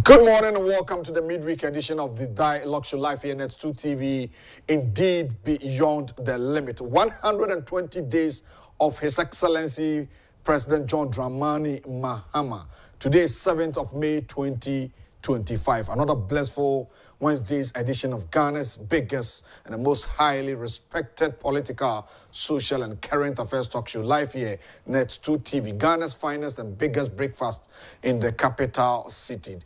Good morning and welcome to the midweek edition of the Dialogue Show Live here at Net2 TV. Indeed, beyond the limit. 120 days of His Excellency President John Dramani Mahama. Today is 7th of May 2025. Another blissful Wednesday's edition of Ghana's biggest and the most highly respected political, social, and current affairs talk show live here, Net2 TV. Ghana's finest and biggest breakfast in the capital city.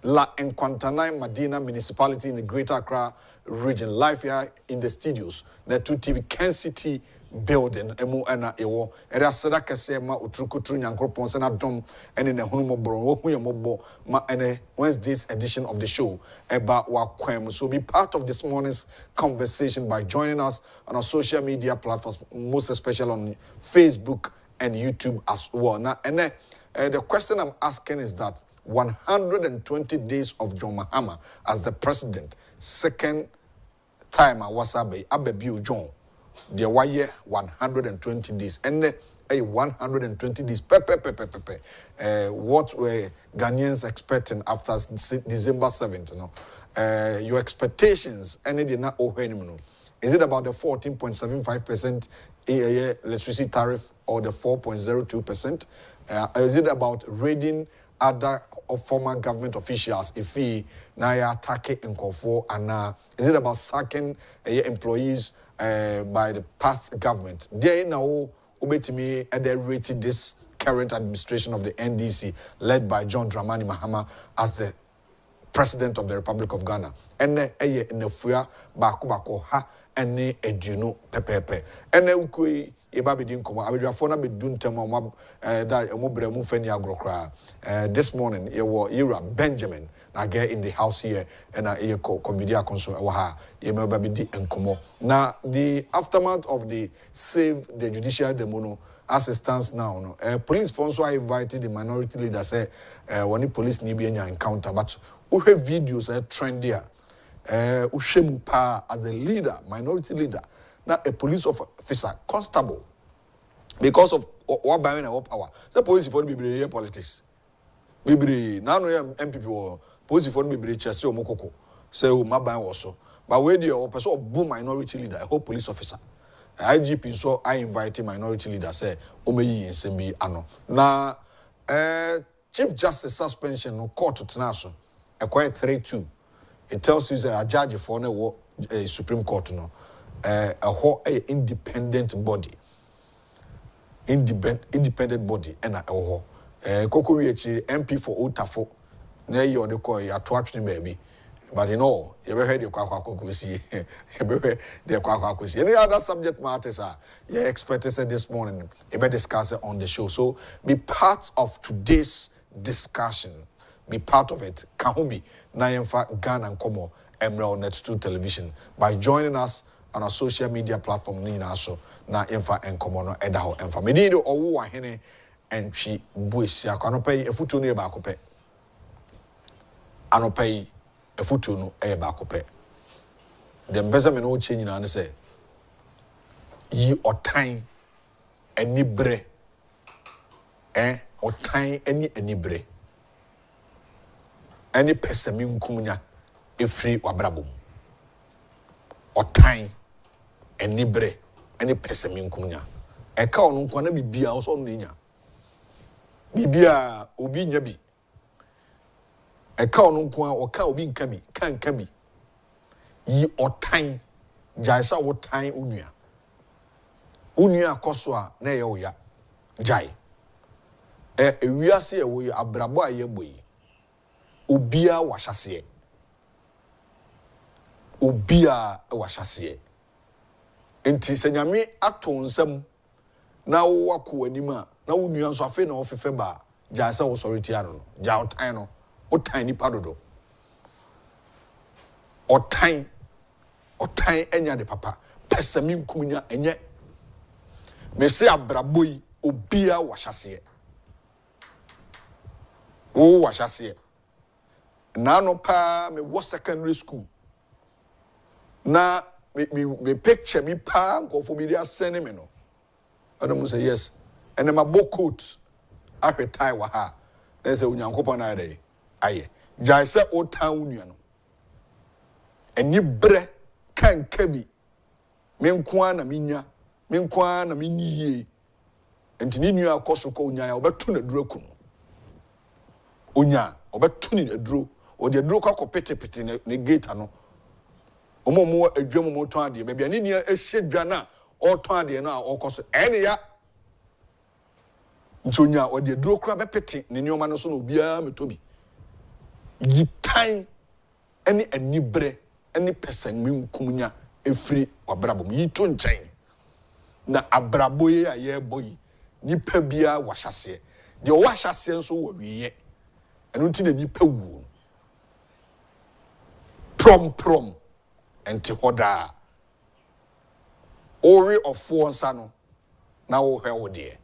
La Nkwantanai Medina municipality in the Greater Accra region. Live here in the studios. Net2 TV Kencity building. Emu ena ewo. Eda seda kese ma utrukutru nyankropon sena dom ene ne hunu mobro. Wohu ye mobo ma ene Wednesday's edition of the show. Eba wa kwem. So be part of this morning's conversation by joining us on our social media platforms, most especially on Facebook and YouTube as well. Now, and the question I'm asking is that 120 days of John Mahama as the president, second time I was Abebi John, there were 120 days, and a 120 days. What were Ghanaians expecting after December 7th? You know, your expectations, any did not owe anymore. Is it about the 14.75% electricity tariff or the 4.02%? Is it about raiding other former government officials if he now attacking Nkofo, and is it about sacking employees by the past government? They now obey and they rated this current administration of the NDC led by John Dramani Mahama as the president of the Republic of Ghana. And nefuya bako ha ene eduno pepepe ene ukui eba bedin komo abedwafo na bedun tem o da emobre mu fani agrokra. This morning Ira Benjamin na get in the house here and e kobidia konso e ha ye meba bedi enkomo na the aftermath of the Save the Judicial Demono as it stands now. No, police also invited the minority leader say when the police need be any encounter, but we have videos trend there. Ushemu pa as a leader, minority leader, not a police officer, constable, because of what buying our power. The police for be politics. Be now no MPP or police for be chess or mokoko. Say my buying also. But where the person boom minority leader, a whole police officer. IGP so I invite minority leader say omeyi nsembi ano. Na Chief Justice suspension no court to tenaso. A quiet 3-2. It tells you that a judge for a Supreme Court no a whole independent body. Independent body and a whole Kokurichi MP for Otafo. Nay you the call your twatching baby. But you know, you ever heard the Kwakwakusi, the Kwakwakusi. Any other subject matters are you expected this morning, you better discuss it on the show. So be part of today's discussion. Be part of it. Kahubi, Nayemfa, Ghana and Komo, Emerald Net2 Television by joining us on our social media platform. Nina so na Emfa and Komono Edaho Emfa. Medido or Wahene and she buisia. Anope, a futu near Bacope. Anope, a futu no air Bacope. The Bezamin old changing and say, ye or time any bre, or time any bre. Any person kunya free wabrabum or time any bre any person kunya e ka onu kwa na bibia also nya bibia obi nya bi e ka onu kwa o ka obi nka bi kan ka bi yi o time jaisa wo time unua akoso a na ye wo ya jai ewiase e wo abrabo aye boyi Ubia washasiye. Ubia washasiye. Enti senyame ato nsam na wako anima na wonu anso afi na ofefe ba ja sa wo sorry tia no ja otan no otan ni padodo otan enya de papa pesami nkumunya enye me se abraboyi ubia washasiye o washasiye. Na no pa me was secondary school. Na me picture me pa go for media sending me no. I don't say yes. And then my book coats up a tie wa ha. There's a unyankopon na dey. Aye. Jai se o town no. Eni bre kan kabi. Me nko na minya, me nko na minyi. Enti ni nua akoso ko onya ya obetu na duro ku no. Onya obetu ni aduro, o de aduro kwa pete ne gate ano. Omo adwam mo ton ade be bia ni nua ehye dwa na o ton ade no a okoso ene ya ntonya o de aduro kura be pete ne nyoma no so na obia metobi. Yitan ene anibre ene person minkumnya efiri obrabom yi to nchen na abraboye a ye boyi nipa bia wahase de o wahase nso wo wiye enu ti na nipa wu prom enti hoda ori ofo nsa no na wo hwe wo de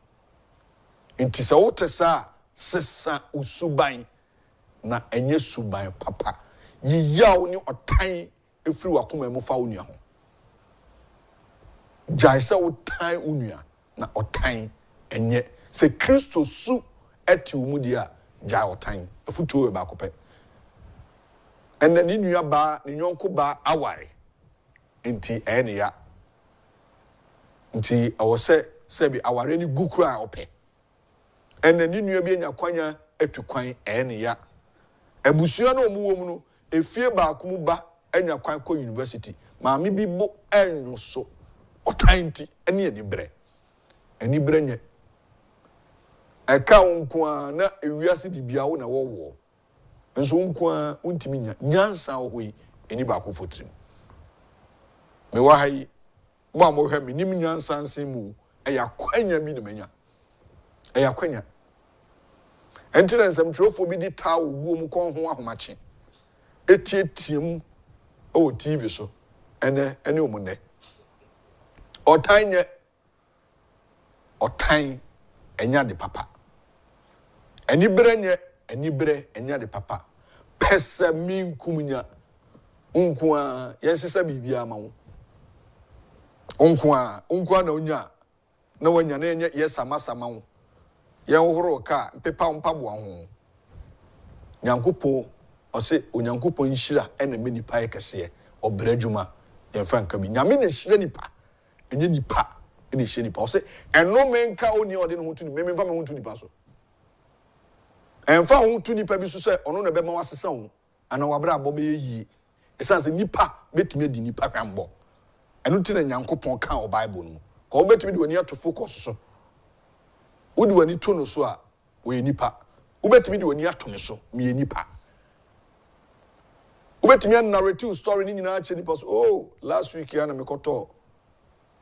enti se wo tesa sesa usuban na enye suban papa yiyaw ni otan efiri wakoma mu fa onua ho jai se otan onua na otan enye se Kristo su eti umudia jai otan efutuo e ba kope enne ni nua ba ni nyonko ba aware enti ene ya enti awose se bi aware ni gukura ope enne ni nua bi enya kwanya etukwan ene ya ebusua na omuwo mu no efie ba akumu ba enya kwan ko university maami bi bo enyo so otanti ene ani bre nye eka onko na ewiase bibia wo na wowo nso onko untimi nya nyansa ohoi eni ba ko fotrim me wa hayi mo amohwe me nim nyansa nsen mu eya kwanya bi de manya eya kwanya entire nsem trofo bi di tawo wo mu kon ho ahomache etiem o TV so ene omunne otan enya de papa enibre enya de papa pesa minkumnya unkwa yensesa bibia ma wo unkwa na onya na wanya na enye yesamasama wo yenhoro ka pepa mpabo ho nyankopon ose onyankopon nhira ena menipa yekese obradwuma yemfa nka bi nyame na hira nipa enye nipa ene hira nipa ose eno menka oni ode no hutu ni memfa me hutu nipa so enfa hutu nipa bi so se ono na be ma wasesa ho ana wabra abobe yi esanse nipa betumi di nipa kwambo eno ti na nyankopon ka o bible no ka obetumi di woni ato focus so wodi wani to no so a we nipa ubetimi di wani atome so me nipa ubetimi an narrative story ni nyina ache nipa so oh last week ya na mekoto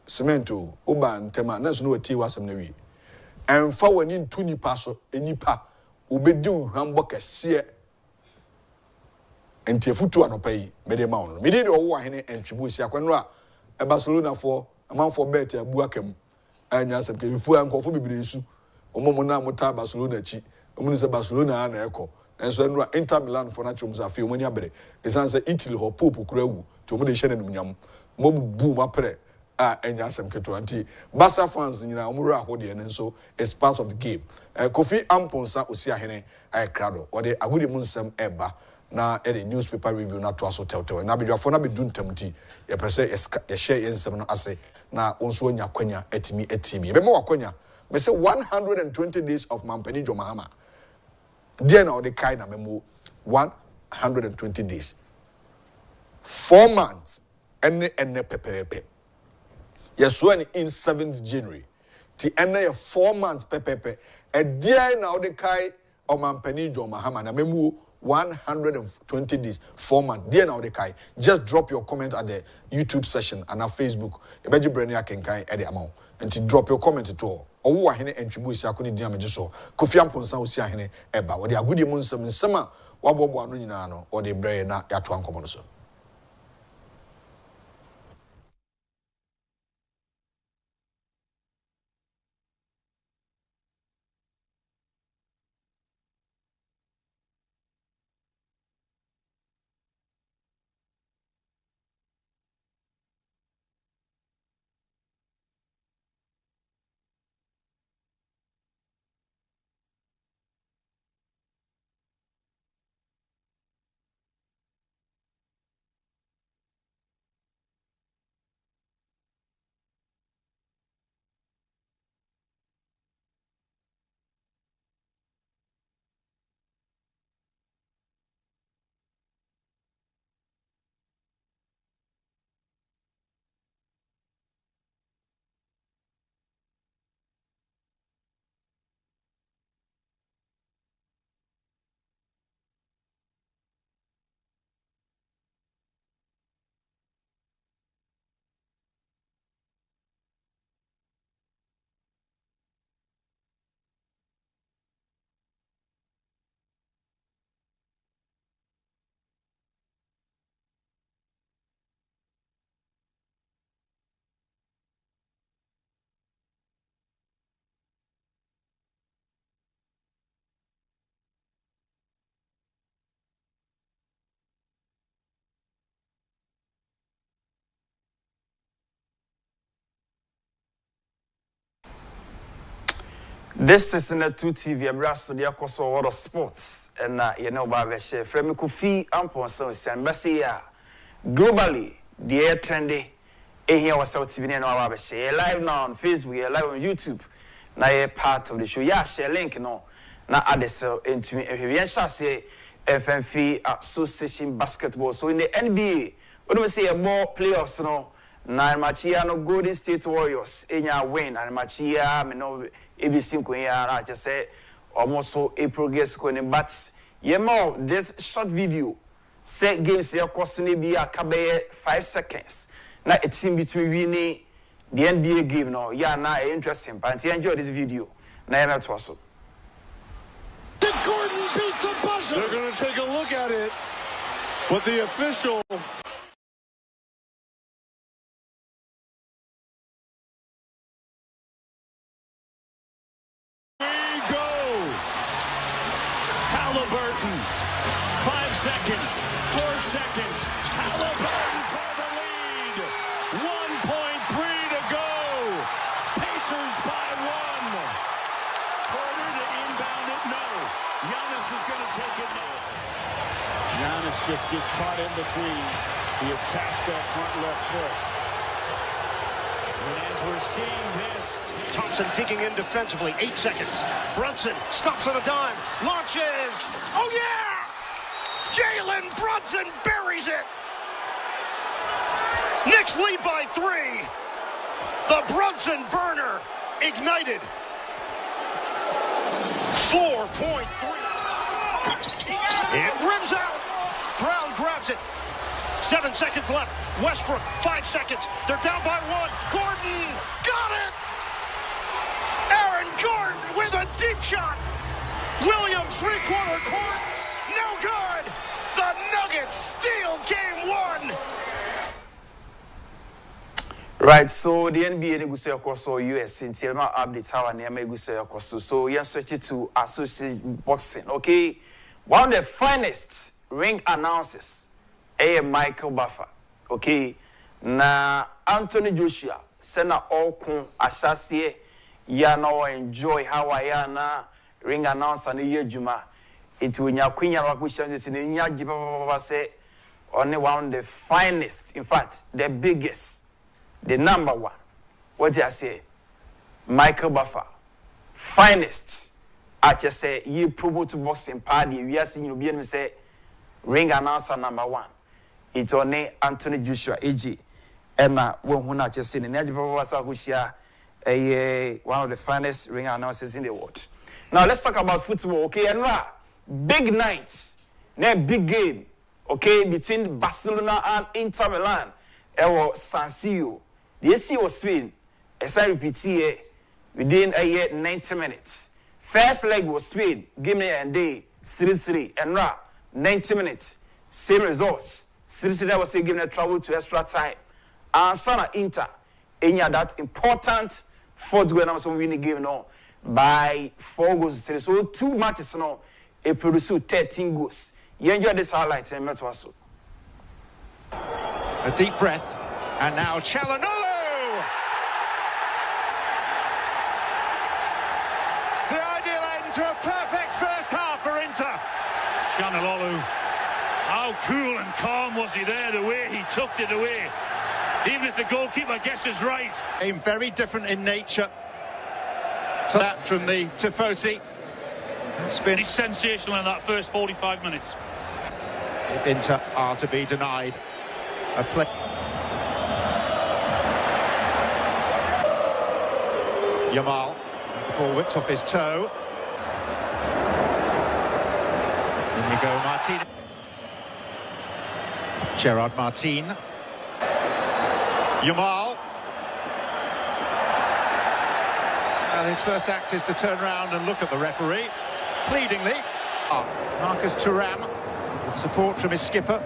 cement o oba ntema na so no wati wasam na wi emfa wani ntu nipa so enipa ubedi uhwambo kese enti efutu anopai mede ma ono me de owo ahene entwibu si akwano a Barcelona for amanfo bet abu akam anya asem ke efu ankofo bibire su omomo na mota Barcelona chi omo se Barcelona na eko enso enu Inter Milan for na chom za fe omani abere esanse Italy ho pope kura wu to omo de hye na nyam mo bu ma pre a enya asem keto anti Barca fans nyina omo ra hode ne so it's part of the game Kofi Amponsa osi ahene ay krado ode agudi mu nsem eba na the newspaper review na to aso tell na bedwafo na bedun tamti ye pese ye share ensem no ase na onso onya kwanya atimi be mo wakwanya me say 120 days of Mampani Jomahama dia na ode kai na memo 120 days 4 months ene pepepe yeso ani in 7th January ti ene 4 months pepepe e dia na ode kai o Mampani Jomahama na memo 120 days 4 months there now they kai just drop your comment at the YouTube session and our Facebook ebeji brand ya kenkan e the amount and drop your comment to all owo ahene entwibu isi akoni dia meje so Kofi Amponsa osi ahene eba wo de agudi mu nsem a wabobo anu nyina no wo de bre na yato ankomo no so This is in the 2TV, a brass to the course of water sports, and you know, by share from Kofi Ampon so Sambassia. Globally, the air trendy, here was South TV and our share live now on Facebook, live on YouTube. Now, a part of the show, yeah, share link, no, now add this into me. If you say FNF Association Basketball, so in the NBA, what do we say about playoffs, no? Na Machia no Golden State Warriors in your win and Machia me no ABC ko ya na just say almost so a progress ko ni but yemo this short video say games here cost ni bi akabe 5 seconds na a team between winning the NBA game no ya na interesting but enjoy this video na yana to so Gordon beats the buzzer. They're going to take a look at it, but the official Halliburton, 5 seconds, 4 seconds. Halliburton for the lead. 1.3 to go. Pacers by 1. Porter to inbound it, no. Giannis is going to take it now. Giannis just gets caught in between. He attacks that front left foot. And as we're seeing this, Thompson digging in defensively. 8 seconds. Brunson stops on a dime. Launches. Oh, yeah! Jalen Brunson buries it. Knicks lead by 3. The Brunson burner ignited. 4.3. It rims out. Brown grabs it. 7 seconds left. Westbrook, 5 seconds. They're down by 1. Gordon got it. Aaron Gordon with a deep shot. Williams, three-quarter court. No good. The Nuggets steal game 1. Right, so the NBA negotiate across all US in Tielma updates how and negotiate across. So yes, switch it to associate boxing. Okay, one of the finest ring announcers, Michael Buffer. Okay, na Anthony Joshua, Sena Okun Ashasie, ya now enjoy how I na ring announcer ni ye juma. It will nya queen ya wakusha this in nya jiba say only one of the finest, in fact, the biggest. The number 1, what do I say? Michael Buffer, finest. I just say, you promote boxing party. We are seeing you be say, ring announcer number 1. It's only Anthony Joshua, AG. Emma, when I just seen in Agyapong, one of the finest ring announcers in the world. Now let's talk about football, okay? And big nights, big game, okay, between Barcelona and Inter Milan. Ewo San Siro. The AC was Spain. As I repeat here, within a year, 90 minutes. First leg was Spain. Give me a day, 3-3. And 90 minutes. Same results. 3-3 was given a travel to extra time. And Sana Inter, any that important fourth goal, and some winning game now by 4 goals. So 2 matches now, it produced 13 goals. You enjoy this highlight and Metwaso. A deep breath, and now Çalhanoğlu! The ideal end to a perfect first half for Inter. Çalhanoğlu, how cool and calm was he there, the way he tucked it away. Even if the goalkeeper guesses right. Game very different in nature to that from the Tifosi. It's been sensational in that first 45 minutes. If Inter are to be denied a play. Yamal, the ball whipped off his toe. Inigo Martin. Gerard Martin. Yamal. And his first act is to turn around and look at the referee, pleadingly. Marcus Thuram, with support from his skipper.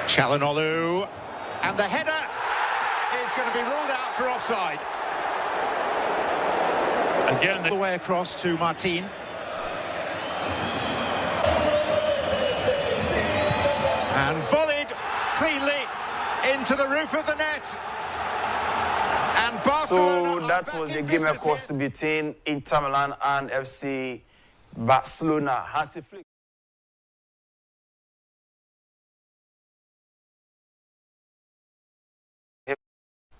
Çalhanoğlu, and the header is going to be ruled out for offside. Again, the way across to Martin. And volleyed cleanly into the roof of the net. And And Barcelona So that was the game, of course, between Inter Milan and FC Barcelona. Hansi Flick.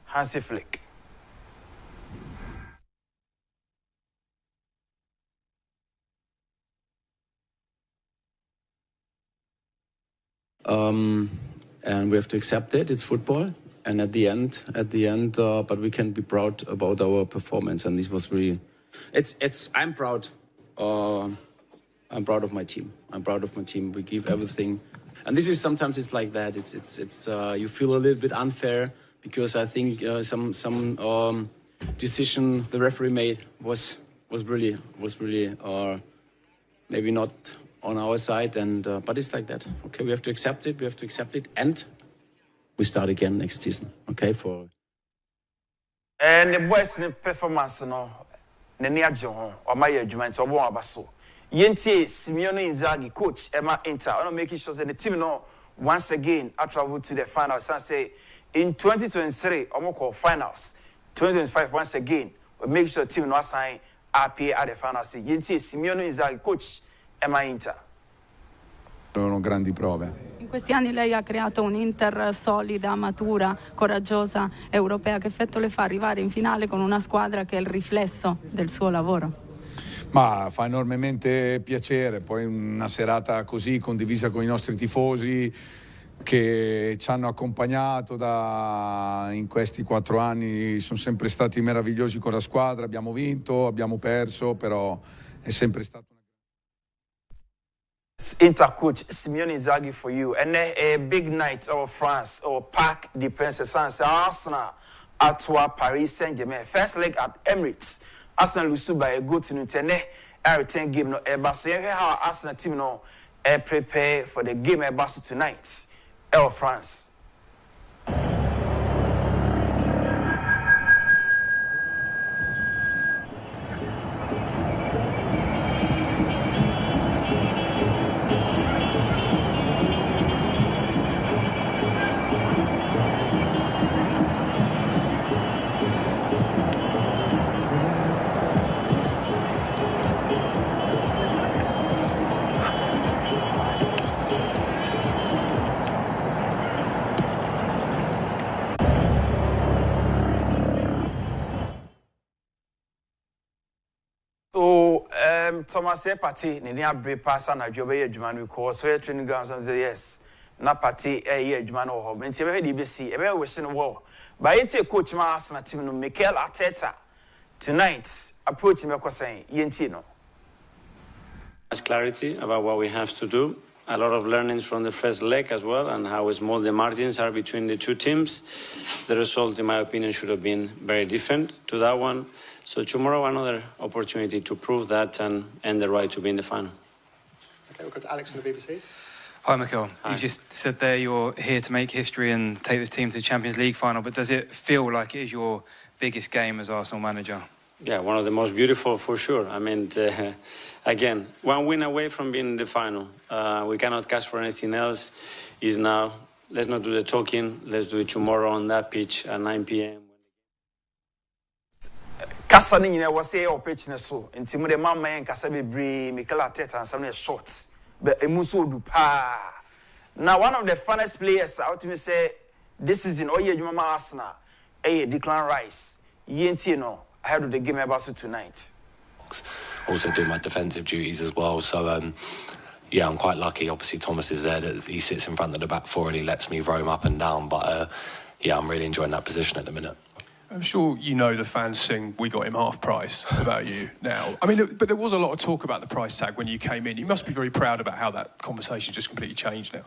Hansi Flick. And we have to accept it. It's football, and at the end, but we can be proud about our performance. And this was really, I'm proud. I'm proud of my team. We give everything, and this is sometimes it's like that. It's you feel a little bit unfair because I think some decision the referee made was really maybe not on our side, and but it's like that. Okay, we have to accept it, and we start again next season. Okay, for. And the boys in performance, no, Nene Agyapong, or my argument, or one abaso. Yenti Simeone Inzaghi, coach Emma Inter, I'm making sure that the team know once again I travel to the finals and say in 2023, I'm call finals. 2025 once again, we make sure the team no assign RPA at the finals. Yenti Simeone Inzaghi, coach Emma Inter. Sono grandi prove. In questi anni lei ha creato un'Inter solida, matura, coraggiosa, europea. Che effetto le fa arrivare in finale con una squadra che è il riflesso del suo lavoro? Ma fa enormemente piacere, poi una serata così condivisa con i nostri tifosi che ci hanno accompagnato in questi 4 anni, sono sempre stati meravigliosi con la squadra, abbiamo vinto, abbiamo perso, però è sempre stato Inter coach Simeone Inzaghi for you, and a big night of France or Parc des Princes, Arsenal at Paris Saint-Germain. First leg at Emirates. Arsenal lose by a goal to Nutene. A return game no eba. So you hear how Arsenal team no prepare for the game eba tonight. of France. So, Thomas, party, Nidia Bray pass and a job a Juman because so training grounds and say yes. Na party a year Juman or home. And DBC, ever wishing war. But it's a coach mass and team Mikel Arteta tonight. Approaching me saying, Yentino. Has clarity about what we have to do. A lot of learnings from the first leg as well, and how small the margins are between the two teams. The result, in my opinion, should have been very different to that one. So tomorrow, another opportunity to prove that and the right to be in the final. Okay, we've got Alex from the BBC. Hi, Mikel. Hi. You just said there you're here to make history and take this team to the Champions League final, but does it feel like it is your biggest game as Arsenal manager? Yeah, one of the most beautiful for sure. I mean, again, one win away from being in the final. We cannot ask for anything else. Is now, let's not do the talking. Let's do it tomorrow on that pitch at 9 p.m. Kasa ni nyina wɔ sɛ ɔpɛkyi ne so nti mu de mama yɛn kasa bebree Mikel Arteta ansam ne short but emu so odu pa. Now one of the funnest players out to me say this season oye adwuma ma Arsenal Declan Rice yenti no ahead of the game about tonight. Also do my defensive duties as well, so yeah, I'm quite lucky. Obviously Thomas is there, that he sits in front of the back four and he lets me roam up and down, but yeah, I'm really enjoying that position at the minute. I'm sure you know the fans sing "We got him half price" about you now. I mean, but there was a lot of talk about the price tag when you came in. You must be very proud about how that conversation just completely changed now.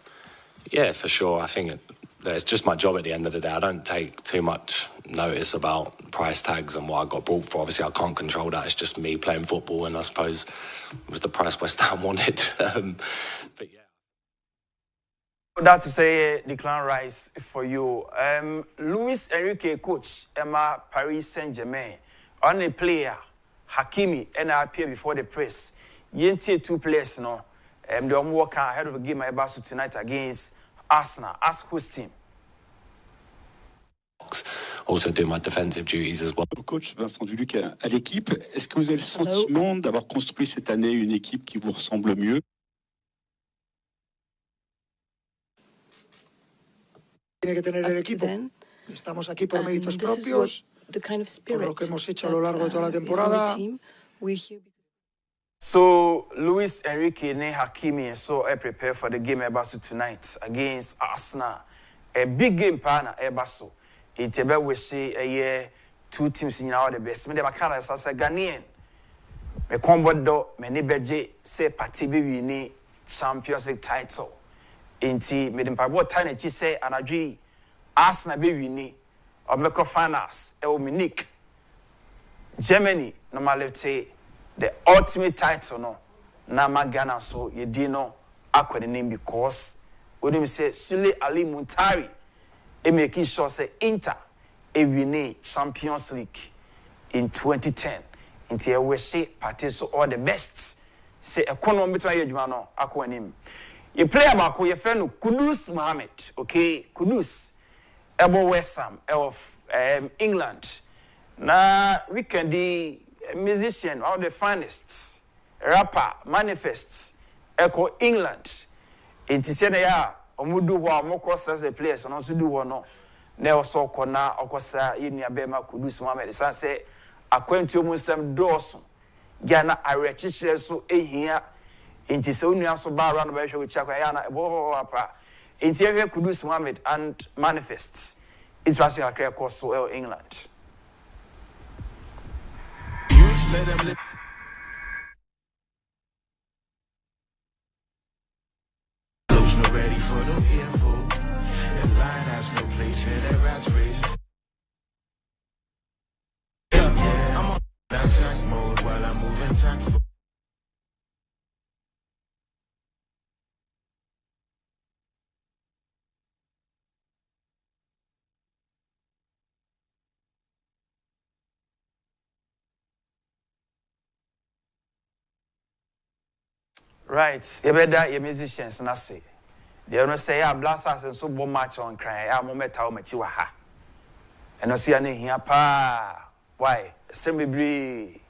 Yeah, for sure. I think it's just my job at the end of the day. I don't take too much notice about price tags and what I got bought for. Obviously, I can't control that. It's just me playing football, and I suppose it was the price West Ham wanted. But yeah. That's to say, Declan Rice for you. Luis Enrique coach Emma Paris Saint-Germain. On a player, Hakimi, and I appear before the press. Yenti 2 players, no. The work ahead of the game about tonight against Arsenal as host team. also do my defensive duties as well. Coach Vincent Duluc à l'équipe, est-ce que vous avez le sentiment d'avoir construit cette année une équipe qui vous ressemble mieux? Tiene que tener el equipo. Estamos aquí por méritos propios, por lo que hemos hecho a lo largo de toda la temporada. So Luis Enrique and Hakimi so I prepare for the game Ebaso tonight against Arsenal. A big game partner Ebaso. It's about we say a year two teams in our the best. Me de makara as a Ghanaian. Me combo do me ni beje say party be win Champions League title. Inti me dem pabo time chi say anadwi Arsenal be win or make finals e o Munich. Germany normally say the ultimate title no na Ghana so ye di no akwa the name because when him say Sule Ali Muntari e making sure say Inter e win Champions League in 2010 until we say party so all the best say economy between you no akwa name you play about your friend Kudus Mohammed okay Kudus ebo West Ham of England na we can the musician, all the finest, rapper, manifests, echo England. It is said, yeah, Omudu wa moko says the players, and also do one no. Ne also kona, okosa, Inia Bema, Kudus Mohammed. It's say, acquaint you musem dorsum. Gana, I rechish so a here. It is only also bar around by with Chakayana, Boba. It's here Kudus Mohammed and manifests. It's was a career course so well England. Let them live. Close no ready for no info. That line has no place in that rat's race. Yeah, I'm on attack mode while I'm moving tactful. Right, you better your musicians na say. They don't say ya blasters and so bomb match on cry. Ya moment how much you ha. And no see any here pa. Why? Semibri.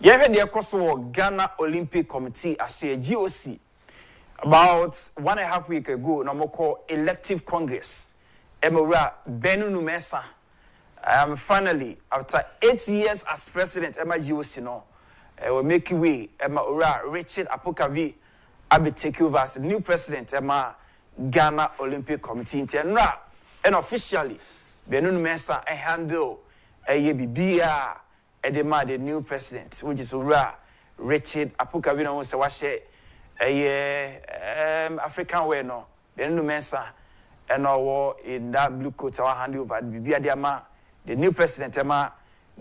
You heard the Kosovo Ghana Olympic Committee as a GOC about 1.5 weeks ago. No more call elective Congress. Emora Benu Numesa. Finally, after 8 years as president, Emma GOC no. Will make way Emma Ura Richard Apokavi Abi take over as the new president Emma Ghana Olympic Committee Nra and officially Benunu Mensa a handle a bibia edema the new president which is Ura Richard Apokavi no se washe a African way no Benunu Mensa and all in that blue coat our hand over bibia the new president Emma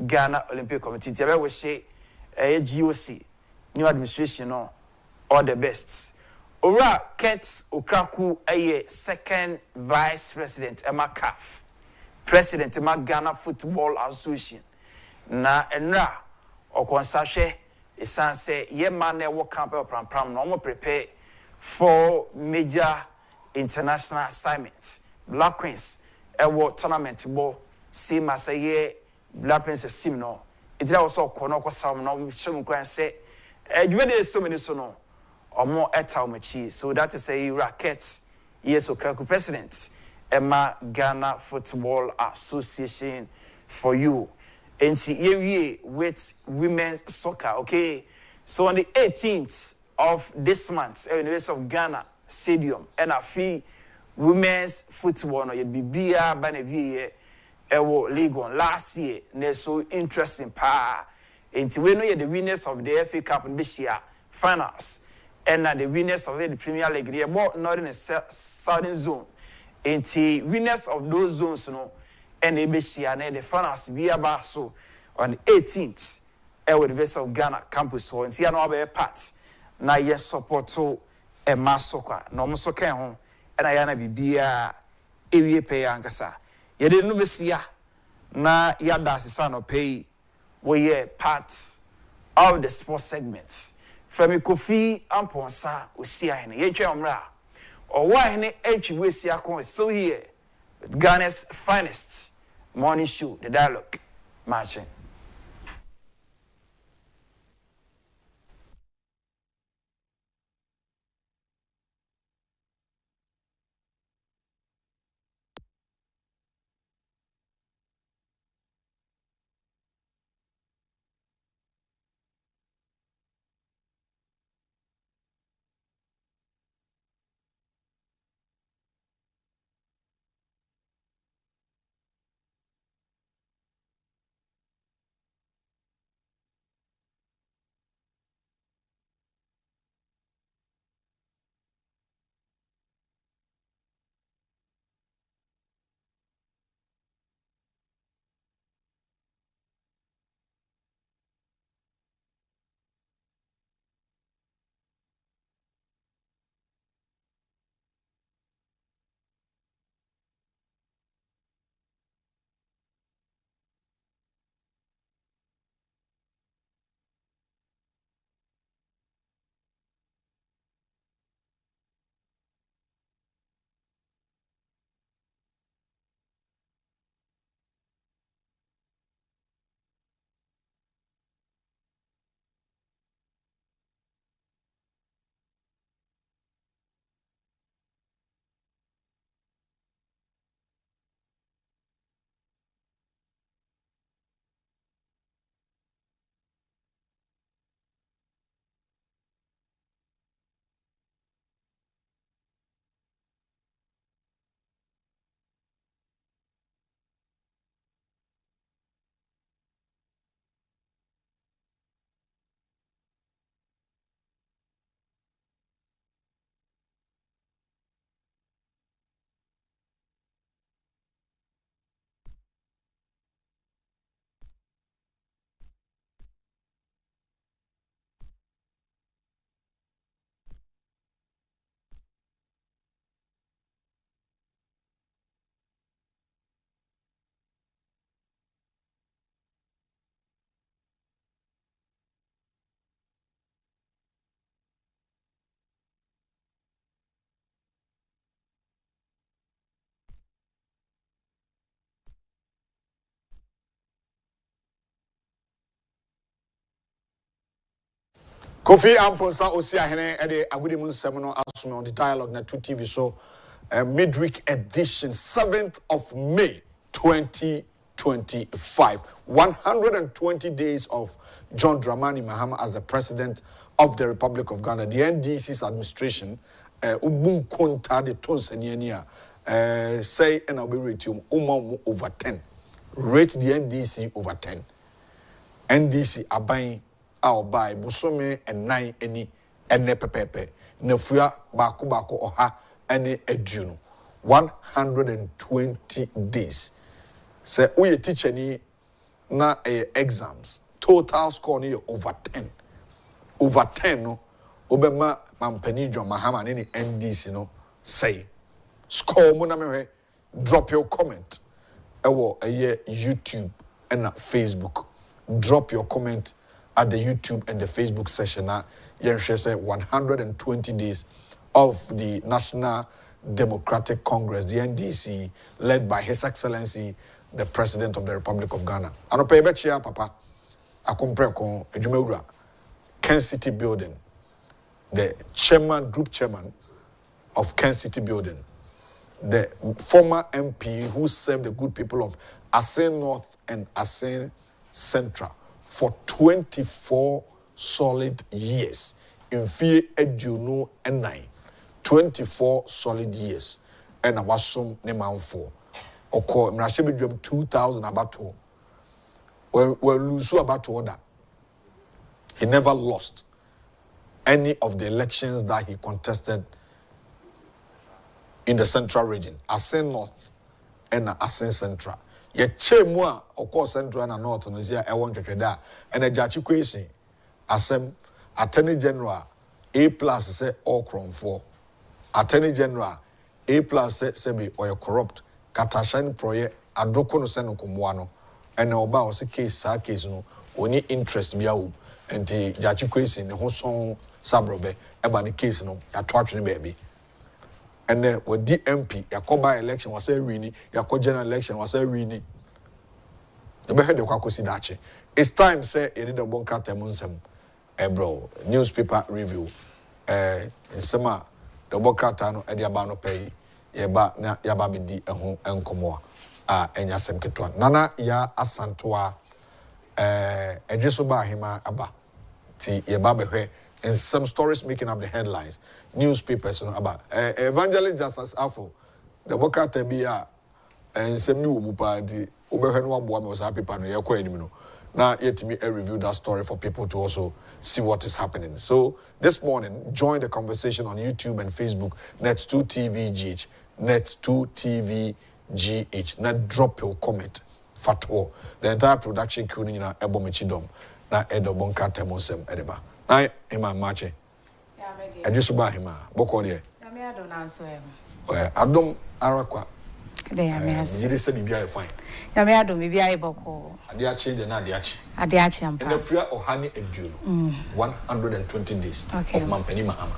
Ghana Olympic Committee Tebe we say GOC, new administration, no, all the best. Ora Kets Okraku, second vice president, Emma CAF, president, Emma Ghana Football Association. Na enra, Okonsashe, Isan say, ye man, work camp pram, no more prepare for major international assignments. Black Queens, tournament ball, same as a year, Black Princess Sim, no. It's also Konoko Sam, no, some can say, you made so many so or more etaumachi. So that is a racket, yes, Okraku president, Emma Ghana Football Association for you. And see, with women's soccer, okay? So on the 18th of this month, at the University of Ghana Stadium, and I feel women's football, no, you'd be beer, by Ewo League One last year, they're so interesting pa. And we know the winners of the FA Cup this year finals, and the winners of the Premier League. They are more not in the southern zone. And the winners of those zones, no, and the this year and the finals be about so on the 18th. At the University of Ghana campus, so and see another part. Now yes support to a mass soccer, no more soccer home, and I ana be a pay ankasa. You didn't know this year. Na yada sisa pay we part of the sports segments. From Kofi Amponsa Usia and Yecha Omra. Or why any entry we see still here with Ghana's finest morning show, the dialogue matching. Kofi Amponsa Osia Hene Ede Agudimun Seminar Asumi on the Dialogue na 2 TV show midweek edition 7th of May 2025. 120 days of John Dramani Mahama as the President of the Republic of Ghana. The NDC's administration Ubun Konta de Tonseniania say and I'll be rating over 10. Rate the NDC over 10. NDC abain a buy busome and 9 any ene pepepe nefua bako oha ene eduno 120 days. Say uye teacher ni na exams total score ni over 10 no obema mampani John Mahama ni NDC no say score mo na me drop your comment ewo YouTube and Facebook. Drop your comment at the YouTube and the Facebook session. Say 120 days of the National Democratic Congress, the NDC, led by His Excellency, the President of the Republic of Ghana. Ano pay betcha, Papa. Akompreko Ejumewura, Kencity Building, the group chairman of Kencity Building, the former MP who served the good people of Asen North and Asen Central for 24 solid years. In fear eduno and 9. 24 solid years. And I was some name for. Oko Mrashebi 2000 about to. When Lusu about to order. He never lost any of the elections that he contested in the Central region. Asen North and Asen Central. Ye chemwa oko Central and North no sia e won twetweda and Agyachi kwesi asem Attorney General A+ say all kronfo. Attorney General A+ say be or corrupt katashan project adoko no seno komwa and oba o se case sa case no oni interest bia wo enti Agyachi kwesi ne ho son sabrobe eba ne case no ya to atwene baby. And then with DMP, Yakoba election was a winning, Yako general election was a winning. You be heard the kwakosi dachi. It's time say you need the bonka temunsem. Bro, newspaper review. In summer the bonka tano ediabano pay. Yeba na yaba bidi ehun enkomo a enyasem ketwa. Nana ya asantoa edreso ba hima aba. Ti yeba behwe. And some stories making up the headlines. Newspapers, you know, about Evangelist Justice Afo, the Boka Tebia, and some new Mupadi, Uberhenwa Boam was happy pano, Yakwe, now yet me review that story for people to also see what is happening. So this morning, join the conversation on YouTube and Facebook, Net2TVGH, Net2TVGH. Now drop your comment, fatwo. The entire production crew in a Ebomichidom, na Edo Bonka Temosem Edeba. I am a match. I just buy him. Boko there. I don't answer him. I don't Arakwa. They are me. You said you are fine. I don't maybe I boko. I did change the Nadiachi. I did change. And the fear of honey and June 120 days of Mampeni Mahama.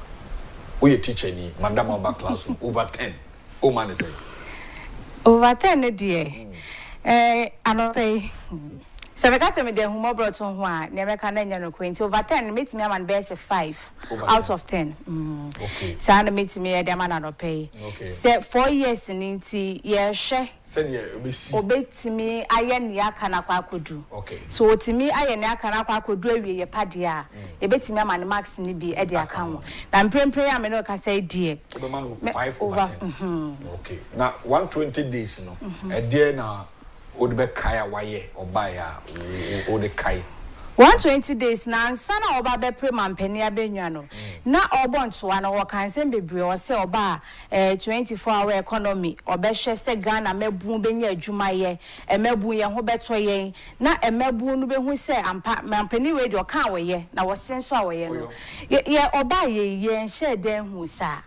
We teacher ni Madam Oba class over 10. Oh man is it? Over 10 dear. I don't pay. So we got me there who more brought on one, never can no queen. Over 10 meets me a man best 5 out of 10. Okay. So I meet me a man and pay. Okay. Say 4 years in Inti, yeah, she. Send ye obey to me, I am Yakana could do. Okay. So to me, I am Yakana could do a padia. A bit me a man max ni be at the account. I'm praying prayer, I mean, I say, dear. The man 5 over 10. Okay. Now 120 days, no. A dear now. Odbe kaya waye obaya ode kai 120 days na sana oba be prema mpani abenwa no na obonto ana wo kan sem bebre o se oba 24 hour economy obehwe se Ghana mabu benya adwuma ye emabu ye ho beto ye na emabu no behu se ampa mpani we de o kan wo ye na wo senso a wo ye no ye oba ye nhye den hu sa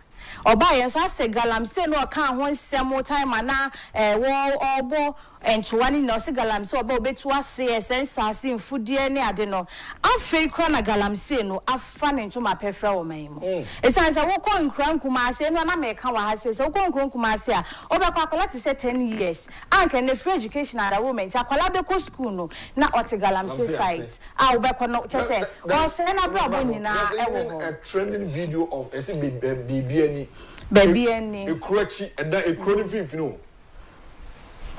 oba ye so ase galamse no kan ho nsemo time na wo obo entwani no se galamse oba obetu ase essence mfudie ne ade no afei kra na galamse no afa ne ntoma pefra wo man mu esanse wo ko nkran kuma ase no na me ka wa ha se wo ko nkran kuma ase a obekwa akola te say 10 years anke ne free education ara women akola be ko school no na ote galamse site a obekwa no che se o se na bra bo nyina e wo a trending video of ese bibiani ekrochi eda ekroni finfino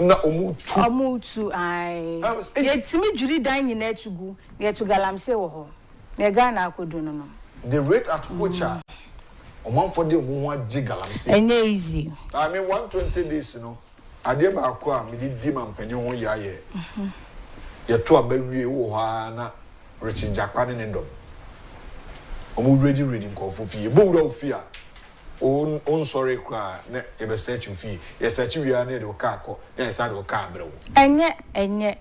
na omutu ai yetimi juri dan nyina tugu yetu galamse wo ho ne Ghana akodu no the rate at which oman for the omo agi galamse enye easy I mean 120 days no ade ba akọ a me di mampani ho ya ye yeto abawie wo ha na Richard Jakwane ne dom omo ready nkofo fie bo wura ofia on sorry kwa na ebe search fee ye search wi na de ka akọ na ye sa de ka abrewo enye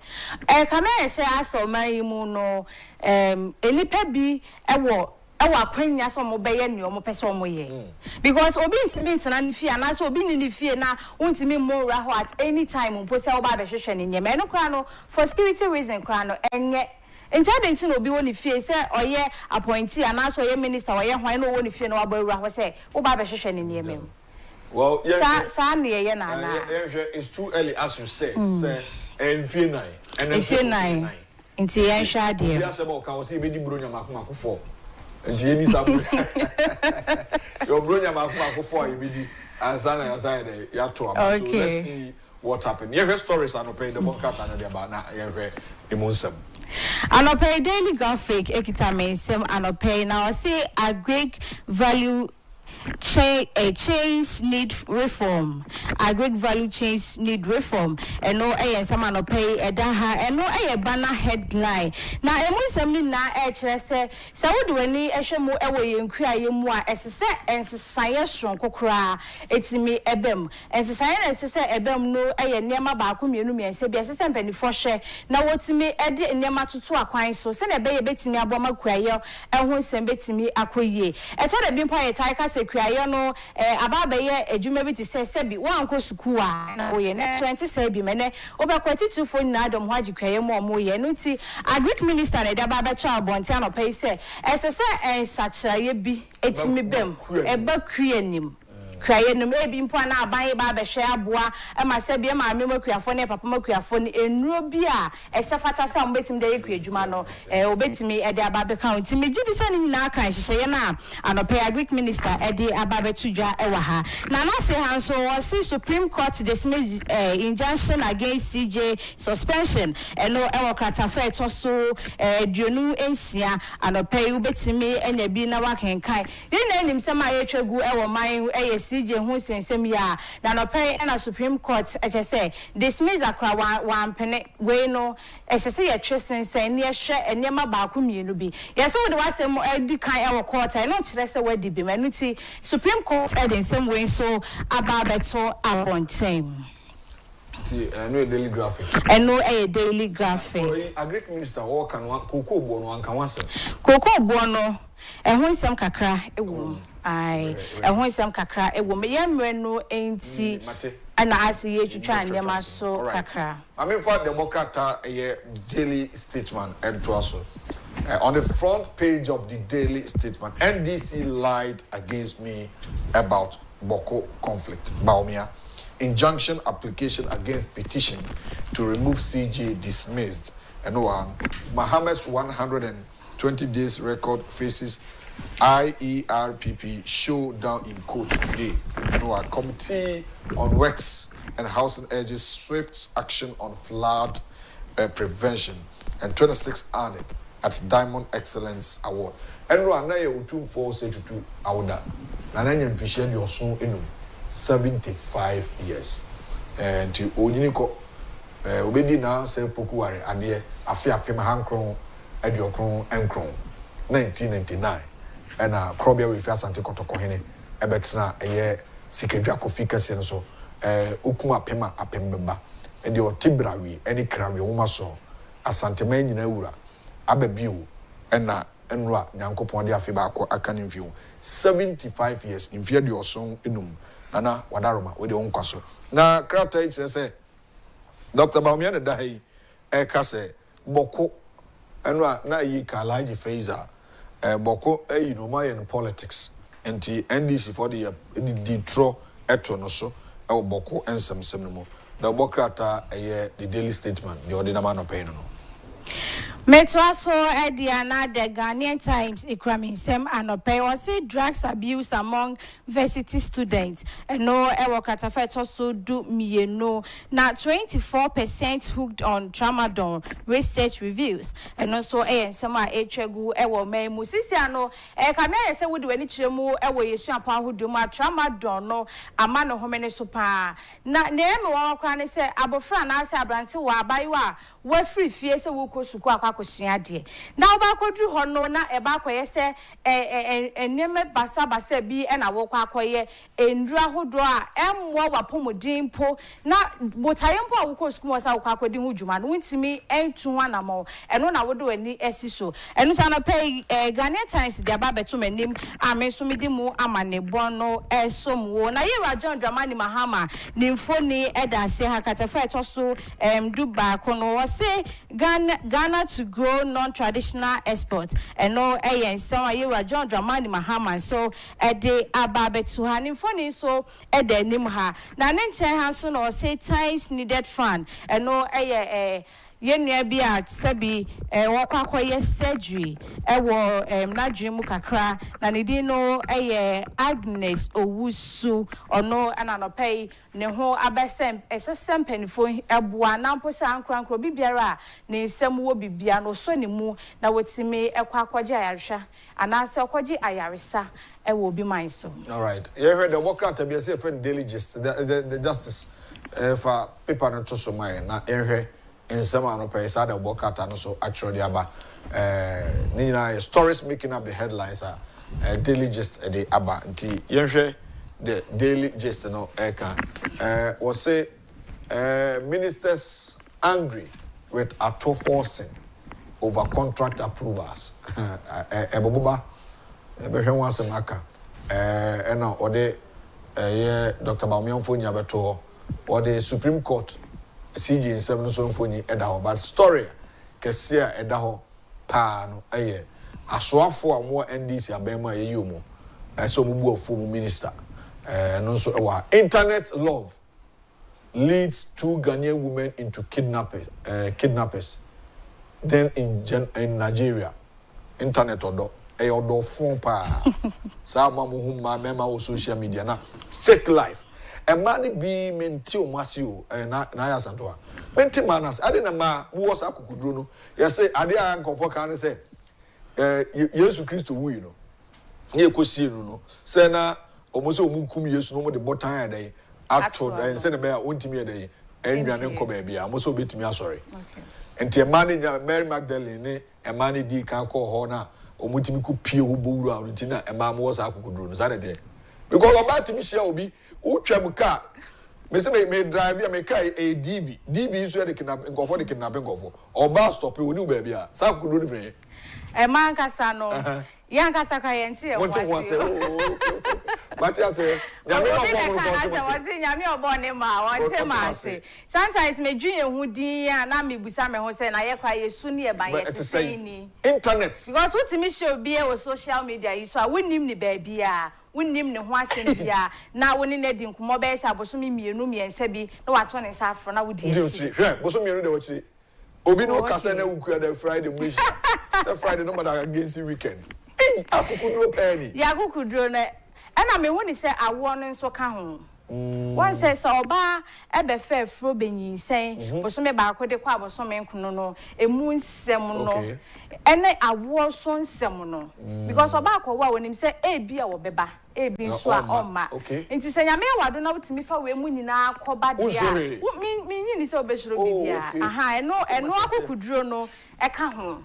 ka na se aso man mu no enipa bi ewo akwanya so mo beye ne o mo pese o mo ye because obi ntimi ntena ne fie na so obi ni fie na untimi mo ra ho at any time mpo se wo ba be hwehwe ne nyeme no kra no for security reason kra no enye Intelligence no be woni fie say oye appointee and so oye minister oye hwan no woni fie no abawura ho say wo ba be hwehwe ne niam. Well, yes. Sa na ye na it's too early as you said. Say enfie nine. And enfie nine. Nti yen hwa de. Ya say ba ka wo say be di bronya makomako 4. Nti eni sa bro. Your bronya makomako 4 e be di ansana de ya to am. So let's see what happened. Ye stories are no pay the bonkata na de ba na ye emunsem. Anope daily graphic ekita mensem anope now say a great value chains need reform. A great value chains need reform. And no some anope edaha and no banner headline. Now emunsem na say do any eshemu ewe yenkua yemu a esese ensesaye strong kokra etimi ebem ensesaye na esese ebem no niema baako mienu miense bia esese mpanifo hye na wotimi ede niema tutu akwan so se na ebe ye betimi aboma kuaye ehun nsem betimi akoyie eto de bi mpa ye taika se kuaye no ababa ye adwuma bi ti se bi wanko suku a na oye na 20 se bi mene obekwati tufo na adom ho agi kuaye mo mo ye no nti agric minister na da baba to abonti anopɛ se esese ensachraye bi etimi bem eba kuanim kraye no ebi mpo na aban ba be hwe aboa e ma se bia ma me makuafo ne papa makuafo ne enuro bi a esefata sa mbetim de yekua adwuma no obetimi e de aba be kan timi gidi sa ni na kan hyehyeye na anope agric minister e de aba be tudwa e wa ha na na se han so was Supreme Court dismissed injunction against CJ suspension no e wo kratafa to so duonu ensia anope ubetimi enya bi na wa kenkan yin na nim se ma yetwegu e wo man e CJ hu sensem ya na anope na Supreme Court e che say dismiss akra wan pene we no esese ye twensen ne hwe enema ba ko mienu bi yese wo de wasem edi kan e wo court no kire se wadi bi manuti Supreme Court e den same way so aba beto abonten no daily graphic no a daily graphic agric minister wo kan koko bo no anka wasem koko bo no ehun nsem kakra ewo ai ehun nsem kakra ewo me yemre no enti ana asi ye twitwa ndema so kakra I mean for Democrat a daily statement and to us on the front page of the daily statement NDC lied against me about Boko conflict Baumia injunction application against petition to remove CJ dismissed and one Mohammed's 120 days record faces IERPP showdown in court today. No, Committee on Works and Housing urges swift action on flood prevention and 26 honored at Diamond Excellence Award. And no, I am 242 award. And I am officially your son in 75 years. And to Onyiko, obedi na say pokuare ade afia pem hankron adiokron enkron 1999. And Krobia with Asante Kotoko Hene, Ebetra, a Sikedra Kofi Cassian so, Ukuma Pema Apembeba, and your Tibrawi, any crabby Umaso, Asante Men in Eura, Abebu, and Enra, Yanko Pondia Fibako, I can view 75 years in fear your song inum, Nana, Wadaroma, with your own castle. Now, Krata say, Dr. Baumiana Dahi, Ekase, Boko, Enra, na ye Kalaji Fazer. Boko you know my in politics and NDC for the draw etonoso Boko and some seminal the Bokrata the daily statement the ordinary no pain no Metwaso Ediana the Ghanaian Times Ikraminsem anope was say drugs abuse among varsity students and no ewokatafeto so do mieno na 24% hooked on tramadol research reviews and also ensema etwegu ewo memu sisiano kamia say wodi wani kiremu ewo yesu apa hodoma tramadol no ama no homene so pa na neme wa kra ne say abofra na ase abrante wa abayiwa wa free fie say wo kosuku akosua de na oba kodru ho no na eba akoye se eneme basa bi e na wo kwa akoye endura hodo a emwo wapomodin po na botayempo a wo kosuku mo sa wo kwa akodi ho dwuma no ntimi entu ho anamo eno na wodo ani esiso eno ta na pay Ghanaian Times de aba beto manim amenso medi mu amanebon no esomwo na Yewa John Dramani Mahama nimfoni edase hakatafa etoso duba kono wo se Ghana to grow non-traditional exports and no so Yewa John Dramani Mahama so de ababetu ha nimfoni so de nim ha na ne nche ha so no say times needed fund and no yenua bi a sabi wakwakoye surgery ewo nadwemu kakra na ne din no Agnes Owusu ono ananopei ne ho abesem esesem penifo eboa na mposa ankrankro bibiara ne nsem wo bibia no so ne mu na wotimi ekwakoje ayarhwa anase okoje ayaresa ewo bi man so. All right, you heard the worker to be a friend daily gist the justice for paper no to so my na in some of the work out so actually about stories making up the headlines are daily gist the aba the daily gist no was say ministers angry with Ato forcing over contract approvals eboba behwe wanse maka na ode Dr. Baumian Fonya beto or the Supreme Court CJ in 7 so mfoni edaho but story kesia edaho pa no asoafo a mo NDC abema ye yomo so mu bu ofu minister no so internet love leads two Ghanaian women into kidnappers. Then in Nigeria, internet odo phone pa sa mamu ma mema o social media na fake life. A man be menti o masio na ya santoa. Menti manas ade na ma wo sa akukudro no. You say ade ankofo kan say Yesu Kristo wu yi no. Ye kosie no say na omo kum Yesu no mo de botan ya dai actor and say na be ontimi ya dai enwane nko ba bia mo so betimi asori. Okay. Enti manager Mary Magdalene ne e manager di kan ko ho na omutimi ku pie ho bowuru a nti na e ma mo sa akukudro no say de because about timi share obi utwam ka me say me drive me car a DV so de kidnap nkofo de kidnapping nkofo oba stop e oni ba bia sa akukudro de e man kasa no yanka saka yenti e wase but I say nyame obone ma wonte ma say sometimes me dwen ehu din ya na me busa me ho say na ye kwa yesu ne e ban ye te ni internet because utimi show bi e social media yi so a wonim ni ba bia wonim ne ho asem bia na woni na di nkomo be say abosomi mienu miensa bi na wato ne sa afro na wodi echi hwe bosomi mienu de wachiri obi no kasa na wuku da Friday mwish say Friday no matter against weekend akukudro penny ya akukudro na na me woni say awo no nso ka ho one say so oba ebe fe fro benyinsen bosome ba akode kwa bosome nkono no emu nsem no ene awo so nsem no because oba akwa wonim say ebi a wo beba ebi nso a oma nti say nyame wado na wutimi fa we mu nyina akoba dia mi nyini say obeshiro bibia aha eno akukudro no e ka ho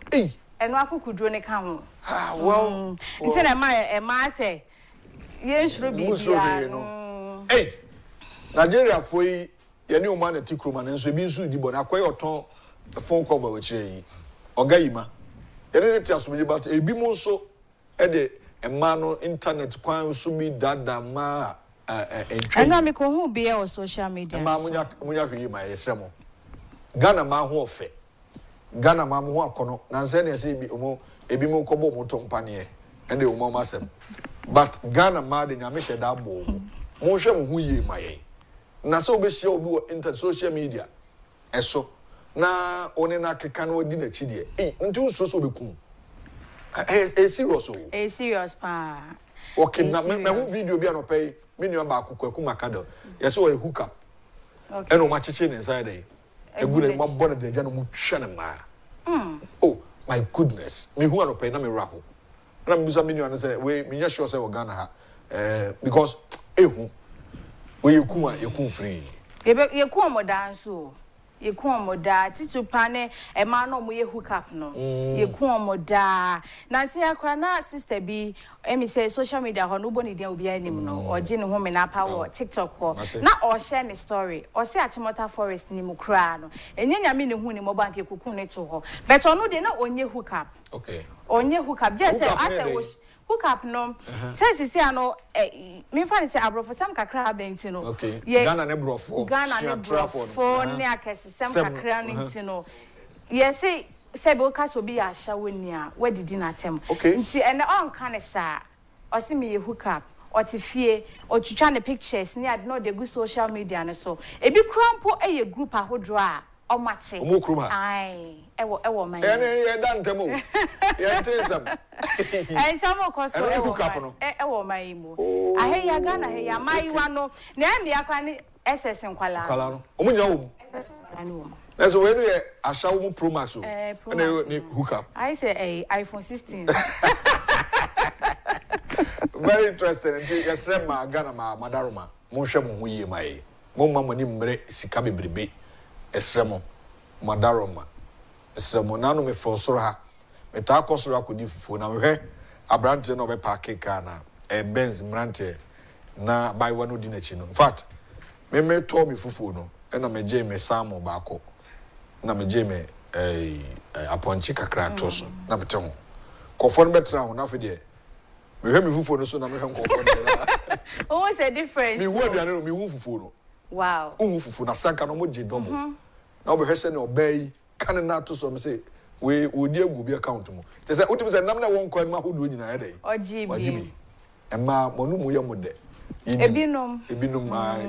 eno akukudro ne ka ho well nti na ma say yen shiro bibia no Nigeria foi yeni o man na tikroma nso ebi nso di bona akoy oton phone cover we kire yi ogayima yeni ne tiasobi but ebi mo nso e de ema no internet kwan so bi dada ma ena me ko hu bi e o social media ma munya hwi ma yesremo Ghana ma ho ofe Ghana ma ho akono na nse na ese bi omo ebi mo kobo mo to mpane ene o mo masem but Ghana ma de nyame hye da bo mo hwe mo hu yie ma ye na so be share obi internet social media eso na oni na keka na odi na chi de nti so be kun serious pa okay na me hu video bi anopai me nua ba akukwaku makado yes o hook up okay eno ma chiche ne inside dey egure ma bona de jana mu hwe ne ma oh my goodness me hu anopai na me raho na me bisa me nua no say we me nya sure say o Ghana ha because ehu we yekum free yekum moda nso yekum moda titupa ne e ma no mo ye hook up no yekum moda na se akra na sister bi emi say social media ho no boni dia obi anim no oje ne ho me na power TikTok ho na o share ne story o say Achimota forest ni mu kra no enye nyame ne hu ni mo bank ekukun ne to ho but ono de na onye hook up okay onye hook up just say as hook up no says you see ano me fan say abrofo sam kakra abenti no okay Ghana ne brofo ne akese sam kakra nti no yes say be ka so bi ya sha woni a wadidi na tem nti ene on kan sa o se me hook up o ti fie o twitwa ne pictures ne ade no de go social media ne so ebi krampo eye group ahodro a o mate ai ewo man ene dan temo ye tensam ai samo koso ewo man mu ahe ya Ghana he ya mai wa no na em ya kwa ni SS nkwala no omunya wo SS anu that's when we ashawo mu Pro Max o ni hook up I say iPhone 16 very interesting yesre ma Ghana ma madaroma mo hwe mo hu yie mai mo mamma ni mbre sika bebrebe esremo madaroma esremo nanu me fosoro ha meta akosoro akodi fufu na hwe abrante no be park car na Benz mrante na buy one odi na chi no in fact me to me fufu no na me je me samo baako na me je me aponchi kakra toso na me te ho kofo no betra ho na fe de me hwe me fufu no so na me hwe kofo no what's the difference me wo aduane no me hu fufu no wow hu fufu na sanka no mo je domo na obehwese ne obey kan na to so me say we odi agu bi account mu te say utimi say nam na won kwan ma hodo nyina ya dey ojibi emma monu mu ye mu de Ebinum.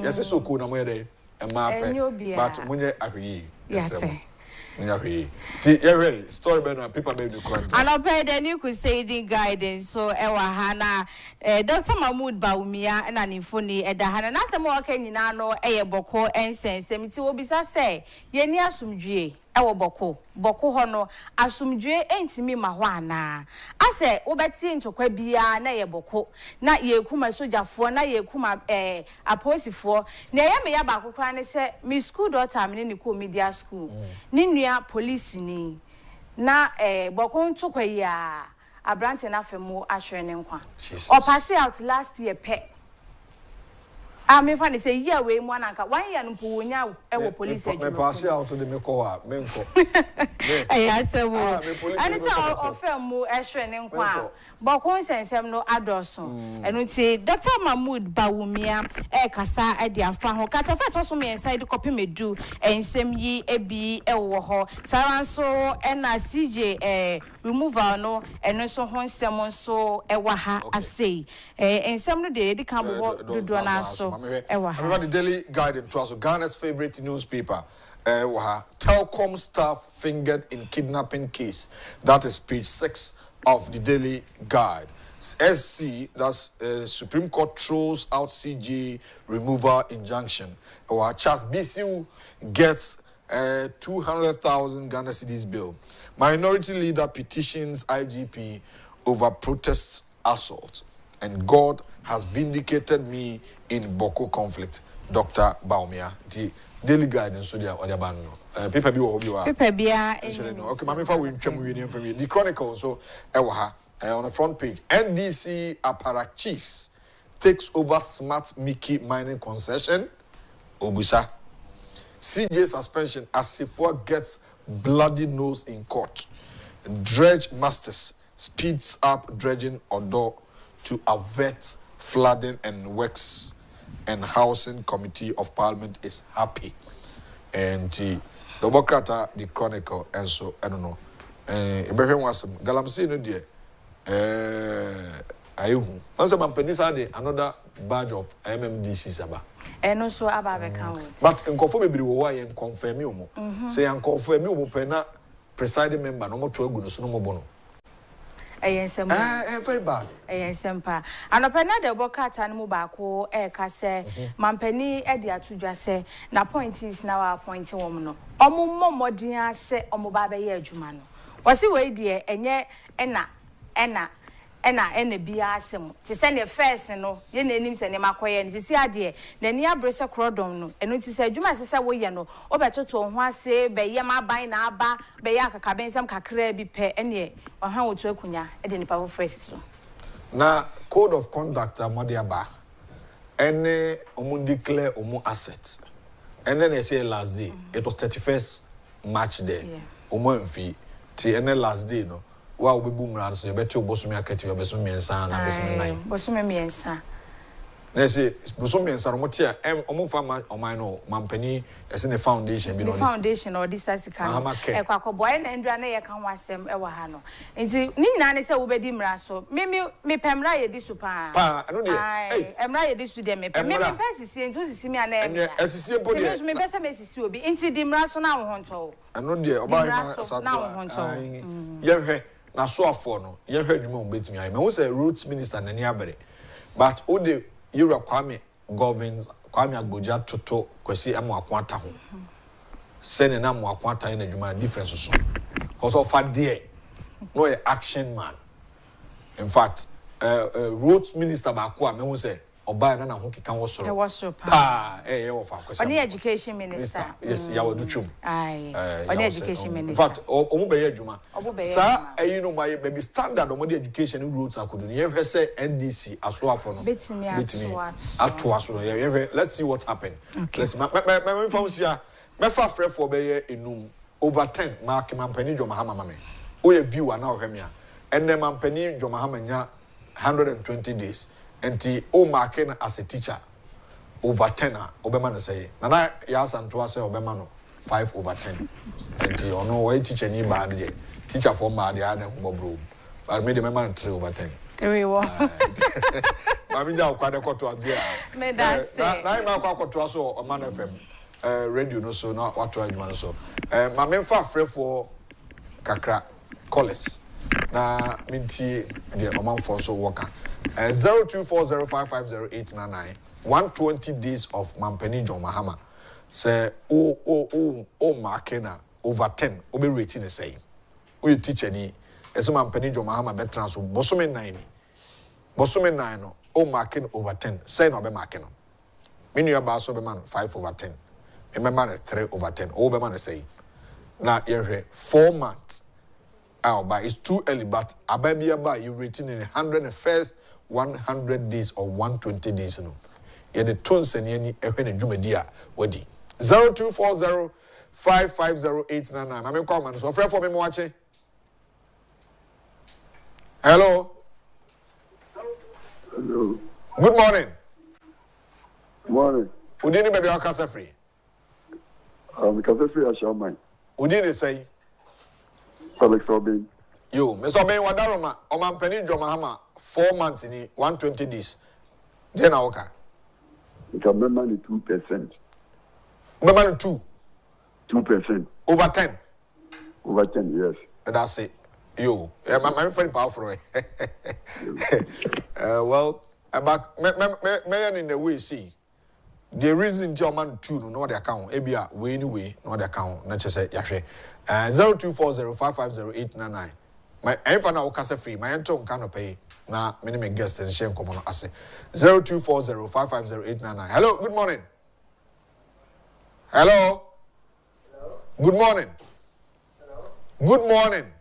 Yes, so cool. I'm ready. A map, but munye ahwi. Yes, story better people made the crime. And I paid the new crusading guidance. So Ewahana, Dr. Mahmoud Baumia, and an infoni at the Hana Nasamo Keninano, Boko, and sense, and it will be say, Yenia Sumjie. Ewo boko hono asumdwe entimi mahwana ase obeti ntokwa bia na ye boko na ye kuma sojafo na ye kuma aposifo na ye me ya ba kokra ne se mi school daughter me ne ko media school ni nua police ni na boko ntokwa ya abrante na femu ahwere ne nkwa o pass out last year pe me fan say year we mo ananka 1 year no wonya e police me pass out to the mekoa menko asawo ani say ofem mu ehwe ne nkwa bo konsensem no adoso enu ti Dr. Mahmoud Bawumia kasa de afa ho kata fa to so me inside copy medu ensem yi ebi wo ho saranso na CJ removal no eno so ho nsem so wa ha asei ensem no de kan bo dodo na so Remember the Daily Guardian to us, Ghana's favorite newspaper. Telcom staff fingered in kidnapping case. That is page 6 of the Daily Guide. SC, that's Supreme Court throws out CJ removal injunction. Charles BCU gets 200,000 Ghana cedis bill. Minority leader petitions IGP over protests assault. And God has vindicated me in Boko conflict. Dr. Baumia, the Daily Guidance, so they are paper be or paper be okay, Mammy, for we from you. The Chronicle, so on the front page, NDC Aparachis takes over Smart Mickey mining concession. Obusa. CJ suspension as Sifua gets bloody nose in court. Dredge Masters speeds up dredging Odo to avert flooding, and Works and Housing Committee of Parliament is happy. And the Bokata, the Chronicle, and so I don't know. Ibrahim was some Galamsi no dear. Ayuhu. Also, my penisa de another badge of MMDC Saba. And also Ababe count. But in confirm me why and confirm you. Say and confirm you pena presiding member no more to no more bono. Very bad. Sempa. Anopena de Bokata no baako ka se mampani e de atudwa se na point is na wa point wom no. Omo mmomodin ase omo ba be ye adwuma no. Wose we de enye ena bia asem ti se ne first no ye na enim se ne makoye ne ti ade na ni abrese krodom no eno ti se adwuma se wo ye no obetoto ho ase be ye maban na aba be ye akaka bensam kakra bi pe ene ohwan wotu akunya e de nipa fresh so na code of conduct amode aba ene omu declare omu assets and then they say last day it was 31st March day omu mfi ti ene last day no wa obebu mra so yebeti obosumi akati obesu miensa na besumi nine bosumi miensa na say bosumi miensa no motia omo fa oman no mampani ese ne foundation bi no the foundation or this asika e kwa koboy na ndua na ye kan wasem e wa ha no nti ni nyina ne se wo bedi mra so me pemra ye di super pa no de emra ye di su de me pesisi nti osisi mi ana e asisi mpo de me pesa me sisi obi nti di mra so na wo honto ano de oba ma sato ye hwe na so afọ no ye hwe dwuma obetumi ayi me wo say roots minister na ni abere but o de yura Kwame governs Kwame Agboja toto kwesi amu akwata ho sene na amu akwata na dwuma difference so cause of there no action man in fact roots minister ba ko me wo say oba na ho keka wo soro pa ofa kwesi on education minister yes ya wodu twum on education minister in fact omo be adwuma sa no my baby standard omo the education rules akodo ye hwe say NDC aso afo no betimi ato aso no ye let's see what happened let's me found here me fa frɛ for be ye enum over 10 mark mampani Joma Hama mame o ye viewer na o hwe me a enne mampani Joma Hama nya 120 days enti o marking as a teacher over 10 obema na say na ya santo say obema no 5 over 10 enti ono why teacher ni bad dey teacher for ma dey na bro but me the member 3 over 10 3 1 Mamija Okade Koto Azia. Me that say. Na ima kwa koto aso o Man FM. Radio no so na watu adwuma no so. Ma memfa frefo kakra callers. Na minti de omanfo so worker. 0240550899 120 days of Mampeni John Mahama. Say markena over 10 obe rating the same. We teacher ni eso Mampeni John Mahama betra so bosome 9 no marking over 10 say no be marking no. Me you ba so be man 5 over 10. Me man 3 over 10. O be man say. Na ye 4 months. But it's too early, but Ababia you rating in 100 days or 120 days. No, yeah, the tons and any Jumedia Wadi 0240550899. I'm in comment. So, for me watching. Hello. Hello. Good morning. Morning. Udini baby Akasa free. Because free I shall mind. Udini say. Alex Obin. Yo, Mr. Obin, Wadaroma, Oman Penny Jomahama, 4 months in 120 days. Jena Oka. It can be money 2%. Over 2%. Over 10. Over 10, yes. That's it. Yo, my friend powerful. Well, about me in the way see. The reason your man 2 no the account, ebia way anyway, no the account, not just say yahwe. 0240550899. My info na okasa free. My ento can pay. Na minimum guest and share common ase. 0240550899. Hello, good morning. Hello. Good morning. Good morning.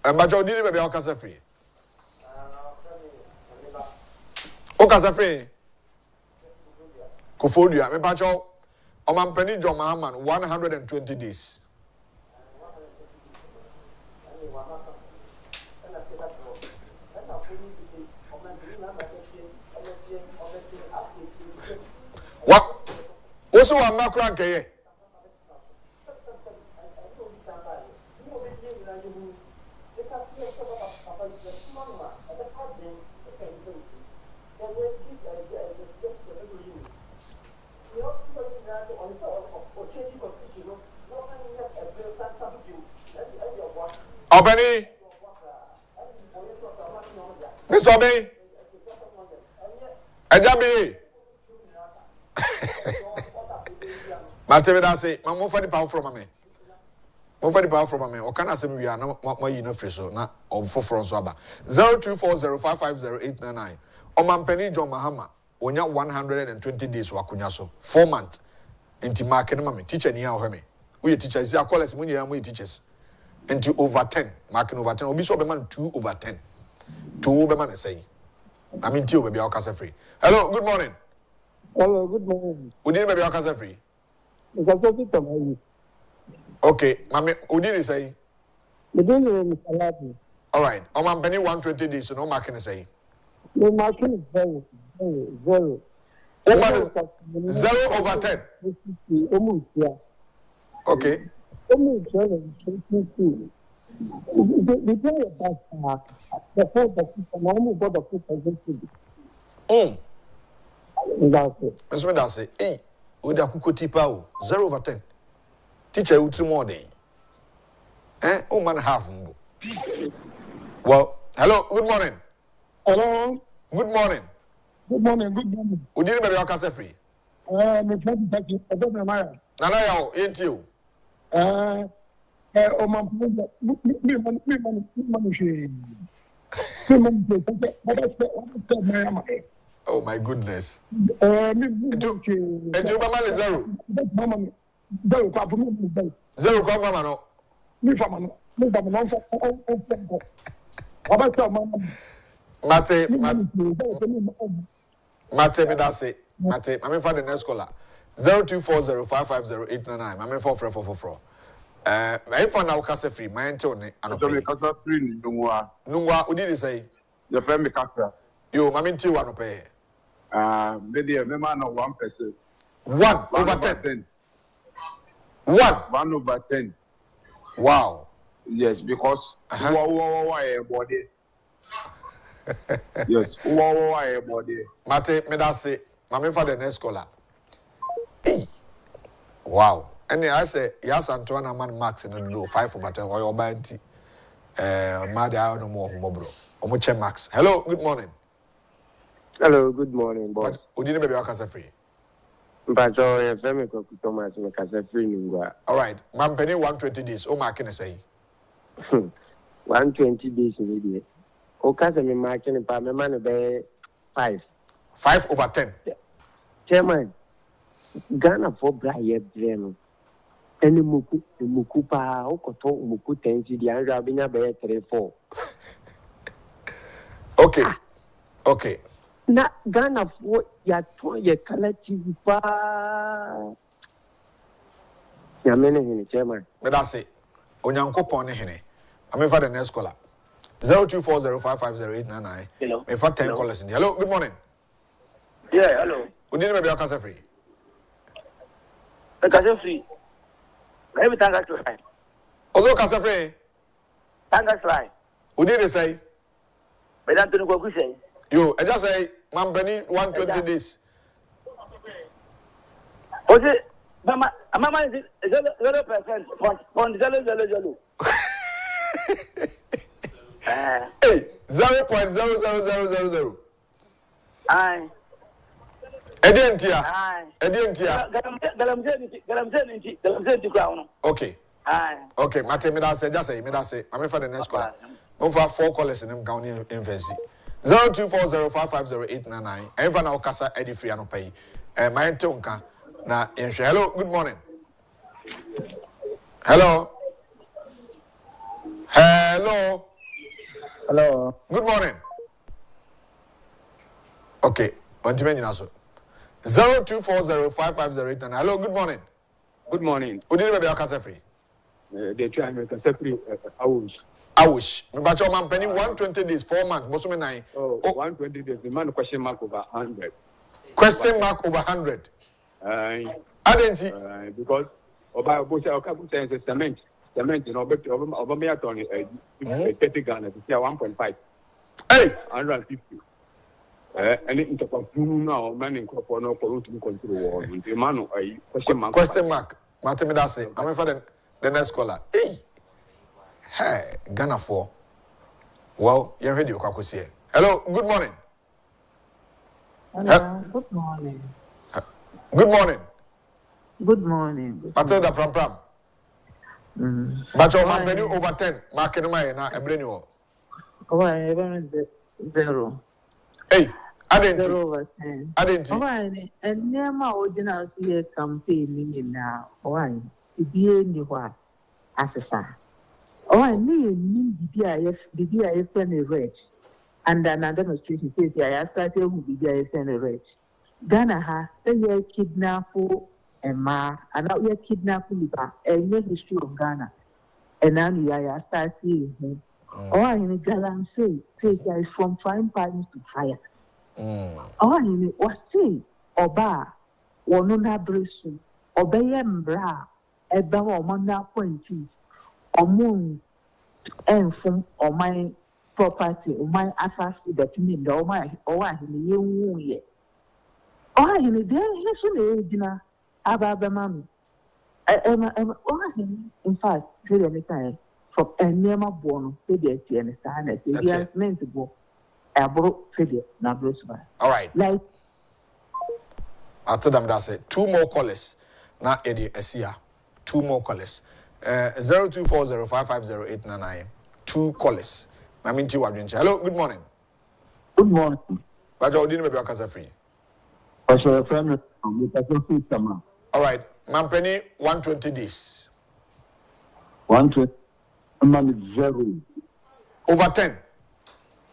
But you didn't be okasa free. Okasa free. Kofodia, me pacho. Omampeni John Mahaman 120 days. What? Also, I'm not cranky. Obeni, Mr. Obeni, Ajabi. Matevida say, "My move for the power from me. Move for the power from me. Or can I say we are not more you know fresh na or for France aba 0240550899. Omampeni John Mahama. Onya 120 days wakunya so 4 months. Inti market mama teacher ni ha me. We teachers say callers mun ya mu teachers. Into over 10, marking over 10. Obi so be man 2 over 10. 2 be man say. I mean, two baby Okasa free. Hello, good morning. Hello, good morning. Udini baby Okasa free. Okay, mami, Udini say. All right, I'm penny 120 days, so no marking say. No marking is zero. Oh, man is 0 over 10. Okay. The player the first normal got the foot against that's it. Hey, with a cuckoo tipa 0 over 10. Teacher, you 3 more day. Oh man, half. Well, hello, good morning. Hello. Good morning. Good morning. Would you be your free? My friend, I don't know. Nana, ain't you? Oh my goodness. And you mama is 0. 0 come mama no. Mate, me that's it. Mate, I'm for the next caller. 0240550899. I'm for 444. My phone now kasa free. My antone anope. Kasa free nungwa. Nungwa, udi di say. Your friend me kasa. Yo, mami nti anope. Maybe me man 1%. 1 over 10. 1 over 10. Wow. Yes, because body. Yes. Why body? Mate, me that say, mame for the next caller. Hey. Wow. And I say, yes, Antoine man max and do 5/10 or your banty. Mad I no more bro. Omoche max. Hello, good morning. Hello, good morning, boss. Ujini baby wakasa free. But I femi ko Thomas me kasa free ningwa. All right. Man penny 120 days. O marking say. 120 days maybe. O kasa me marking pa me man be 5. 5/10. Chairman. Ghana for Brian Breno. Any muku pa o koto muku 10 di anja binya be 3-4. Okay. Okay. Na Ghana for ya to ye kala TV pa. Ya mene hini chairman. Me that say. Onyankopon ne hene. I'm for the next caller. 0240550899. Hello. Me for 10 callers in. Hello, good morning. Yeah, hello. Ujini baby wakasa free. Kasa free. Every time I try. Ozo kasa free. Tanga try. Ujini say. But I'm going to say. Yo, I just say, man, penny 120 days. Was it? Mama is 0% on 0. Hey, 0.00000. Aye. Edientia. Okay. Aye. Okay, Mate, me that say, just say, me that say. I'm for the next caller. Over 4 callers in them county infancy. 0240550899. Ever now kasa edi free ano pay. My tonka na yenshe. Hello, good morning. Hello. Hello. Hello. Good morning. Okay. One time in also. 0240550899. Hello, good morning. Good morning. Who did you kasa free? They try me kasa free. I wish. Me bacho man penny 120 days 4 months. Bosume 9. Oh, 120 days. The man question mark over 100. Question mark over 100. Identity. Because about cement, you know, but over me at only 30 Ghana, 1.5. Hey, 150. And it into now, man in crop or no polluting control. The man, question mark. Question mark. Matemidase. I'm for the next caller. Hey. Hey, Ghana 4. Well, you're ready to see. Hello, good morning. Hello, good morning. Good morning. Good morning. Matilda Pram. But your man over 10. Marking my na a brain you. Why, 0. Hey, I didn't 0 over 10. I didn't. Why, and near my original campaign now. Why, to be anywhere as a son. Oh, I need the BIS and a rich. And another demonstration says, I started with the BIS and a rich. Ghana has a year kidnap and ma, and now you're kidnapping a year history of Ghana. And now you are starting him. Oh, I need Galan say, is from frying pans to fire. Oh, I need what say, Oba, or no nabration, obey and bra, a bow or manda pointing. Or moon and from or my property or my assets that you need or my or I in the young year. Or I in the day, here's dinner about the mammy. In fact, say any time from a near my born, figure and stand as a meant to go. A broke figure, now blows by. All right. Like I told them that's it. 2 more callers. Now, Eddie Esia. 2 more callers. 0240550899. 2 callers. Hello, good morning. Good morning. But you didn't make your free. All right. Mampeni 120 days. 120. Man 0. Over 10.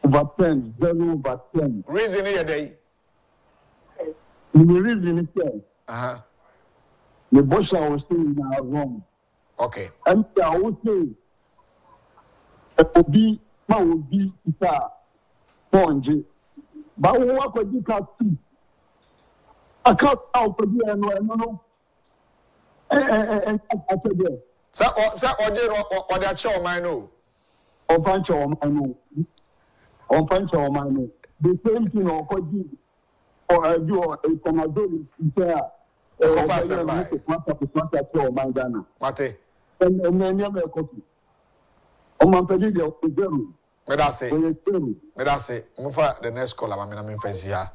Over 10. 0 over 10. Reason here day. The reason is that. The bush I was saying now wrong. Okay. And I would say, Obi, ma Obi, Ita, Ponji, but what could you cut to? I cut out for you and no. And I said, Sir, or their show, I know. Or bunch of my know. on punch or money. The same thing or could do or do a Canadol there. Mate. And then you have a copy. On my pedigree of the German. Medase. Move the next caller. I'm in Fezia.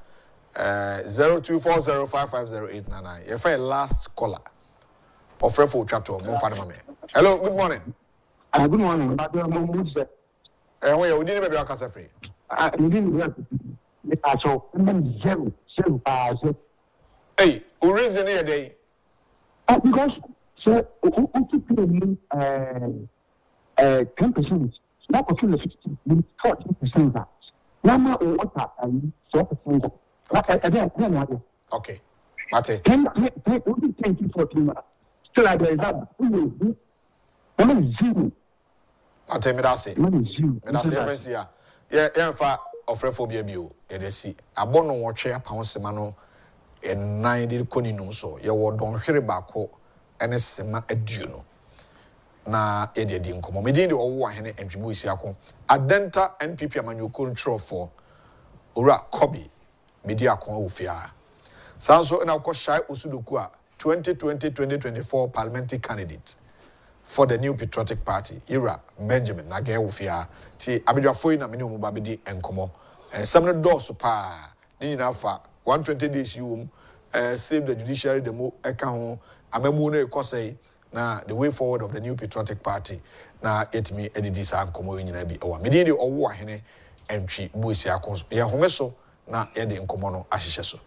0240550899. If I last caller. Offer for chat to move. Hello, good morning. Good morning. And we didn't maybe a casa free. I didn't work. I saw zero. Hey, who reason here day? Because, sir, who took me 10%, not for 14%. Number or what and 4%. Okay. Mate. 10-14. Still, I there is that. Zero. Mate, Medase. Medase, yeah, fa offer phobia bio. Edesi. Abono watch a pound semano. And 90 koninu so ye wo don hwere bako ene sema aduno na ye de nkomo me din de owo ahene entwibu isi ako adenta npp amanyo control for ora kobi media akon ofia sanso na ko shai osudoku a 2020-2024 parliamentary candidate for the new patriotic party era Benjamin nage ofia ti abedwafo na me ne omuba bedi enkomo ensem no do so pa ni nyina fa 120 days you save the judiciary the mo eka ho amamu no ekosai na the way forward of the new patriotic party na etimi edidi sa nkomo nyina bi ewa medi de owo ahene entwi buisi akoso ye home so na ye de nkomo no ahyehye so.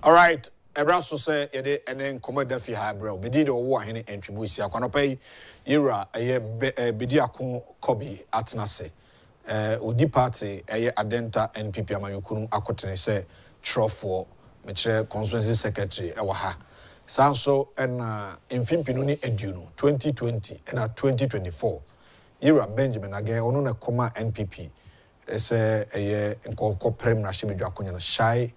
All right. Ebra so say yede enen komoda fi ha bro. Bedi de wo ahene entwibu isi akwanopai ira eye bedi akon kobi atnase. Odi party eye adenta NPP amayokunu akotene say trofo metre constituency secretary ewa ha. Sanso na mfimpinu ni eduno 2020 na 2024. Ira Benjamin again ono na koma NPP. Ese eye nkoko prem na shebedwa akonya no Shai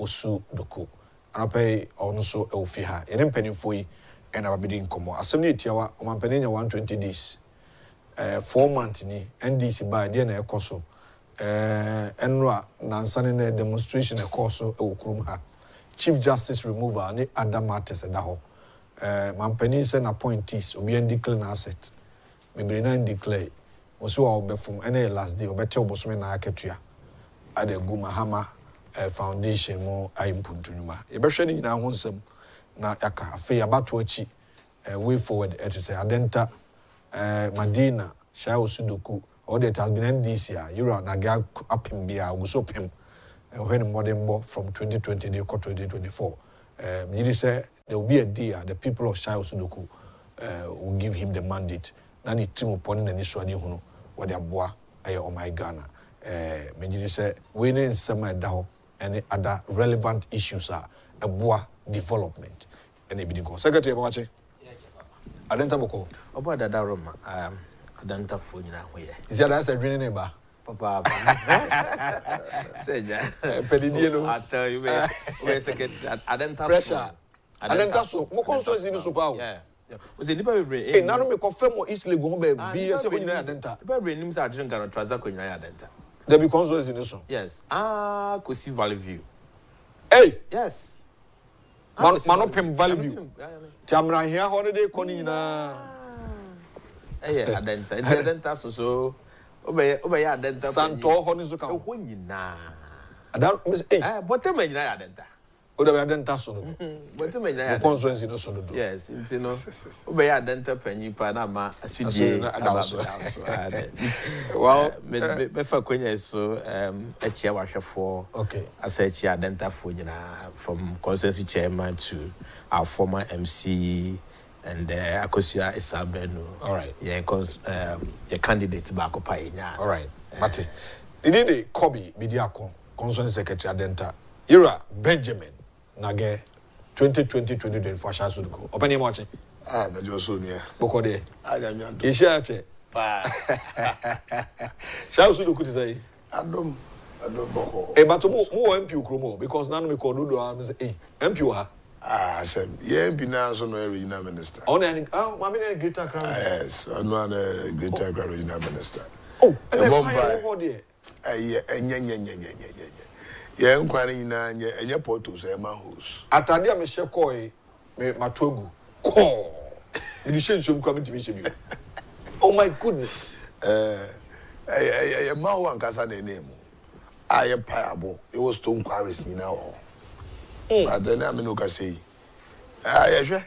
Osu Doku. Anapay ono so ofi ha. Ene mpanimfo yi na babedi nkomo. Asem ne tiawa o mampani nya 120 days. 4 months ni NDC ba de na ekoso. Enra nansane na demonstration ekoso ewokrum ha. Chief Justice removal ni other matters da ho. Mampani se na appointees obi en declare na asset. Mebiri na declare. Oso wa obefum ene last day obete obosome na aketua. Ade gu Mahama foundation mo ayimpuntunuma. Yebehwe ni nyina ho nsem na yaka afi abato achi way forward it say adenta Madina Shai Osu Doku all that has been NDC Euro na ga apim bia oguso pem when modern bo from 2020 to 2024 you say there will be a day the people of Shai Osu Doku will give him the mandate na ni team upon na ni swadi hunu what their boa aye o my Ghana me say we ne nsema da ho any other relevant issues are a boa development and ebidinko secretary Babache adenta boko obo dada roma adenta fo nyina ho ye is that answer dream neighbor papa say ja pedidie no I tell you we secretary adenta pressure adenta so mo constituency ni super yeah we say nipa bebre eh nanu me confirm East Legon ho be bi se ho nyina adenta nipa bebre nim say adren Ghana transact ko nyina adenta there be constituency ni so yes Kosi Valley View hey yes manopem Valley View Tamra here holiday koni na adenta adenta so obey adenta santo ho ni so ka ho nyina adan botem nyina adenta oda be adenta so no botem nyina constituency no so no yes intino obey adenta panyi pa na ma asudie well me fa kwenya so achia wahwefo okay asa achia adenta fo nyina from constituency chairman to our former MC and Akosia Isabenu. All right. Yeah, because your candidate back up. All right. Mate. Did the Kobe Bidiako, Constituency Secretary Adenta, Ira Benjamin Nage 2020-2024 Shai Osu Doku. Open your watching. But you're soon, yeah. Boko de. I don't know. You share it. Shai Osu Doku to say. I don't boko. But more MP Ukromo because none of me call Dudu. I say, MP ha. I said, yeah, MP now so no regional minister. Oh, Mami na Greater Crown. Yes, I know a Greater Crown regional minister. Oh, and then over there. Yeah, inquiring na nya portos e ma house. Atade am hye koi me matogu. Ko. Me hye nsom kwa me timi hye bi. Oh my goodness. Ma ho ankasa na name. Aye piable. It was to inquiries ni na ho. But then I mean, say, yeah,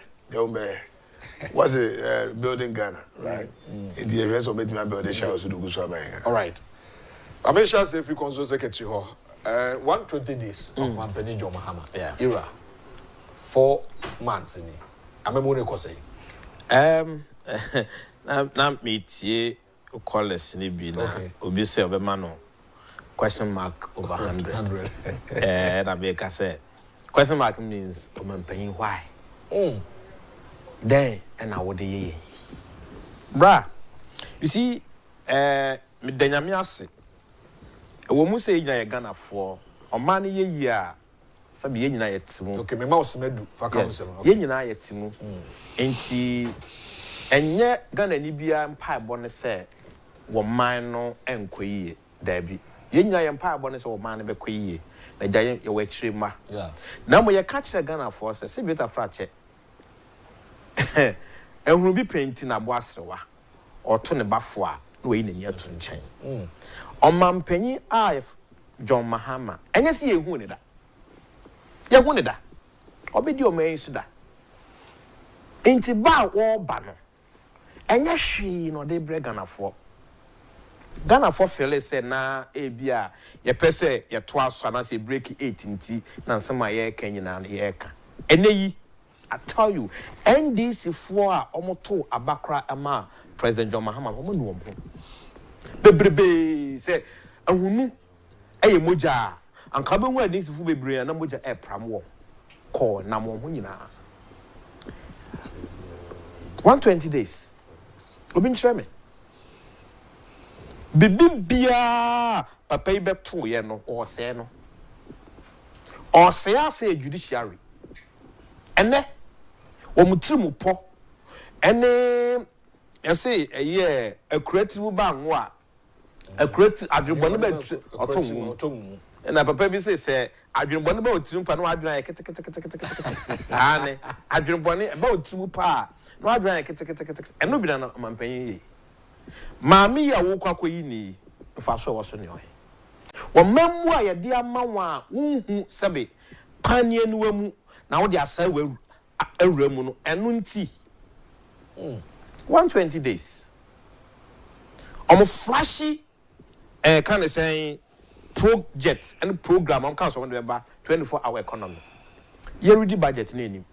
what's a building Ghana, right? In the rest of it, my building Shai Osu Doku so all right. I mean, shall say if you consult secretary, 120 days of Mampeni John Mahama. Yeah. Era 4 months in it. I'm a money cause. Now meet ye call us ni be na obi say obemano question mark over 100. Na be ka say question mark means paying why? Then and I would ye. Bra. You see, me denyame ase. Wo mu say nyina ye Ghana for o man ye yia. Sabi ye nyina ye timu. Okay, me ma osmedu fa ka nsem. Ye nyina ye timu. Enti enye Ghana ni bia mpa ebo ne se wo man no enkoyie dabi. Ye nyina ye mpa ebo ne se wo man no bekoyie. Na jaye ye wa chire ma. Yeah. Na mo ye ka kire Ghana for se se beta frache. Ehunu bi penti na bo asrewa. Oto ne bafo a na we ni atu nchen. Omampanyi a John Mahama. Enye se ye hu ne da. Ye hu ne da. Obedi o man su da. Enti ba wo ba no. Enye hwe no de bre Ghana for. Ghana for fele say na ebia ye pese ye to aso na say break 18 na nsema ye Kenya na ye ka. Eneyi I tell you NDC for omoto abakra ama President John Mahama omo nu omo. Bebrebe say ahunu eye moja anka be hu NDC fu bebre na moja e pram wo call na mo ho nyina 120 days obi nkyere me bibia papa ibe to ye no o se no o se ase judiciary ene o mutirimu po ene yesi eye a creative banwo a creative adwebone ba otomu na papa bi say adwebone ba otirimu pa no adwena ye kete ane adwebone ba otirimu pa no adwena ye kete eno bi na mampanyin yi Mami ya wo kwa koyi ni fa so wo so ne ohe wo mammu a ye de ama wa unhu sebe panie ni wamu na wo de asa awura mu no enu nti 120 days omo flashy kind of saying project and program on council on 24-hour economy ye ready budget na enim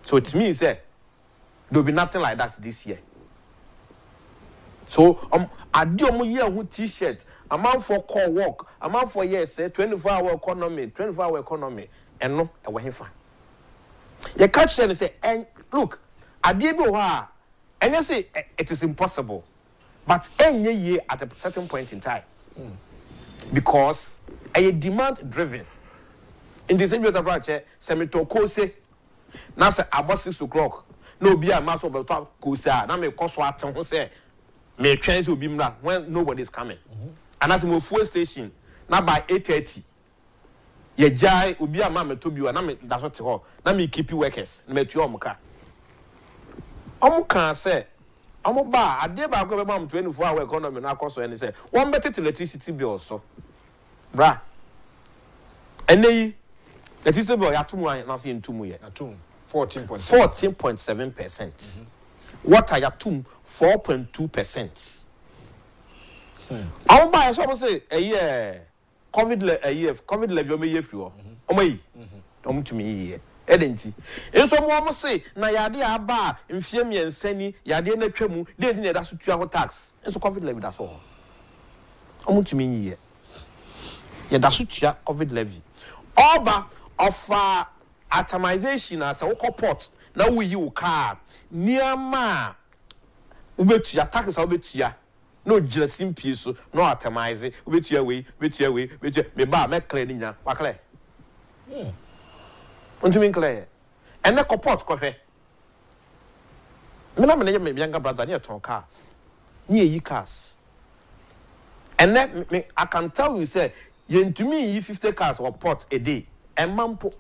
so it means there will be nothing like that this year. So adiomo ye hu t-shirt amount for call work amount for yes 24-hour economy eno e we hefa ye catch and say look adie bi ho a enye say it is impossible but enye ye at a certain point in time because a demand driven in the same way that semitoko say na say about 6 o'clock no be a matter of talk ko say na me koso aten ho say me twens obi mra when nobody is coming and as mo fuel station na by 8:30 ye jai obi ama me to biwa na me da so te ho na me keep workers na me tu omuka omuka say omo ba ade ba ko be mam 24-hour economy na akoso ene say one better electricity bill so bra enei electricity bill ya tumu na say ntumu ye atum 14.7%. Water ya tum 4.2%. Omo ba so say COVID level me ye fi o. Omo yi. Omo tumi yi. Edenti. Enso mo say na yade aba mfie miensani yade na twam de ndi na da so tua ho tax. Enso COVID level da so. Omo tumi yi. Ye da so tua COVID levy. Oba of atomization as a port na we you car niama ubetua tax ubetua no jira simpie so no atomize ubetua we me ba me clear nya wa clear untu clear ene port ko hwe me na me me younger brother near ton cars near yi cars and I can tell you say yentumi yi 50 cars or port a day emampo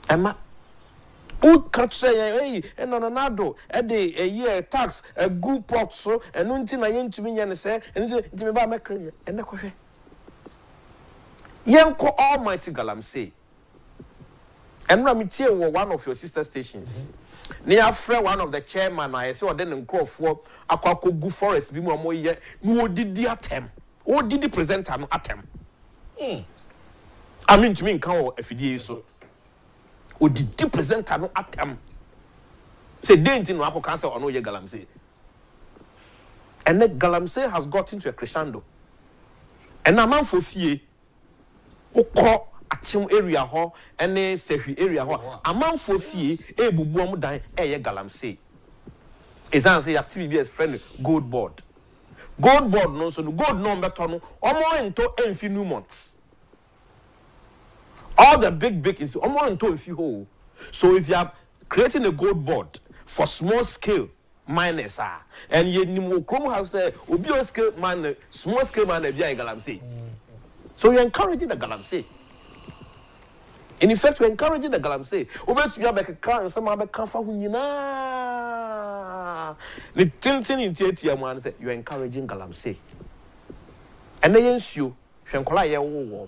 Emma who catch say no de a year tax a good pot so and until I yentumi nya ne say and me ba make ene ko hwe yenko almighty galam say enra me tie wo one of your sister stations near friend one of the chairman I say odin nkrofo akwakogu forest bi mu amoye no odidi atem odidi presenter no atem I mean to me kan o afidie so odidi presenter no atem say denti no akoka say ono ye galamsey and the galamsey has got into a crescendo and a man for fie okọ achim area ho ene sehwi area ho amanfo fie ebubu am dan eye galamsey ezan say activity friend gold board no so no gold no beto no omo into enfi new months all the big is omo into enfi ho. So if you are creating a gold board for small scale miners and you krom has obi scale man small scale man bia galamsey so you're encouraging the galamsey. In effect, we're encouraging the galamsey. Obet you have a car and some other comfort hunina. The tintin in theatre man said you're encouraging galamsey. And they ensure Shankola ya war.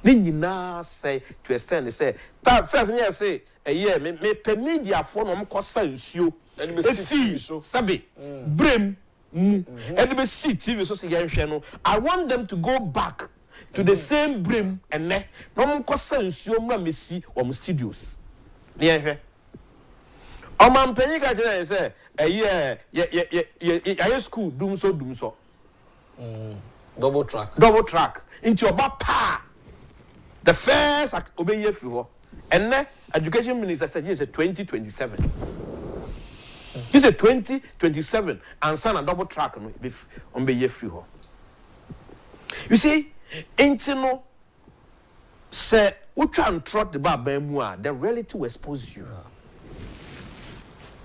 Nina say to extend they say that first year say a year me per media phone cost sense you and me see so sabi brim and be see TV so say no. I want them to go back to the same brim and ne no mo kosa nsuo mra mesi o studios. Ne ehwe. O man panyi ka je say ye school dum so. Double track into oba pa. The first obey ye fi ho. And ne education minister said yes 2027. He said 2027 and son a double track no on be ye fi ho. You see, intino say we try and trot the bar the reality will expose you.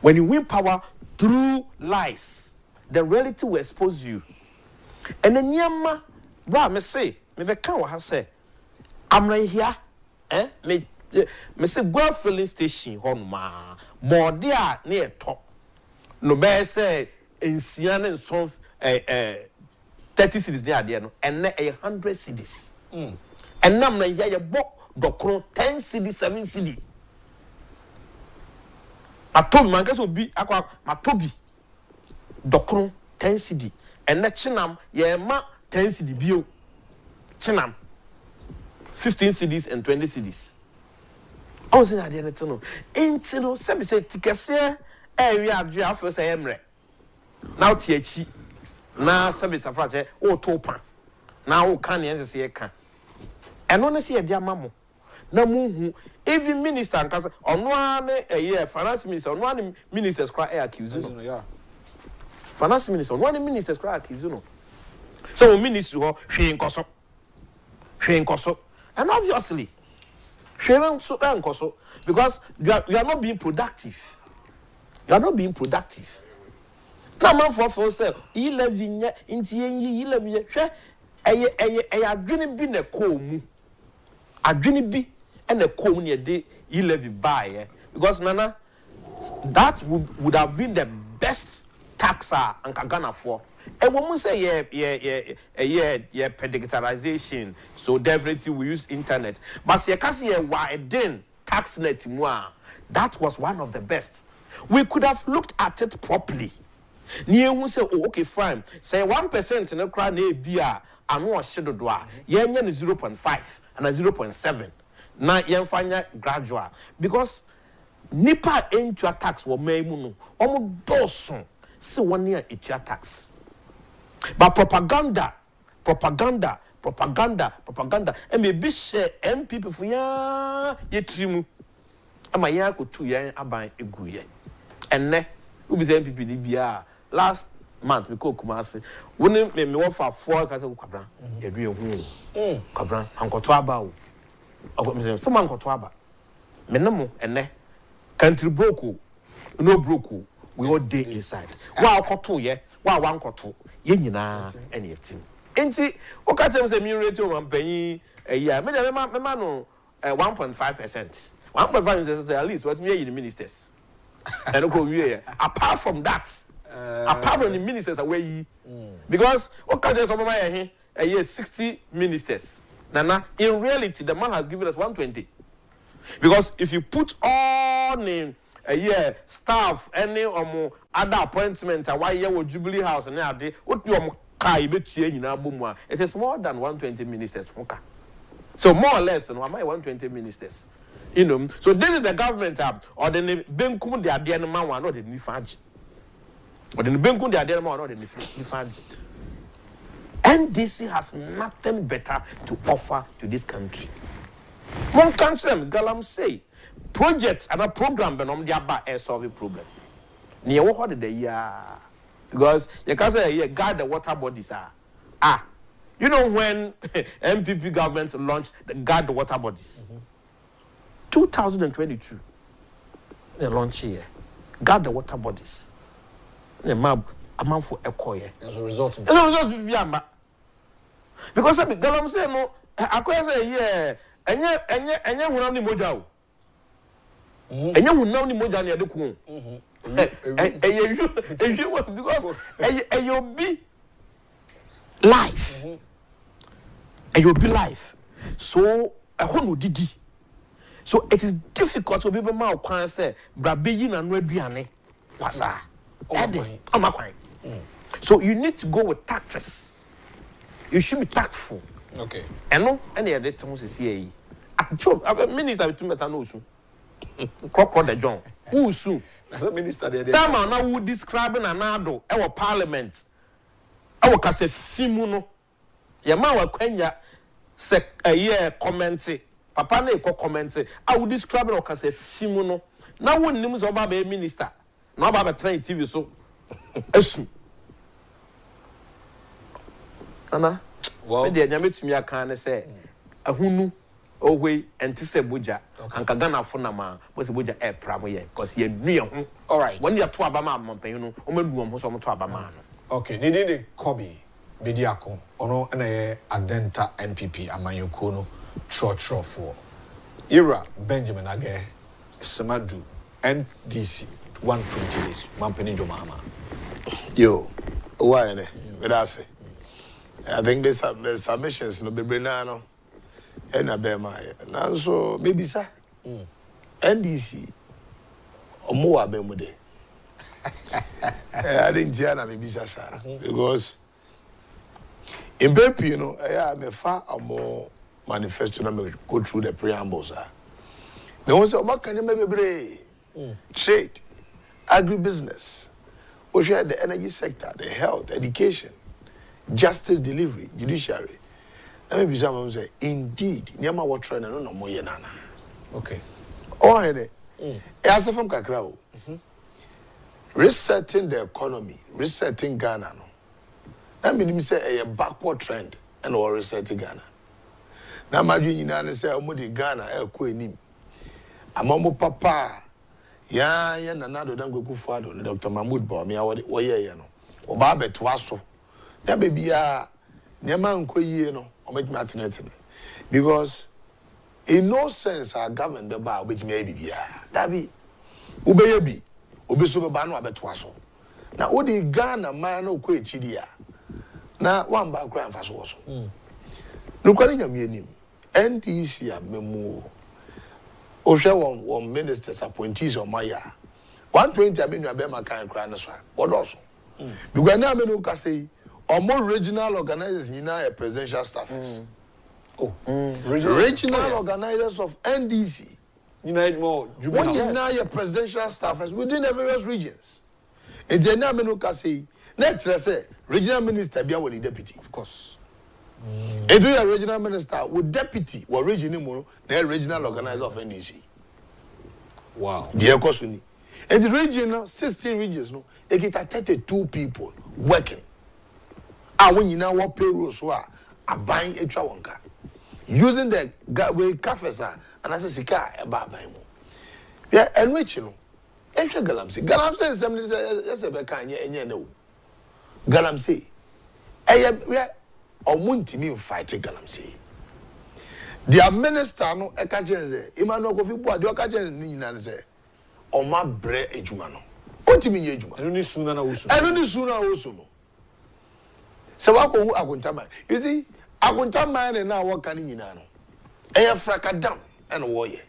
When you win power through lies, the reality will expose you. And then yama bra me say me be kan wa say I'm right here me say go filling station honma body a na top no be say ensia na so 30 cities dey ade no and 100 cities and nam na ya bo dokro 10 cities 7 cities atobi man kaso bi akwa matobi dokro 10 cities and na chinam ye ma 10 cities bio chinam 15 cities and 20 cities. I was in the no. Intino, some say Tikase, we are Jaffa say Emre. Now Tiachi, now Sabita Frage, or Topa. Now can you say can? And only see a dear mamma. No moon, even minister and cousin on one a year, finance minister on one minister's cry accused. Finance minister on one minister's cry accused. So, minister who she ain't koso. And obviously, because you are not being productive. You are not being productive. Now, man, for say, 11 years, I didn't be a comb. I didn't be and a comb near day 11 by because Nana, that would have been the best taxa and Kagana for. And when we say digitalization, so definitely we use internet. But see, why then tax net that was one of the best. We could have looked at it properly. Near who say, oh, okay, fine. Say 1% in a crown a beer and one shadow dwa. Yen 0.5 and a 0.7. Now yen find gradual because nipa into a tax were made almost dozen. So 1 year it's your tax. But propaganda, and maybe say MPP for ya trimu. Ama ya ko 2 years aban eguye. And ne, we be say MPP Libya last month we go Kumasi. When me want for 4 ka say kwabran, ye due hu. Kwabran ankoto aba o. Ogo me say some ankoto aba. Me namo ene country broke no broke. We all day inside. Wow, koto ye. Wow, one koto. Ye nyina ene yetim. Enti o ka tell me say me rate o man panyi a year. Me no 1.5%. 1.5 is at least what me the ministers. And go we apart from that. Apart from the ministers away because o ka tell some man here a year 60 ministers. Nana in reality the man has given us 120. Because if you put all name a year staff any other appointment and why year Jubilee House and ade what you kai betie nyina bomwa it is more than 120 ministers so more or less no am 120 ministers you know so this is the government or the benkum de ade no man one or the nifaji or the benkum de ade no man or the nifaji NDC has nothing better to offer to this country. One country Galam say projects and a program benom dia ba air solving problem. Near what the year because you can say guard the water bodies you know when MPP government launched the guard the water bodies 2022 they launch here guard the water bodies the map amount for echo as a result because I Galam say no I say enye hunam ni moja o enye hunam ni moja ni adeku because you be life you be life so no didi so it is difficult to be ma kwan say brabe yi na no aduane kwasa ede amakwan So you need to go with tactics. You should be tactful. Okay. And no, any other time to see a minister between better no soon. Crocodile the John. Who soon? Minister there. Time now who describing an ado our parliament. Our kase fimuno. Ya ma wa kwanya se a year commenting. Papa na ko commenting. I will describe our kase fimuno. Now when names oba be minister. Na oba be train TV so. Esu. Ana. Well, me dey nyame tumi aka ne say ahunu ohwe enti se boja anka Ghana fo na ma bo se boja e pra mo ye cause ye nu ye ho. All right. When you to abama amampan no o ma nu ho so mo to abama no. Okay, the Kobe Bediako ono na Adenta NPP amanyoko no tro for Ira Benjamin Age Semadu NDC 120 days mampeni jomama. Yo, why ne? Medase. I think there's submissions no be no and a bear my now so maybe sir NDC or more abemude. I didn't hear maybe sir because in Bepi, you know, I am a far or more manifesto and go through the preambles. Me want say what can you maybe trade, agribusiness, or share the energy sector, the health, education, justice delivery, judiciary. Let me be someone say, indeed, Nyama what trying no more yenana. Okay. Oh, as from Kakrao, resetting the economy, resetting Ghana. No, that means say a backward trend and or resetting Ghana. Now, my junior say, I'm with Ghana, a queen. I'm a papa. Ya, nanado don't go for Dr. Mahmoud Bommy, or yeah, no, or Baba Twasso. That baby, Nyaman Koye, no, or make me because in no sense our government the bar which may be that be Ubeyebi, Ubesuba Bano Abetwaso. Now, what the Ghana man no quit Chidia. Now, one background for so. Look at him, NTC and Memo. Osha one ministers appointees on my 120 million Bema kind of crown as well. What also? Because now I say, or more regional organizers in a presidential staffers. Regional organizers of NDC. You need more. What is now your presidential staffers within the various regions? And then now I say, next I say, regional minister be our deputy. Of course. And we are regional minister with deputy or regional, the regional organizer of NDC. Wow. Dear Kosuni. And the regional 16 regions, no, they get 32 people working. And when you know what payrolls are buying a trawanka, using the way cafes are, and as a sika about buying more. Yeah, enriching. Extra Galamsey. Galamsey is something that's a becan, and you know. Galamsey. I am or Muntimi fighting Galamsey. The minister no ekajenze Emmanuel Kofi Boade okajenze ni nyina nze o ma bre ejuma no ontimi nye ejuma eno ni suna na wosu no se wa ko hu aguntama you see aguntama na waka ni nyina no e frakadam and woye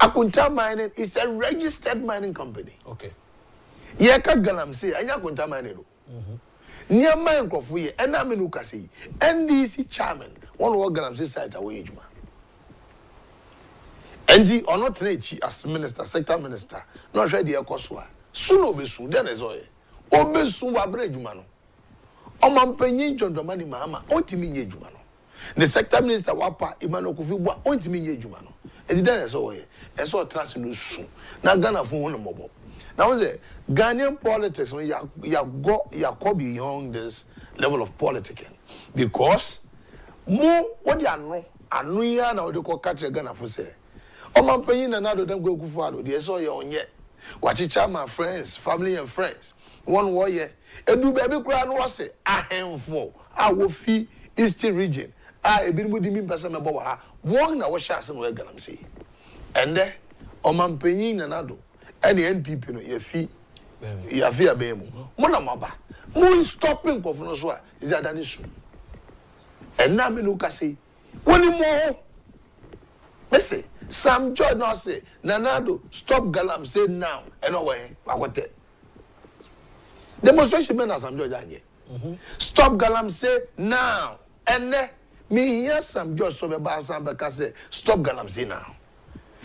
aguntama is a registered mining company. Okay. Ye ka Galamsey anya aguntama no Nyama nkofo ye ena me no kase NDC chairman one of Galamsey site away ejuma endi ono tenechi as minister sector minister no hwe de ekoso a suno obesu den ezoye obesu wa bra ejuma no omampanyin jondoma ni mama ontimi nye ejuma no the sector minister wapa Emmanuel Kofi Boa ontimi nye ejuma no endi den ezoye eso trust no su na Ghana fo ho no mobo. Now, Ghanaian politics, you go beyond this level of politicking because more what you know, I know you now the catch a Ghana for say. Oh, my penny and other than go for the so you on yet. Watch each other, my friends, family, and friends. One warrior, and do baby crown was it. I am for I will fee Eastern region. I been with me person about one hour shots and we're gonna see. And there, oh, my penny and other. Any NPP no ye fi abemu mo na maba mo stopping ko funu so a is that an issue and na me no ka say woni mo listen Sam George no say Nanado stop Galamsey now and away akote Demonstration men as I'm George Anye. Stop Galamsey now. And me hear some George Sobeba Sambeka say, stop Galamsey now.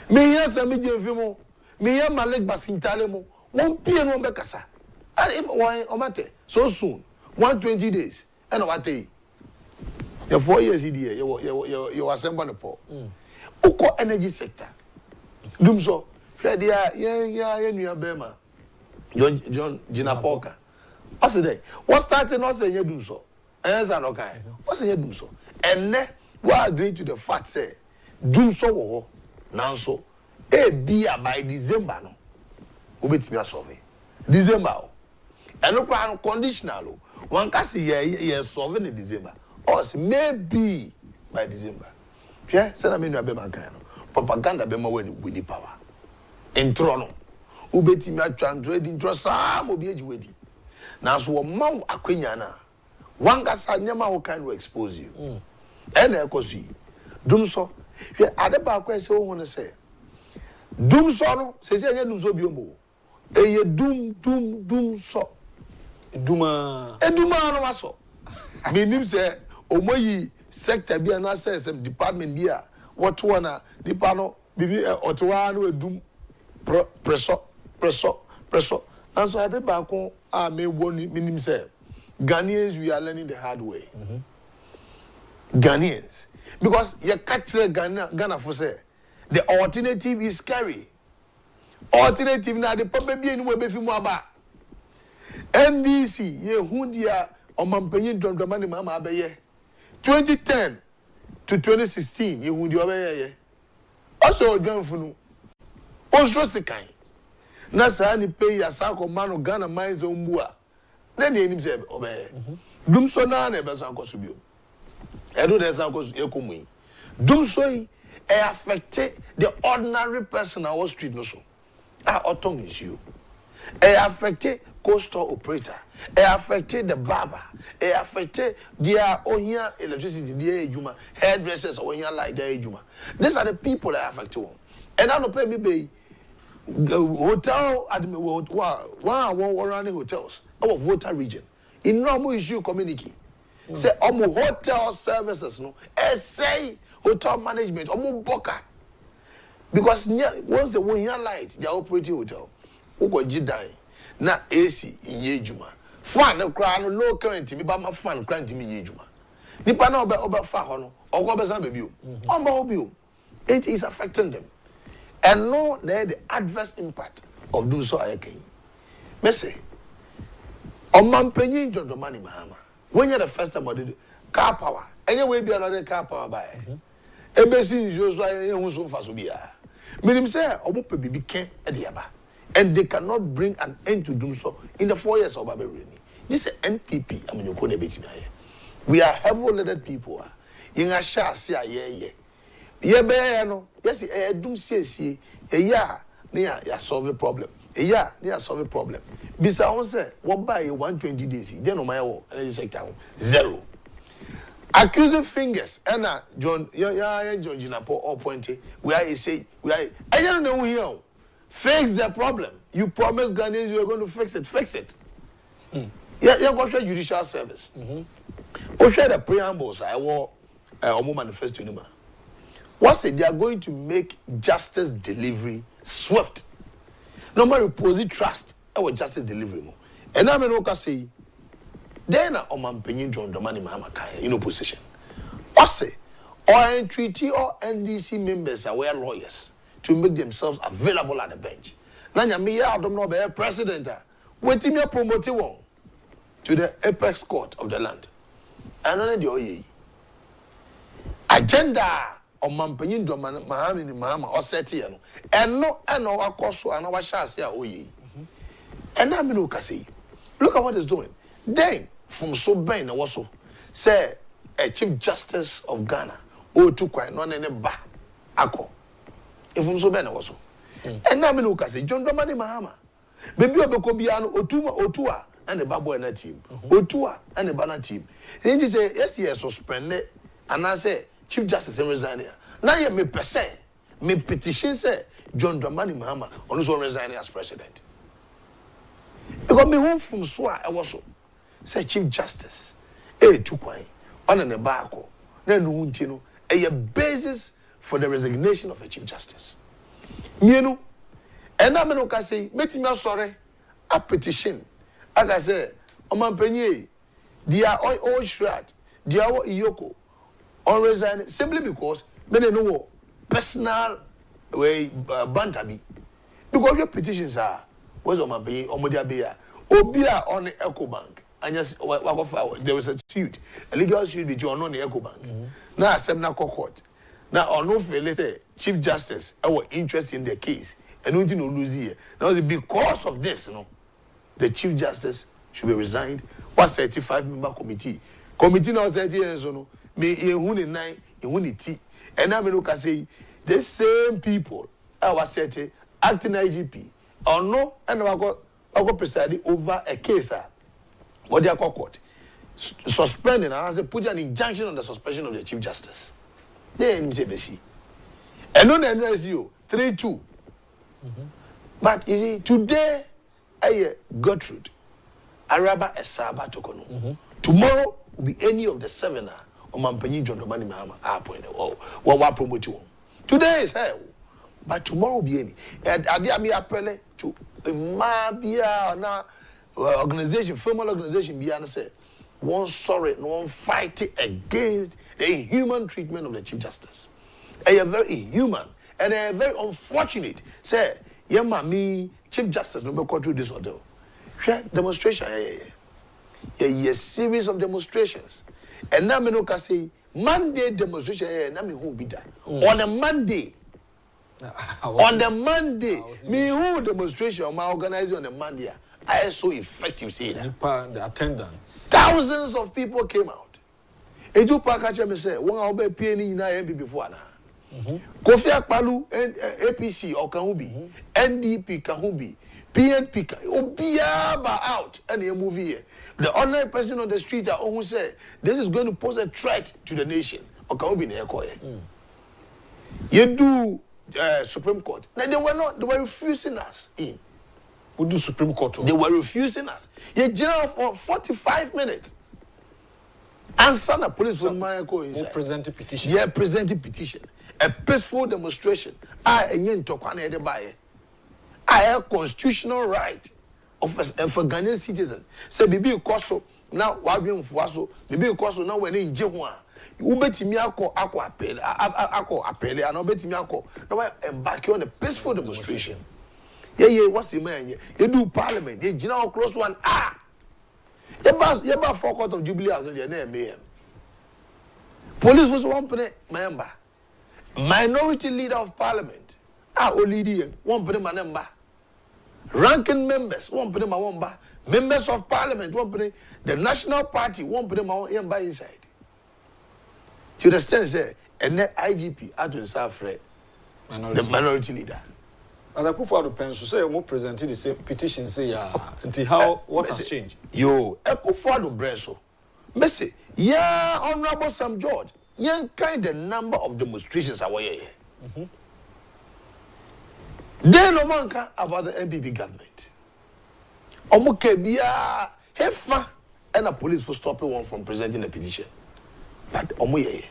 Me hear some Mijimo, me hear Malik Basintalemo, 1 p.m. on Bekasa. And if why Omate, so soon, 120 days, and Omate. Your 4 years here, you assemble the poor. Oko energy sector. Dumso, yeah, Bema. John Jinapoka. What's the what started not saying you do so? And okay. What's the do so? And then we agree to the fact say do so now so a be by December no. Ubit me solve. December. And no conditional. One can see ye solve in December. Or maybe by December. Yeah, said I mean you be mankind. Propaganda be more when we need power. In Toronto. Ubeti me translate into some obi ejiwedi. Now so man akwenya na. Wanga sa nyama wo kind will expose you. And ekosi. Dum so. Hwe ade ba kwa se wo hono se. Dum so no, se se anya dum so biomo. Eye dum so. Duma. Eduma no waso. Menim se omoyi sector bia na say some department bia what one department bibi otowa no edum presso. And so I did back on me one minimum say Ghanaians we are learning the hard way. Ghanaians. Because you catch Ghana for say the alternative is scary. Alternative now the probably anywhere be more about NDC ye hundia o mampenyin Dramani mama abeye 2010 to 2016 ye hundi obeye also odwanfunu osro sikan na sa ni pay ya sa ko mano Ghana mines ombua na ni enim se obeye dum so na na be so akoso bio edo na sa akoso ekomu dum so e affect the ordinary person on Wall Street no so autumn is you affect coastal operator affect the barber affect their ohia electricity their ejuma hairdressers ohia like their ejuma. These are the people that affect one. And I don't pay me be hotel admin one running hotels our Volta region in normal issue community say hotel services no say hotel management boka because once the one here light they are operating hotel ugo jidai na AC in yejuma fan no kra no current me ba ma fan current me yejuma nipa na oba fa ho no ogo be san baby o omba obi o it is affecting them and no the adverse impact of doing so ayakin me say omampanyin Dramani Mahama when you the first time of the car power anyway be another car power by ebesi njo so ayen so fa so bia menim say obope bibi ken e de aba and they cannot bring an end to doom so in the 4 years of Babelini. This is NPP. I mean, you couldn't beat me. We are heavy-leaded people. You are sure, see, yeah, no, yes, doom see, yeah, near solve a problem. Yeah, near solve a problem. Besides, say, what by 120 days? Then on my own, sector 0. Accusing fingers, and John, John Jinapo or Pointy, where I say, I don't know here. Fix the problem. You promised Ghanaians you are going to fix it. Fix it. Yeah, you're going to judicial service. Or share the preambles. I will manifesto in a What's it? They are going to make justice delivery swift. No matter repository trust our justice delivery. And I'm going say, then I'm paying John Dramani Mahama in opposition. What's it? Or treaty or NDC members are well lawyers to make themselves available at the bench. Nanya me ya don't know be president. Waiting me promote one to the apex court of the land. Another the oye. Agenda of Mampanyin Dramani Mahama or Setiano. And no akoso and our shas ya oye. And I mean say, look at what it's doing. Then from so bang also say a Chief Justice of Ghana or to quite non any ba ako. If I'm so bad also. And now me say John Dramani Mahama. Baby obekobiano otua and the babu and a team. Otua and the banana team. Then he say yes suspended and I say Chief Justice resign. Now you me per se me petition say John Dramani Mahama on his own resigning as president. Because me home from Swa, I was so. Say Chief Justice. To kwai. On the barco. Then no a basis for the resignation of a Chief Justice. You know, and I'm not say, make me sorry, a petition. As I say, Oman Penye, they are all shred, they are Iyoko, on resign simply because many know personal way bantabi. Because your petitions are, was Oman Penye, Omodia Bea, Obia on the Eco Bank. And yes, there was a suit, a legal suit between on the Eco Bank. Now, Semna court. Now, on no fail, let's say, Chief Justice, our interest in the case, and we didn't lose here. Now, because of this, the Chief Justice should be resigned. Was 35-member committee. Committee now said, me in 9, in T. And I'm going to say, the same people, I was saying, acting IGP, or no, and I got presiding over a case. What they are called court. Suspending, and I say, put an injunction on the suspension of the Chief Justice. Then say the see. And on the NSU 3-2. But you see, today I Gertrude Araba Esaba Tokono. Tomorrow will be any of the 7 or Mampany John Domani Mahama appointed or what promote you. Today is hell, but tomorrow will be any. And I did me appelle to Mabia na organization, formal organization, Biana say, one sorry, no one fighting against the inhuman treatment of the Chief Justice. They are very inhuman and they are very unfortunate. Say, me, Chief Justice, no go through this order. Demonstration, a series of demonstrations. And now me no can say Monday demonstration, now me who be that. On a Monday. On the Monday, me who demonstration, my organizing on the Monday. I am so effective saying that. The attendance. Thousands of people came out. Eju Pakacha me say, one obe PNE na MP before na. Kofi Akpalu APC or Kahubi, NDP Kahubi, PNP Obiya ba out and a movie here. The ordinary person on the street are who say this is going to pose a threat to the nation. Or Kahubi na ekoye. You do Supreme Court. Now they were refusing us in. Who do Supreme Court? They were refusing us. You general for 45 minutes. And send the police from my inside. Present a petition. Yeah, present a petition. A peaceful demonstration. I have constitutional right of a Ghanaian citizen. Say, Bibi Koso, now Wabian Fuaso, Bibi Koso, now when in Jehua. You bet me ako appeal, and I bet me ako. Now I embark on a peaceful demonstration. Yeah, what's the man? You do parliament, you general close one. You about 4 court of Jubilee as your name. Police was one member. Minority leader of parliament. Only one member. Ranking members, one member. Members of parliament, one the national party, one member inside. To the extent say, and the IGP had to suffer the minority leader. And akufo-addo penso say you presenting the same petition say until how what has changed? Yo, akufo-addo breso. Me say, yeah, Honorable Sam George, yeah, kind of number of demonstrations are here. They no manka about the NPP government. Omuke biya hefa and the police for stopping one from presenting a petition. But omuye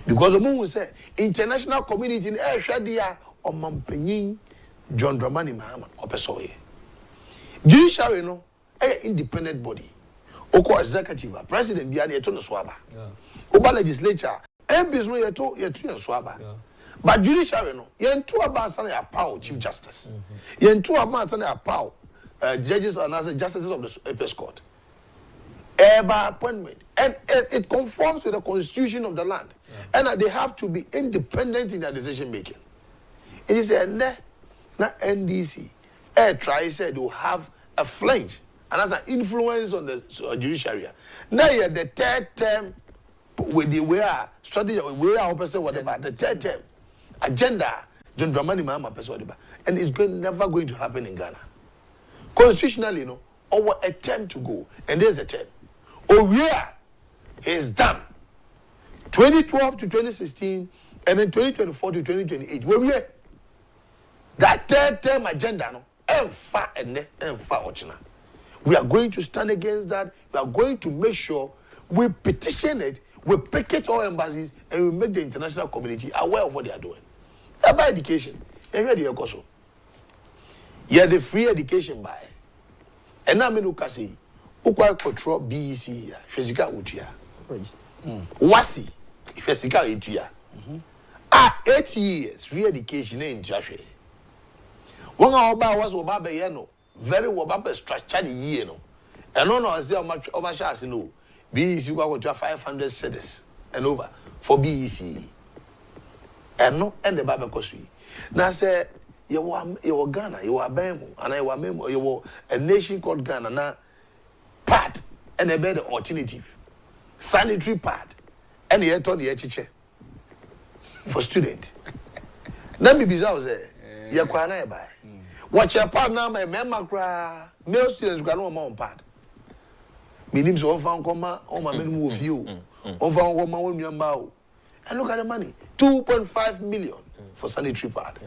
because omu say international community in Shadia or Mampenyin John Dramani Mahama Opesoye. Judiciary no independent body. Oko executive, president biya yeto no swaba. Oba legislature, MPs no yeto no swaba. But judiciary no, yentu abansa na power Chief Justice. Yentu abansa na power judges and as justices of the Apex Court. By appointment. And it conforms with the constitution of the land. And they have to be independent in their decision making. It is a na NDC. Try said they will have a flange and as an influence on the judiciary. Now you're the third term with the way strategy, whatever, the third term agenda, John Dramani Mahama person, and it's never going to happen in Ghana. Constitutionally, our attempt to go, and there's a term. Oh yeah, it's done. 2012 to 2016, and then 2024 to 2028. Where we are? That third term agenda, no, and far ochina. We are going to stand against that. We are going to make sure we petition it, we picket all embassies, and we make the international community aware of what they are doing. About education, and ready your course. Yeah, the free education by. And now, I say, Ukwa control BEC, Fesica Utia. Wasi, Fesica Utia. 8 years free education in Joshua. One hour was Obabe Yeno, very Obabe structured year, no. And no, I say how much chance, you know. BEC will go to 500 cities and over for BEC. And no, and the Bible Kosui. Now say, you were Ghana, you were Bemo, and I were Memo, you were a nation called Ghana, now part and a better alternative. Sanitary part, and the Anthony Echiche for student. Let me be say, you're quite by. Watch your part now, my member, male students got no more part. Meaning, so found comma, on my men move you, over on my own your mouth. And look at the money 2.5 million for sanitary part.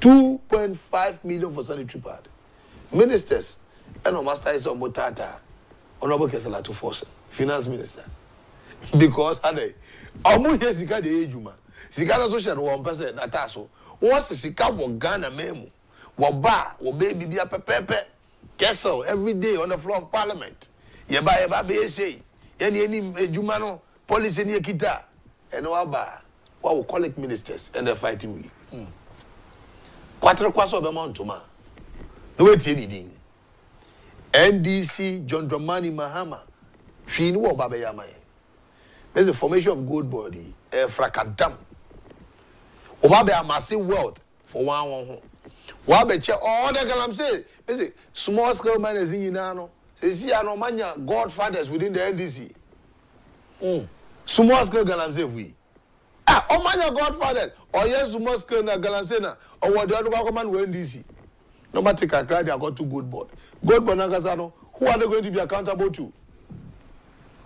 2.5 million for sanitary part. Ministers, and master is on Motata, Honorable Kesala to force finance minister. Because they almost yes, you got the age, man. Sigara social 1% Nataso. What's the Sika Ghana memo? Waba, baby be a pepe. Kessel every day on the floor of Parliament. You buy a baby say, any Jumano, police in your kita, and Waba, what will collect ministers and they're fighting with. Quattro Quasso Bemontuma. No, it's anything. NDC, John Dramani Mahama, Finu Baba Yamae. There's a formation of good body, a fracadam. Obabe a massive wealth for one. Wabe check all the galam say, small scale miners in Yunano. See, I know mania godfathers within the NDC. Small scale galam say we. Oh, mania godfathers. Or yes, small scale na galam say na. Or what the other command were NDC. No matter how they are got to good board. Good board Nagasano. Who are they going to be accountable to?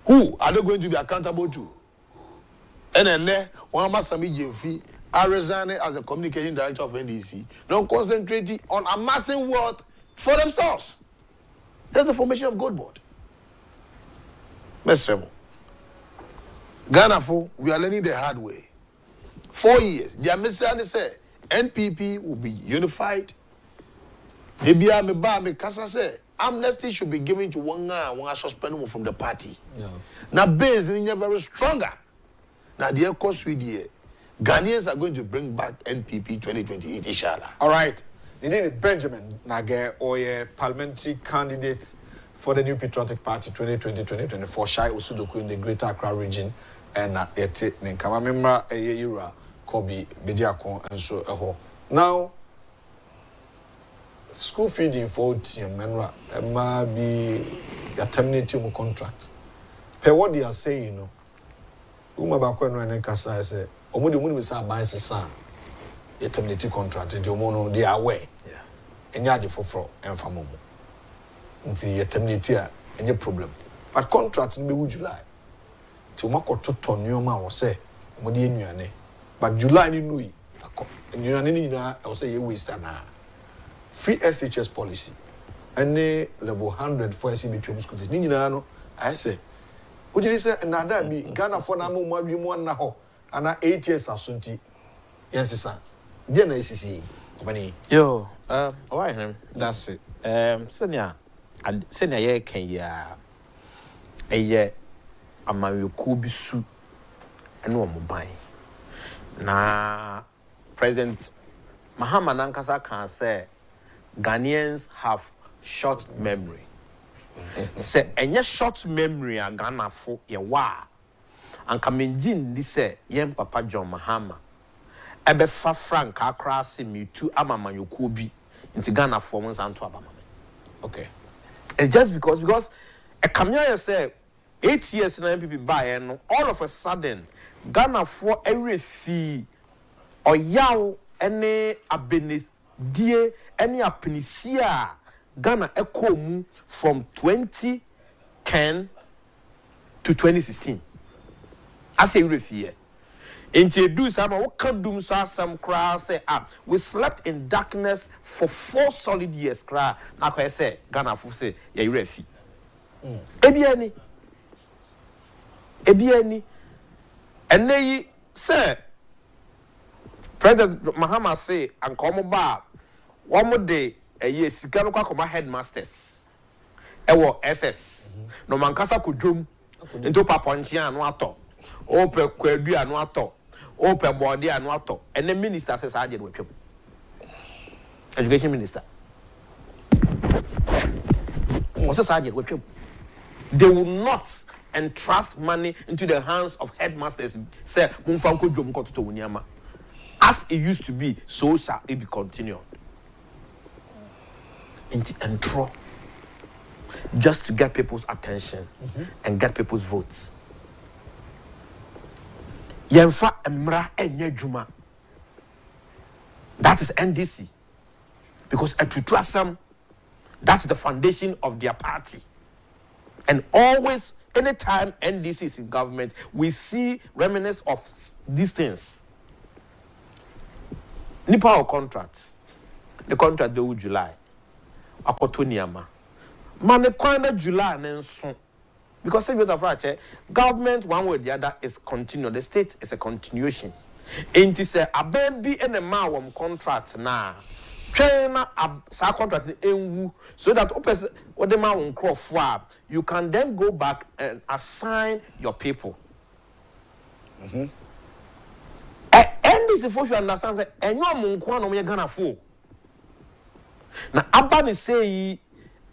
Who are they going to be accountable to? And then there, one must be Jeffy. I resign as a communication director of NDC. Not concentrating on amassing wealth for themselves. That's the formation of good board. Mr. Ghana, we are learning the hard way. 4 years. The Messiah said NPP will be unified. Maybe I'm a bar, me kasa say amnesty should be given to one guy, one suspended from the party. Now, base is very stronger. Now, the course with the Ghanaians are going to bring back NPP 2028, inshallah. All right. Indeed, Benjamin Nage, or parliamentary candidate for the New Patriotic Party 2020-2024, Shai Osudoku in the Greater Accra region, and Ete Ninkama member Eyira Kobi Bediakon and so eho. Now, school feeding for Tiam Menra, might be terminating your contract. Per what they are saying, you know, Umabakwen and Kasa say, Omudi Munisa buys a son, a terminating contract, and Jomono, they are away. And you are the for and Famomo. Until you terminate here, any problem. But contracts will be July. Till Mako to ton your man or say, Modi in your name. But July in Nui, and you are in I'll say you waste an hour. Free SHS policy. Any level 100 for SCB training school fees. Ninano, I say, would you say another be Ghana for Namu Mabimu now? And 8 years are sunti. Yes, sir. Then ACC. Yo, why him? That's it. Senya, and Senya ye can ya a ye a Mayuku bisu and one mobile. Na President Mahama Nankasa can say Ghanaians have short memory. Say any short memory a Ghana for ye wa. And Kamenjin this say yem Papa John Mahama. Ebe fa frank akra se me tu amama yokobi into Ghana for months and to abama. Okay. It's just because a Kamya say 8 years in MPP buy and all of a sudden Ghana for every fee or yaw any abene die any apinisia Ghana ekomu from 2010 to 2016. I say every fee. Introduce some what can do some cry say we slept in darkness for 4 solid years cry. Now I say Ghana for say yeah you refi. Ebiani. And they say President Mahama say and come back one more day a year sikano kwa koma headmasters. Ewo SS. No mankasa kudum into paponchia no ato. Ope kwadu anu ato. Open body and what and the minister says I did with him. Education minister. What's I did with him? They will not entrust money into the hands of headmasters. Say Mumfanko Jomko to Unyama. As it used to be, so shall it be continued. And draw just to get people's attention and get people's votes. Yemfa emra enye juma. That is NDC. Because to trust them, that's the foundation of their party. And always, anytime NDC is in government, we see remnants of these things. Nipa contracts. The contract due July. Akotoniama. Man, the kind July and so. Because government one way or the other is continued. The state is a continuation. And it say a baby and a man contract now. China a contract so that what the man won't crop for you can then go back and assign your people. And this is for you understand that and your monquan no gonna fool. Now Abani say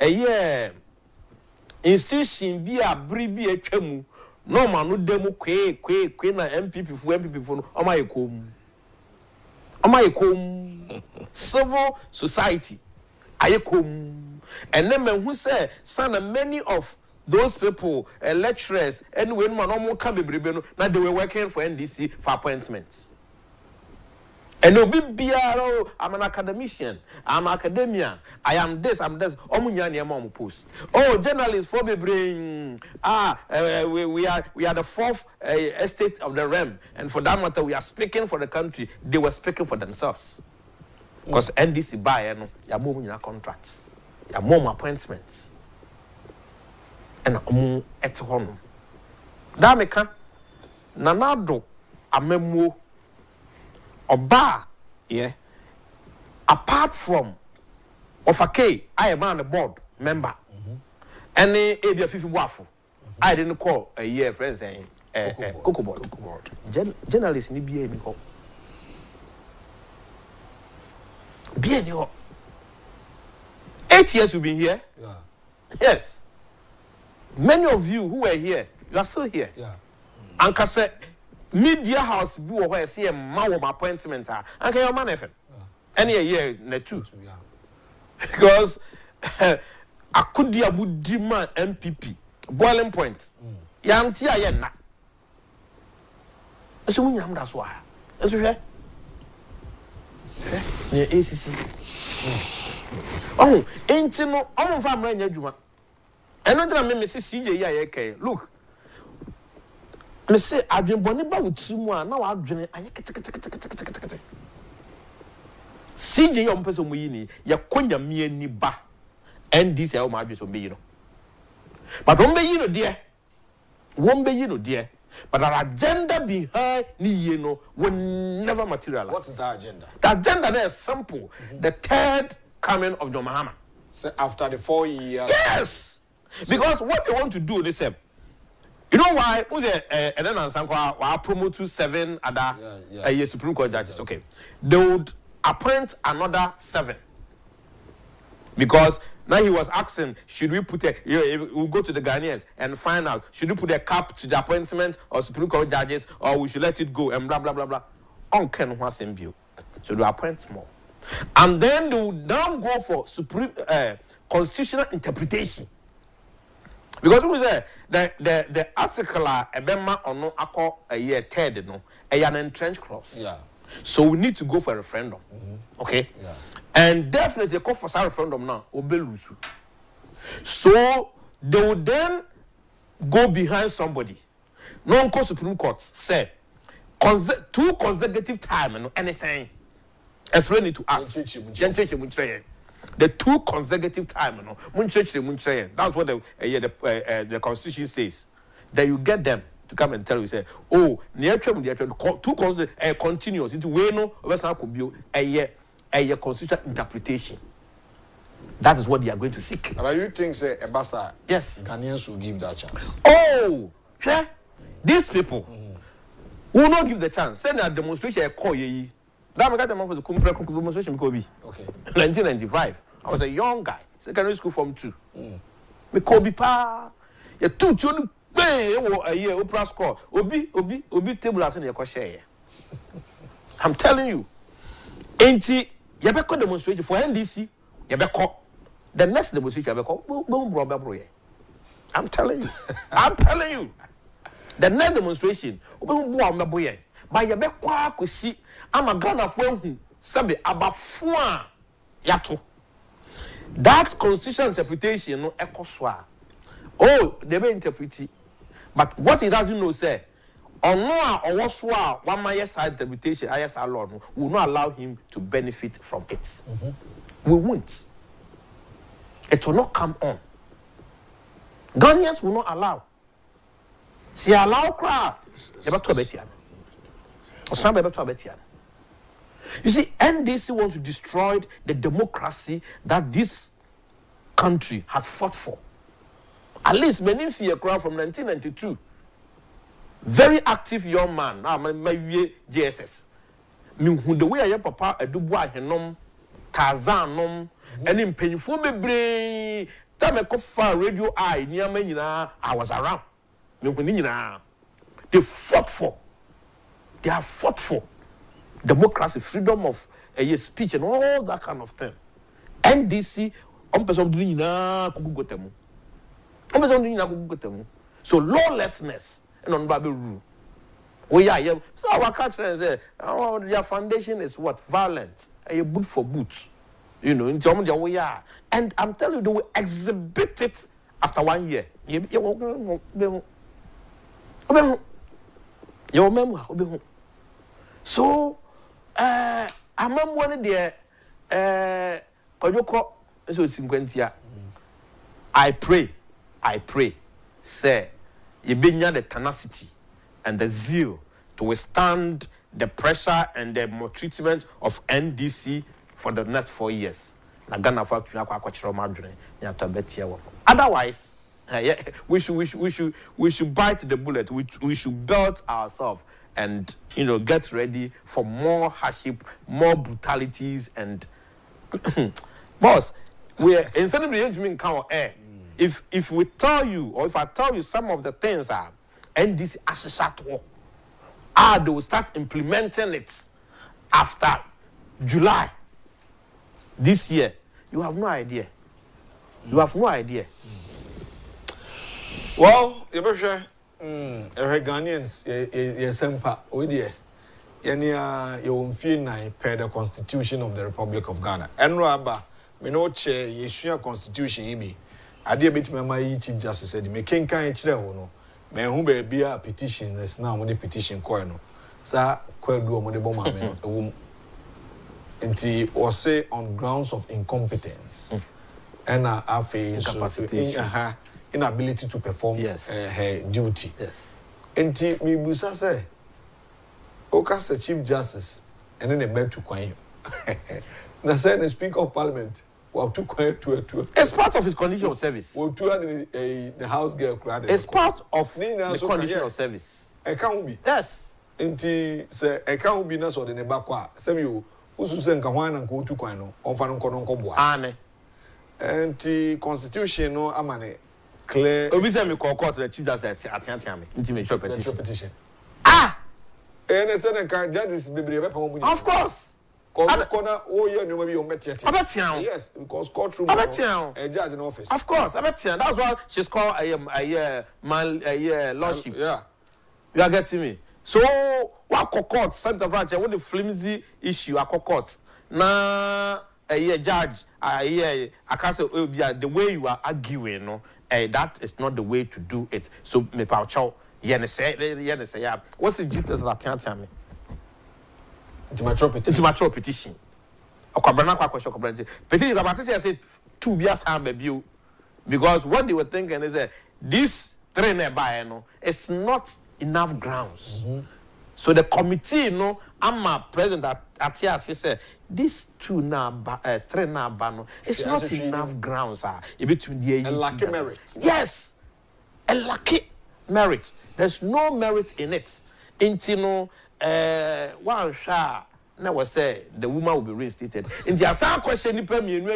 a year. Institution be a bribi etwemu no man no demo kwe na MPP for amayekom civil society ayekom and then who say son many of those people lecturers and when man no come bebrebe no na they were working for NDC for appointments. And no be biaro, I'm an academician, I'm academia, I am this, I'm this. Omunyani post. Oh, journalists for me bring we are the 4th estate of the realm, and for that matter we are speaking for the country. They were speaking for themselves. Because NDC buy ya more contracts, ya more appointments, and at home. Dameka nanado amemo. Oba, yeah. Apart from of a K, I am on the board member. And a 50 waffle. I didn't call a year friends saying Cocoa board. Journalists need be any hope. Be any hope. 8 years you've been here. Yeah. Yes. Many of you who were here, you are still here. Yeah. Anka said media house be where see a man appointment and your man FM. Any a year na two. Because I could be a demand MPP boiling point. Yam tia yen na. So we am that's why. That's right. Yeah, ACC. Oh, ain't no I'm from Ranya Juma. And not that me see CJ look. Me say adwen boni ba wotirimu a na wa adwen aye kete CJ yo mpeso mu yi ni ye konya mi ani ba NDC ya o ma adwen so be yi no but won be yi no there but our agenda behind ni yi no will never materialize. What is that agenda? The agenda is simple. The third coming of John Mahama. So after the 4 years. Yes. Because what they want to do, they say, you know why? And then I promote to 7 other Supreme Court judges. Yes. Okay, they would appoint another 7 because now he was asking, should we put we'll go to the Ghanaians and find out, should we put a cap to the appointment of Supreme Court judges or we should let it go and blah blah blah blah. On Ken was in view, so they appoint more, and then they would now go for supreme constitutional interpretation. Because we say the article ebema or no accord a year third no an entrenched clause. Yeah. So we need to go for a referendum. Okay? Yeah. And definitely call for some referendum now, obelusu. So they will then go behind somebody. Non Supreme Court said two consecutive time and anything. Explain it to us. The two consecutive time, that's what the Constitution says. That you get them to come and tell you, say, oh, two continuous into Weno, could be a constitutional interpretation. That is what they are going to seek. And you think, say, Ebasa, yes, Ghanaians will give that chance? Oh, yeah. These people will not give the chance. Send a demonstration, a call ye. That I got them for the demonstration, okay. 1995. I was a young guy, secondary school form 2. Me Kobe pa, ya 2 children, a year, opera score, obi table as in your share. I'm telling you, ain't it? Yabeko demonstration for NDC, Yabeko. The next demonstration, Yabeko, I'm telling you. I'm telling you. The next demonstration, by Yabeko, could see, I'm a gunner for whom, Sabi, Abafua, Yato. That constitutional interpretation, no echo swa. Oh, they may interpret it. But what he doesn't know, say, or no, or what swa, one my side interpretation, ISR law, will not allow him to benefit from it. We won't. It will not come on. Ghanaians will not allow. See, allow crowd. You see, NDC wants to destroy the democracy that this country has fought for. At least many fear crowd from 1992. Very active young man. My JSS. The way I am papa a dubois henom, Tazanom, and in painful be time I radio eye near me, I was around. They fought for. They have fought for democracy, freedom of speech, and all that kind of thing. NDC, so lawlessness and on Bible rule. We are here. So our country is their foundation is what? Violence. A boot for boots. You know, in terms of we are. And I'm telling you, they will exhibit it after 1 year. So, I'm one of the I pray, say, you bring the tenacity and the zeal to withstand the pressure and the maltreatment of NDC for the next 4 years. Otherwise, we should bite the bullet. We should belt ourselves and get ready for more hardship, more brutalities, and boss, we are instead of being air. If we tell you, or if I tell you some of the things are NDC associate war, they will start implementing it after July this year. You have no idea. You have no idea. Well, you better Ghanaians, Yesempa, Odia, Yania, you feel per the Constitution of the Republic of Ghana. And Rabba, me no chair, Yeshua Constitution, Ibi. I did bit my Chief Justice said, me can't no. Me who be a petition, there's now the petition coin. Sir, quite do on the bomb. And or say on grounds of incompetence and inability to perform her duty. Yes. And me busa say, Okas the Chief Justice, and then they beg to coin. Now said the Speaker of Parliament, well, too quiet to it's part of his condition of service. Well, the house girl cried. It's part of the condition of service. I can't be. Yes. And say, I can't be not or the Nebaqua. Some you. Ususen Kawan and go to Quano, or Fanon Kobo. And the Constitution, no amane, clear. Obviously, we call court the Chief Justice at Tiami, intimate petition. Ah! And a certain judges be able of course. Corner, oh, you know, maybe on Betia. Yes, because courtroom, a judge in office. Of course, that's why she's called a lordship. Yeah. You are getting me? So, what court, Santa Francia, what the flimsy issue, a court. Na a judge, I can't say, the way you are arguing, no, that is not the way to do it. So, me pauchow, yeah. What's the GPS that can't tell me? Intimature petition. Petition is about to say, I said, 2 years, baby. Because what they were thinking is that this train nearby, it's not enough grounds. So the committee, I'm a president at here, he said, this 2 now, 3 now, it's not enough grounds between the a lucky merit. Yes, a lucky merit. There's no merit in it. Intino, one shot. Never say the woman will be reinstated. In the aside question,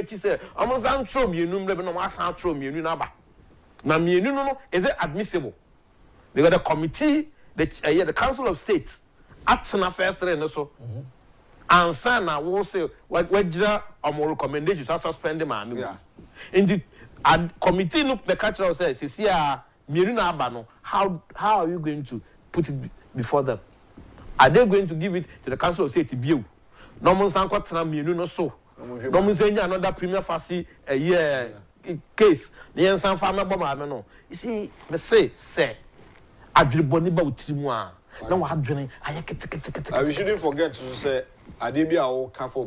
she said, I'm not sure you know, but no matter how you know, no, is it admissible? Because the committee, the Council of State, acts on affairs and so. And Sana will say, what more recommendations are suspended, man. In the committee, look, the cultural says, how are you going to put it before them? Are they going to give it to the Council of State to view? No one stand quite no so. No one saying another premier faci a year case. The instant farmer bomber, no. You see, me say, Agyapong with Timwa. No one drinking. We shouldn't forget to say, Adibia or Kafo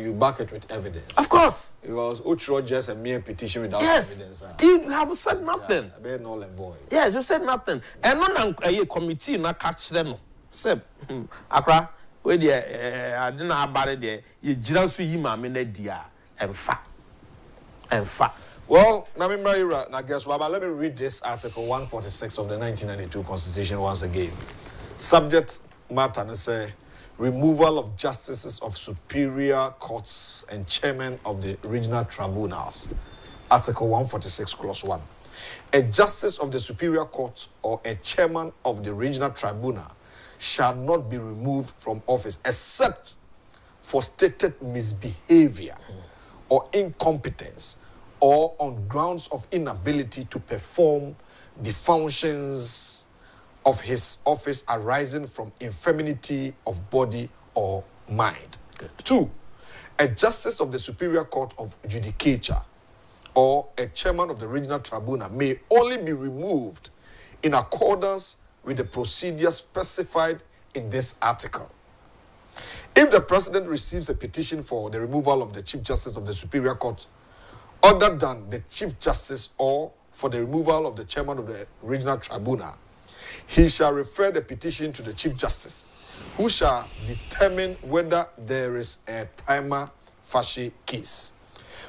you back it with evidence. Of course. Because Utro just a mere petition without evidence. You have said nothing. I bet null and void. Yes, you said nothing. And none a committee not catch them. Seb, Accra, where I didn't have about it there. You just see him, I mean, dear, and fat. Well, now guess what? But let me read this article 146 of the 1992 Constitution once again. Subject matter, say, removal of justices of superior courts and chairmen of the regional tribunals. Article 146, clause 1. A justice of the superior court or a chairman of the regional tribunal shall not be removed from office except for stated misbehavior or incompetence or on grounds of inability to perform the functions of his office arising from infirmity of body or mind. 2. A justice of the superior court of judicature or a chairman of the regional tribunal may only be removed in accordance with the procedure specified in this article. If the president receives a petition for the removal of the chief justice of the superior court other than the chief justice or for the removal of the chairman of the regional tribunal, he shall refer the petition to the chief justice, who shall determine whether there is a prima facie case.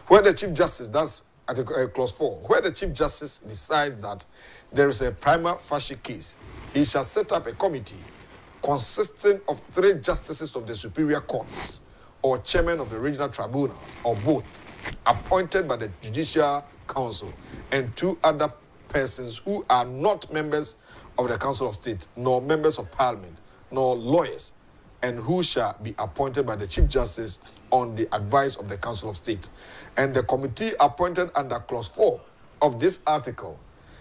Where the chief justice, that's Article clause 4, where the chief justice decides that there is a prima facie case, he shall set up a committee consisting of 3 justices of the superior courts or chairmen of the regional tribunals or both, appointed by the Judicial Council, and 2 other persons who are not members of the Council of State, nor members of Parliament, nor lawyers, and who shall be appointed by the Chief Justice on the advice of the Council of State. And the committee appointed under clause 4 of this article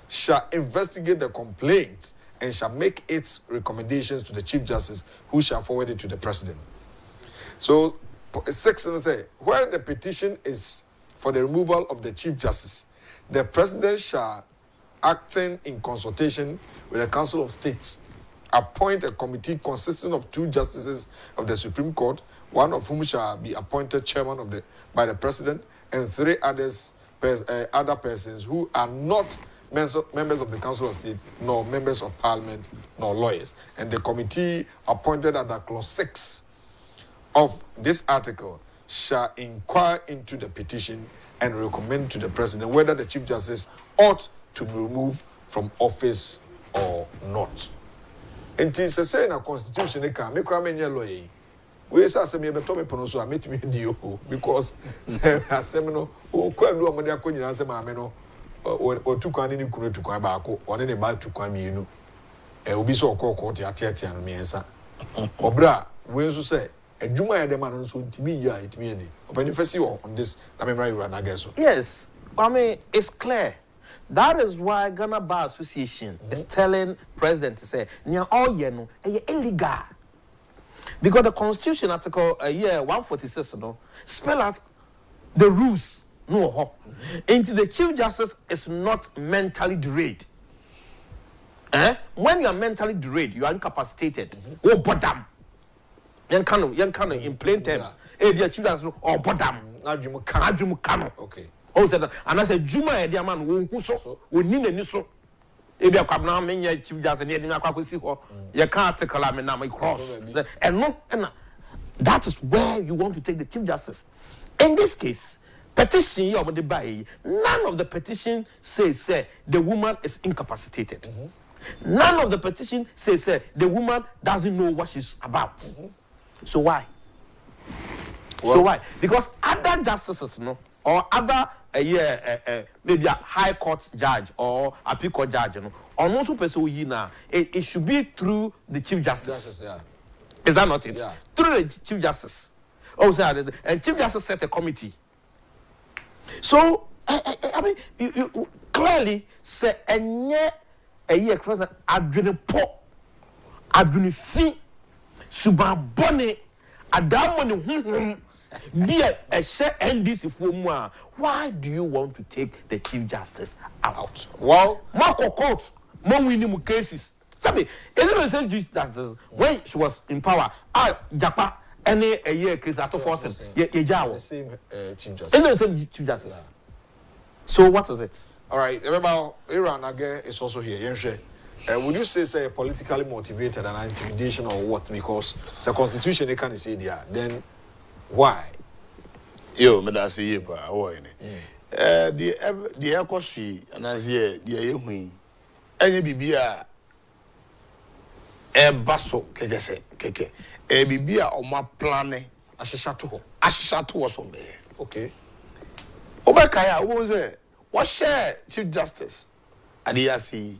shall investigate the complaint and shall make its recommendations to the Chief Justice, who shall forward it to the President. So, 6 say, where the petition is for the removal of the Chief Justice, the President shall, acting in consultation with the Council of States, appoint a committee consisting of 2 justices of the Supreme Court, one of whom shall be appointed chairman by the President, and 3 other persons who are not members of the Council of State, nor members of Parliament, nor lawyers. And the committee appointed under clause 6 of this article shall inquire into the petition and recommend to the President whether the Chief Justice ought to be removed from office or not. And it is in a constitution, we say some me beto me pono so ameti me dio because asem no o kwadu o mode akonyi asem ame no o tukwan ni kunu tukwan ba ko one ne ba tukwan mienu obi so okoko te ateatea no miensa obra we nso say adwuma ya dem anu so ntimi ya itimi edi opani fesi on this na me right run again so. Yes, I mean it's clear. That is why Ghana Bar Association is telling President to say, "Nya all ye no, illegal." Because the Constitution article 146 spell out the rules. No, into the Chief Justice is not mentally derailed. When you are mentally derailed, you are incapacitated. Oh, bottom. Yan kind of in plain terms. Eh, the chief justice oh bottom. Adjumu kano. Okay. Oh, said and I said Juma edia man who so we need any so. Ebi akwabna me nya chief justice ne edia akwa si ho. You can't take me na my cross. And no, and that is where you want to take the chief justice. In this case, petition you the buy. None of the petition says the woman is incapacitated. None of the petition says the woman doesn't know what she's about. So why? So why? Because other justices, or other maybe a high court judge or appeal court judge, or no super so it should be through the chief justice. Is that not it? Yeah. Through the chief justice. Oh, sorry, and chief justice set a committee. So I mean, you clearly say a year cross adwene po adwene fi suba bone adamone be a share NDC for mu. Why do you want to take the chief justice out? Well, Marco court mo winning cases. Sabi, isn't the same chief justice when she was in power? Japa any a year case at force ye jawo. The same chief justice. Isn't the same chief justice? So what is it? All right, remember, Iran again is also here. Would you say politically motivated and intimidation or what? Because the constitution they can't say there. Then why? Yo, me da say pa why ni. The economy and as here the yehui. Enye bibia baso keke. Bibia o ma plane ahyehyɛ to ho. Ahyehyɛ to so be. Okay. Obekaya wo say what share chief justice adiyasi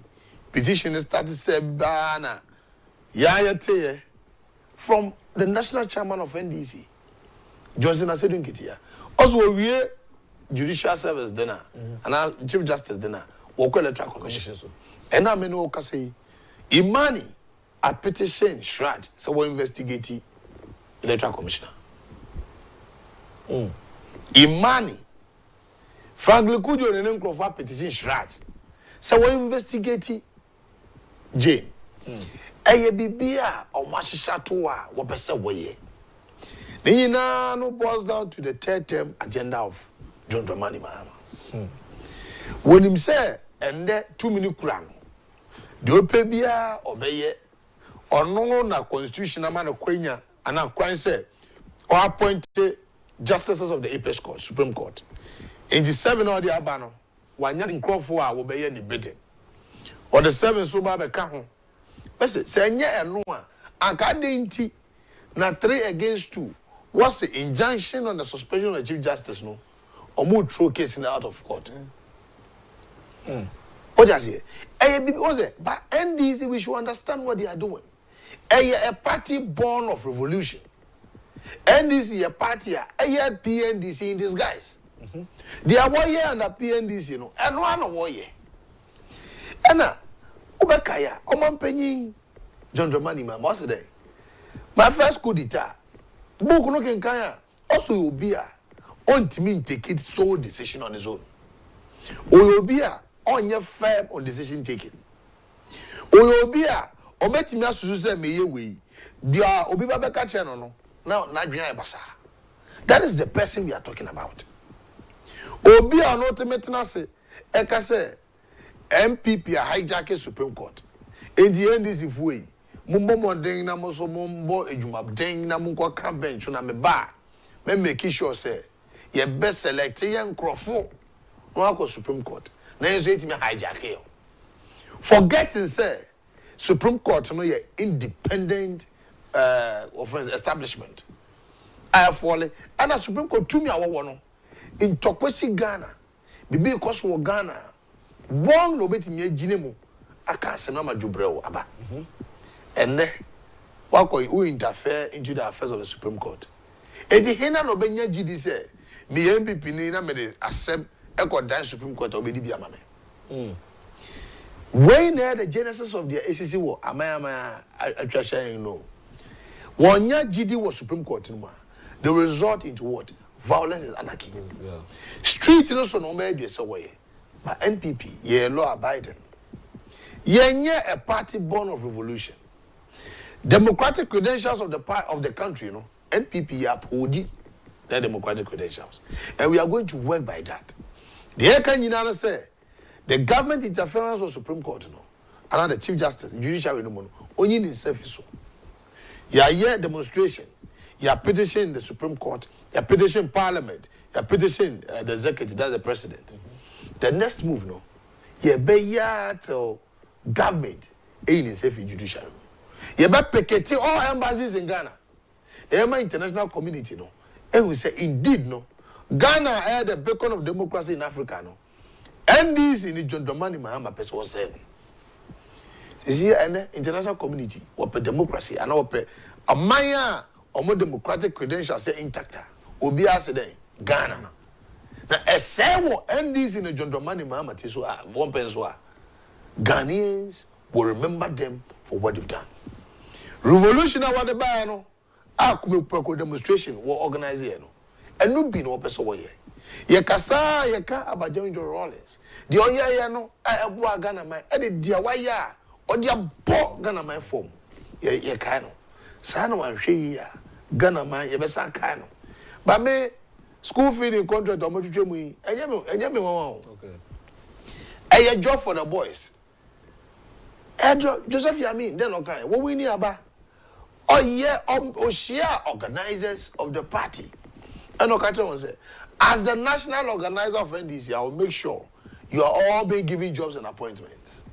petition started say bana yayete from the national chairman of NDC Johnson Asedun Kitia also we judicial service dinner and chief justice dinner wo electoral commission so and na me no ka say imani a petition shrad so we investigate electoral commissioner imani Frankly, could you name for petition shrad? So we investigate Jane. Eye bibia o mashisha toa wo pese woye. Ni na no boils down to the third term agenda of John Dramani Mahama. When him say ende 2 minute kura no. De ope bia obeye ono na constitution ama na kwanya ana kwan say or appoint justices of the apex court, Supreme Court. In the 7 or the abano, one young crowfo will be any bidding. Or the 7 suba be kaho. Bese, say, yeah, and no, and cadinti, na 3 against 2. What's the injunction on the suspension of the Chief Justice, no? Or more throw case in the out of court. What does it? But NDC, we should understand what they are doing. A party born of revolution. NDC, a party, a PNDC in disguise. They are warrior and a PNDC, and one of warrior. Anna, Ubekaya, Oman Penny, John Dramani, my master day. My first coup d'etat, Book looking Kaya, also will be on to mean take it sole decision on his own. Or you'll be on your firm on decision taking. Or you'll be or bet me as Susan may we. They are Obibabeka channel now, Nigerian Basa. That is the person we are talking about. Obi an ultimate nase eka say MPP a hijack Supreme Court. In the end this way, mumbo moden na mo so mumbo ejuma den na mo kwa bench na me ba. Me make sure say ye best select ye nkrofo no akọ Supreme Court. Na yeso etimi hijack yo. Forgetting say Supreme Court no ye independent establishment. I fall and Supreme Court to me awo no. In Tokwesi Ghana, bibi koso wo Ghana, bon no betimi agine mu aka asema majubrewo aba. Enne wako who interfere into the affairs of the Supreme Court. Edi hena no benya gidi say me MPP ni na me de asem eko dan Supreme Court obedi bi amame. When the genesis of the ACC war amaya atwasha no. Wonya gidi was Supreme Court no. The result into what? Violence is anarchy. Yeah. Street no so no me be so way. But NPP, ye law abiding. Yenye a party born of revolution. Democratic credentials of the country, you know, NPP upholding their democratic credentials. And we are going to work by that. The Ekan say the government interference with Supreme Court, you know, and the Chief Justice, Judiciary, no, only in self-issue. You are demonstration, you are petition the Supreme Court, you are petition Parliament, you are petition the executive, that's the president. The next move, no, you are to government in self-judiciary. You better picket all embassies in Ghana. The international community, no. And we say, indeed, no. Ghana had the beacon of democracy in Africa, no. And this in the John Dramani Mahama person was saying. You see, and the international community, what democracy, and what a Maya or more democratic credentials say intact. Obia said, Ghana. Now, a several and this in the John Dramani Mahama Tisua, one pensua. Ghanaians will remember them for what they've done. Revolution what the buy no a demonstration were organized here no and no be no person were here ye kasa ye ka abajan John Rawlings the oya no a Ghana man e dia waya o dia bo Ghana man form ye ka no sa no wan hwe ya Ghana man ye be sa ka no ba me school feeding contract o mo twetwe mu yi enye me won okay a job for the boys Joseph Yamin then okay what we need about oh yeah, Oshia organizers of the party. And Okacha say, as the national organizer of NDC, I will make sure you are all being given jobs and appointments.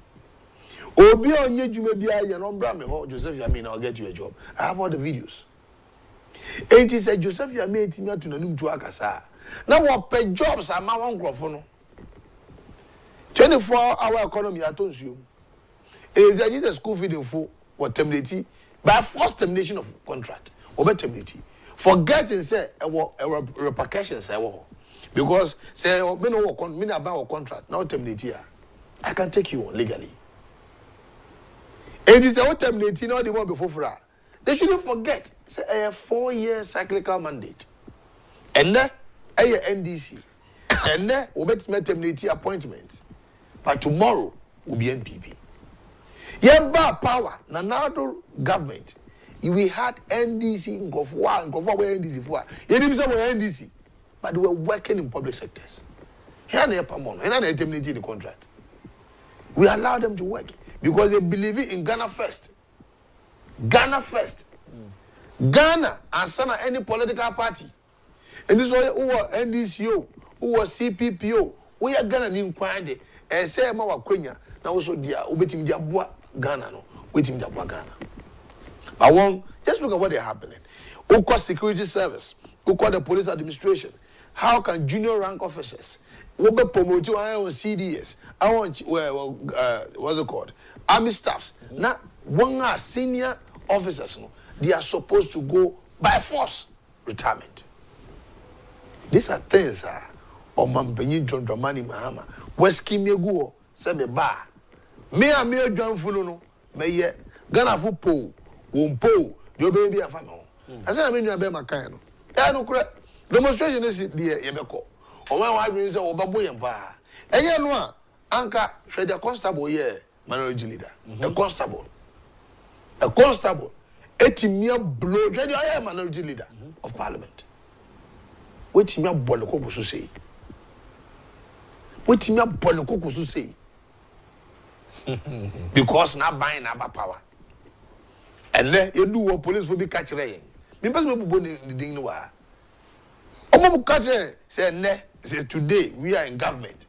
Obi onye jumebia ye nombra me ho Joseph Yamin, I'll get you a job. I have all the videos. And he said Joseph Yamin tinya to nanum to akasa. Now what pay jobs are my one no. 24-hour economy atonsu. Is a school feeding for what terminate by forced termination of contract or by terminate. Forgetting say repercussions because say me no work me about contract now terminate here. I can take you on legally. It is a terminate not the one before for her. They shouldn't forget say a 4-year cyclical mandate. And then a NDC. And then we bet terminate appointment. But tomorrow will be NPP. Yemba power, Nanado government. We had NDC in Gofwa where NDC for. You didn't say NDC, but they were working in public sectors. Here they are Pamon, and they terminated the contract. We allow them to work because they believe in Ghana first. Ghana first. Ghana and son of any political party. And this is why who are NDCO, who are CPPO, we are Ghana in Kwande, and say Mawa Quenya, now also dear, Ubetim Diabua. Ghana no waiting to Ghana. I want just look at what they're happening. Who call security service? Who call the police administration? How can junior rank officers who be promoted on CDS? I want what's it called? Army staffs. Now one senior officers they are supposed to go by force retirement. These are things or Mampenyi John Dramani Mahama. West Kimegu Sebe Bar. Me and me John Fuluno, me ye Ghana fu po, wumpo, your baby a family. I said I mean you are my kind. I no correct. Demonstration is the Yebeko. Or when I bring say Obaboy and Bar. And you know, Anka shred a constable here, minority leader. A constable. A constable. 80 mere blow, ready I am minority leader of parliament. Wait me up Bonoko to say. Wait me up Bonoko to say. Because not buying our power. And then you do what police will be catching. Me pass me boni ding no wa. Omo catch say ne say today we are in government.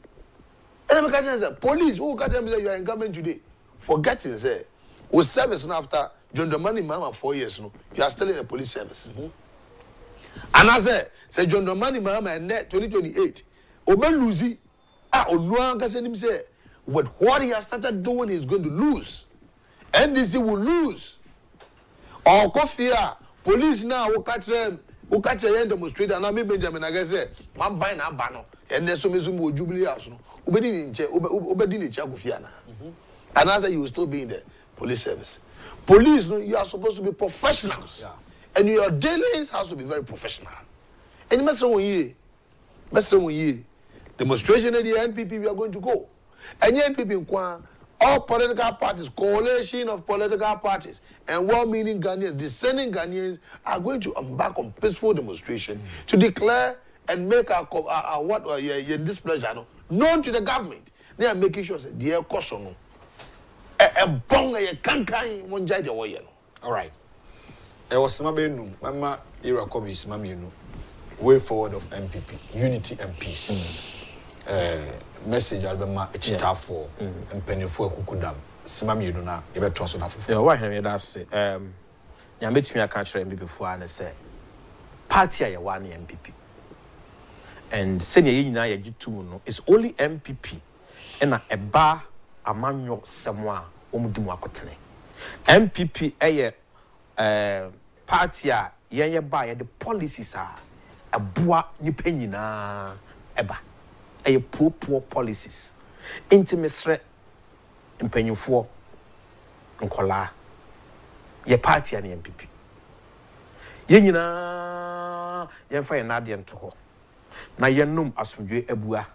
And me catch say police who catch them say you are in government today. Forgetting say o service now after John Dramani Mahama 4 years no you are still in the police service. And I say John Dramani Mahama and 2028 obe lose onu can say him say what he has started doing is going to lose. NDC will lose. Or Kofia, police now who catch them, demonstrate, and I may Benjamin I say, man buy na bano, and there's some will jubilee house. Ubedin Chagufiana. And as you will still be in the police service. Police, you are supposed to be professionals. Yeah. And your dealings has to be very professional. And you must say, demonstration at the NPP we are going to go. And the NPP all political parties, coalition of political parties, and well-meaning Ghanaians, discerning Ghanaians are going to embark on peaceful demonstration to declare and make our displeasure known to the government. They are making sure that they are cautious. All right. It was Mabenu, Mama Irakobis, Maminu, way forward of MPP, unity and peace. Message Alabama, Chita for and Penny for Kukudam, Simaminu, ever transfer that for. Yeah, why have you that's it? You met me a country MPP before and I said, Party are one MPP. And senior Yina Yajitu, it's only MPP and a bar a manual somewhere. MPP party a buy the policies are a boa ni penina eba a poor policies intimacy in penny for nkola ye party and MPP yenina yen fa yenadian to ho na yenum asomdwe abua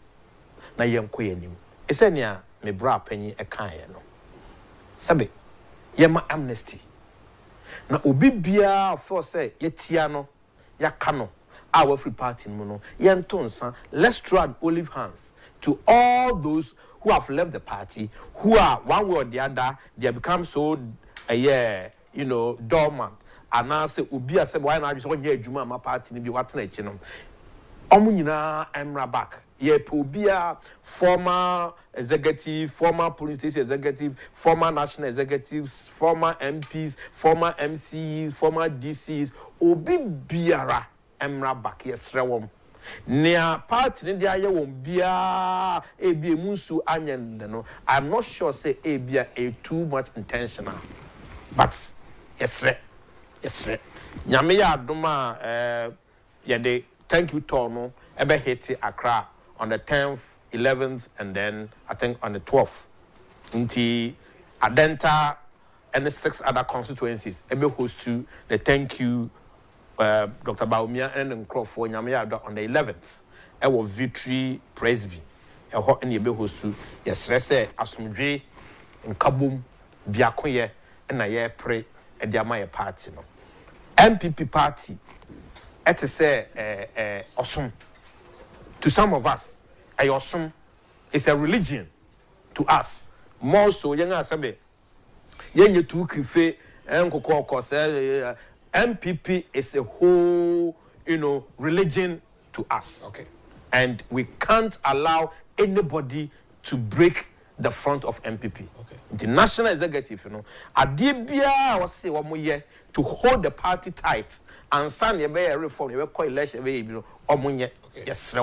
na yenko yenim esenia me bra penyi e kan ye no sabe yema amnesty na obi bia for say yetia no yaka no our free party no no yentonsa. Let's try olive hands to all those who have left the party, who are one way or the other they have become so dormant, and now say obi say why na so nye adwuma ma party ni bi watena echi no omu nyina emra back. Yepobia, former executive, former police station executive, former national executives, former MPs, former MCs, former DCs, obi biara emra back yesrewom. Nia party ni dia ye won bia ebi emunsu anyende no. I'm not sure say ebia too much intentional. But yesre. Nyame ya adoma yede thank you Tono ebe hiti Accra on the 10th, 11th, and then I think on the 12th. Inti Adenta and the 6 other constituencies. Ebe host to the thank you, Dr. Baumia and Crawford Nyamiada on the 11th. Ewo Victory Presby. Eho and Ebe host to Yesrese Asumdwe in Kabum Biakoye and Aye Pre Ediamaye Party. No. MPP Party. It is awesome. To some of us, awesome is a religion. To us, more so, young as a bit. Yen you two krife MPP is a whole, religion to us. Okay. And we can't allow anybody to break the front of MPP. Okay. The national executive, Adibia was say one more year to hold the party tight and sign a reform, you call election, omunye yes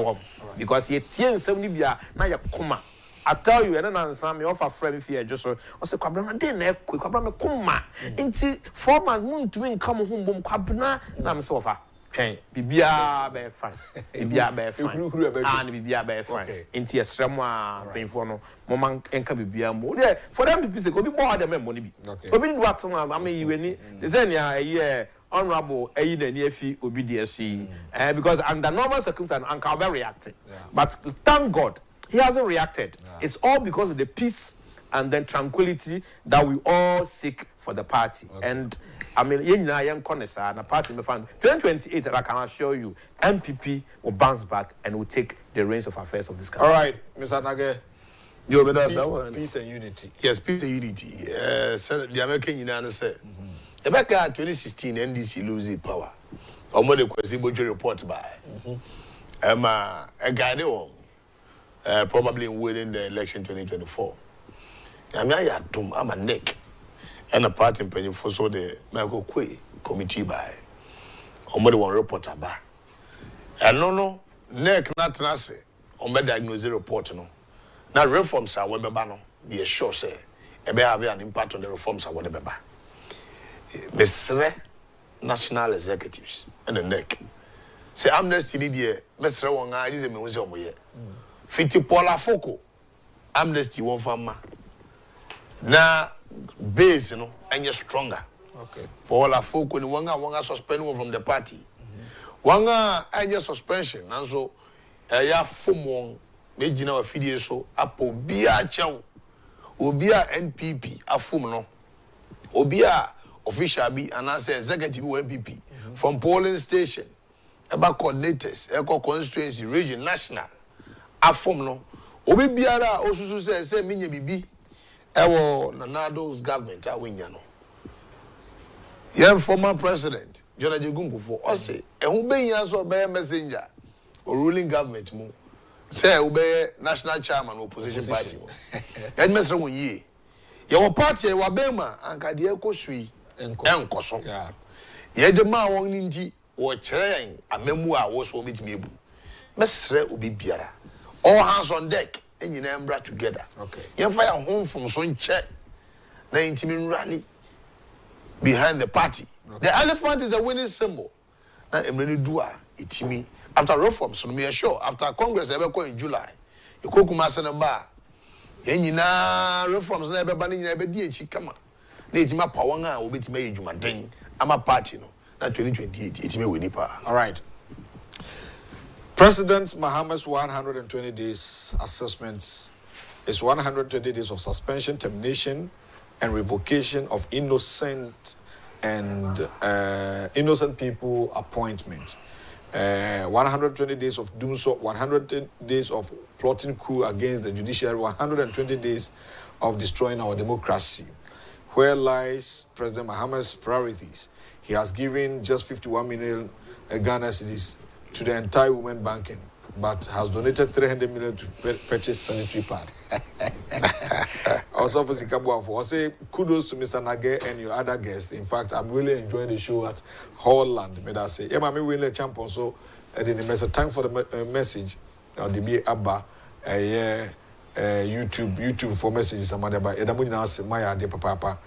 because ye tien sem ni bia na ye koma. I tell you, and then answer me offer friend if you just say kwabra na dey na kwabra me koma nti 4 months mun tumi come home bom kwabna na me say offer twen bibia be fine bibia be fine and bibia be fine nti esrem a painful no moma enka bibia mo there for them people say obi bo dem mo ni bi obi do atom am you ni say na honorable Efi Obidiesi because under normal circumstances Uncle be reacting. But thank God he hasn't reacted. It's all because of the peace and then tranquility that we all seek for the party. And I mean, young connoisseur, the party me found 2028, I can assure you, MPP will bounce back and will take the reins of affairs of this country. All right, Mr. Nage. Peace and unity. Yes, peace and unity. The American United said. Back in 2016, NDC losing power. Or more than quasi-budget report by. A guy probably winning the election 2024. I'm a neck and a party penny for so the Michael Quay committee by. Or more than one reporter by. And no, neck not nasi. Or more diagnose report no. Now reforms are whatever banner. Be sure say. It may have an impact on the reforms are whatever. Mesre national executives and the neck. Say amnesty Lydia, Mesre Wanga is a museum here. Fiti Paula Foko, amnesty one farmer. Na base, and you're stronger. Okay. Paula Foko and Wanga suspend one from the party. Wanga and your suspension, and so ya fumo, Majina Fidia so, Apo Bia Chow. Obia NPP afum no. Obia official be and as executive NPP from polling station about coordinators, eco constituency, region, national afum no. Obi biara osusu say minye bibi ewo Nanado's government awinya no. Yen former president John Agyapong or say ehun be yan so be messenger or ruling government mu say obey national chairman opposition party mu. Yen mesra won yi. Your party wa bema anka de ekosui enkoso. Ye de ma won nti wo kire yan amemu a wo so betimi ebu. Mesra obi biara. All hands on deck and you name brought together. Okay. You fire home from some check 19 rally behind the party. Okay. The elephant is a winning symbol. Now emeni dua itimi after reforms so me sure after Congress ever in July. You go kuma sene ba. Yenina reforms na ebe ba ni nyina ebe di echi kama. Na itima power nga obetime edwumaden ama party no. Na 2028 itime we nipa. All right. President Mahama's 120 days assessments is 120 days of suspension, termination, and revocation of innocent people appointments. 120 days of doom, 100 days of plotting coup against the judiciary, 120 days of destroying our democracy. Where lies President Mahama's priorities? He has given just 51 million Ghana cedis to the entire women banking, but has donated 300 million to purchase sanitary pad. Also, for Sikabu, I say kudos to Mr. Nage and your other guests. In fact, I'm really enjoying the show at Holland. May I say, yeah, I'm really a champion. So, then the message. Thank for the message. The be Abba, YouTube for messages. I'm about Edamunina Maya de Papa.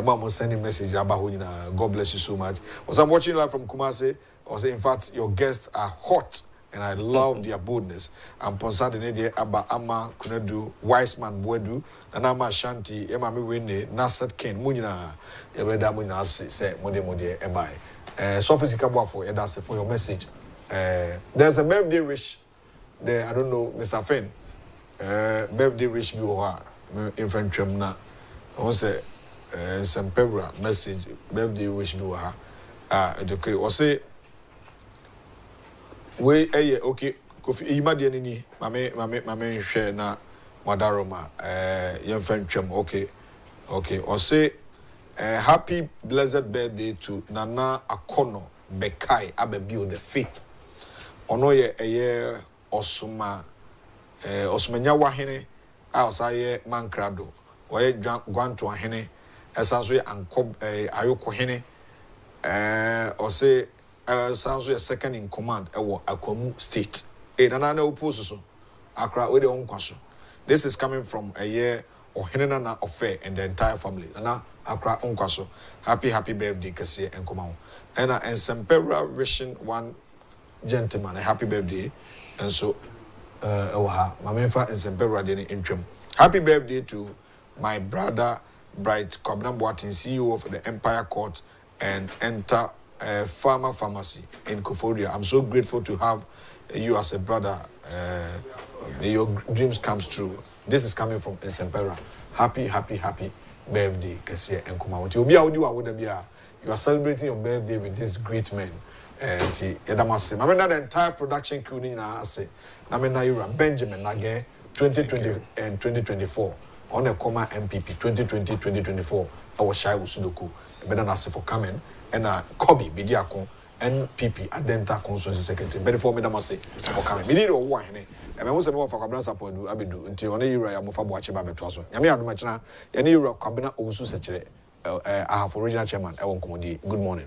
Mom sending message about God bless you so much. Was I'm watching live from Kumasi. I say, in fact, your guests are hot, and I love their boldness. I'm concerned in India about Ama Kunedu, Wise Man Bwedu, Nanama Shanti, Emma Miwene, Nasat Ken, Munina, Yabeda Munina, say, Mode, Emai. Sophie Kabwa for Edase for your message. There's a birthday wish there, I don't know, Mr. Finn. Birthday wish me or infant Tremna. I want to say, some Pebra message, birthday wish me or okay, or say, we okay kofi imade nini mame hwe na wadaroma yemfantwam okay or say happy blessed birthday to Nana Akono Bekai Abebio the 5th ono ye osuma osumanya wahene a osaye mankrado oye gwanto ahene esanso ye ankob ayoko hene or say sounds like second in command Akwamu State. Nana Oposo Accra with the own kwaso. This is coming from a year or Henana affair and the entire family. Nana Accra on kwaso. Happy birthday, Cassia and Komau. And Sempera wishing one gentleman a happy birthday. And so Mamenfa and Sempera didn't interim. Happy birthday to my brother Bright Kobna Boatin, CEO of the Empire Court and Enter Pharma Pharmacy in Koforia. I'm so grateful to have you as a brother. May your dreams come true. This is coming from Sempera. Happy birthday, Kessie and Kumawati. You are celebrating your birthday with this great man. I mean, the entire production crew in our say. I mean, you are Benjamin Nage 2020 and 2024 on a comma MPP 2020-2024. Our Shai Usudoku. Better not say for coming. And Kobe Bidiako NPP Adenta Constituency Secretary. But for me, I must say for coming. We need one. And I was about for Cabana support do Abidu until on a year I am for watching Babetwaso. Yami Adumachana, any Europe cabinet also such I have original chairman. I won't come. Good morning.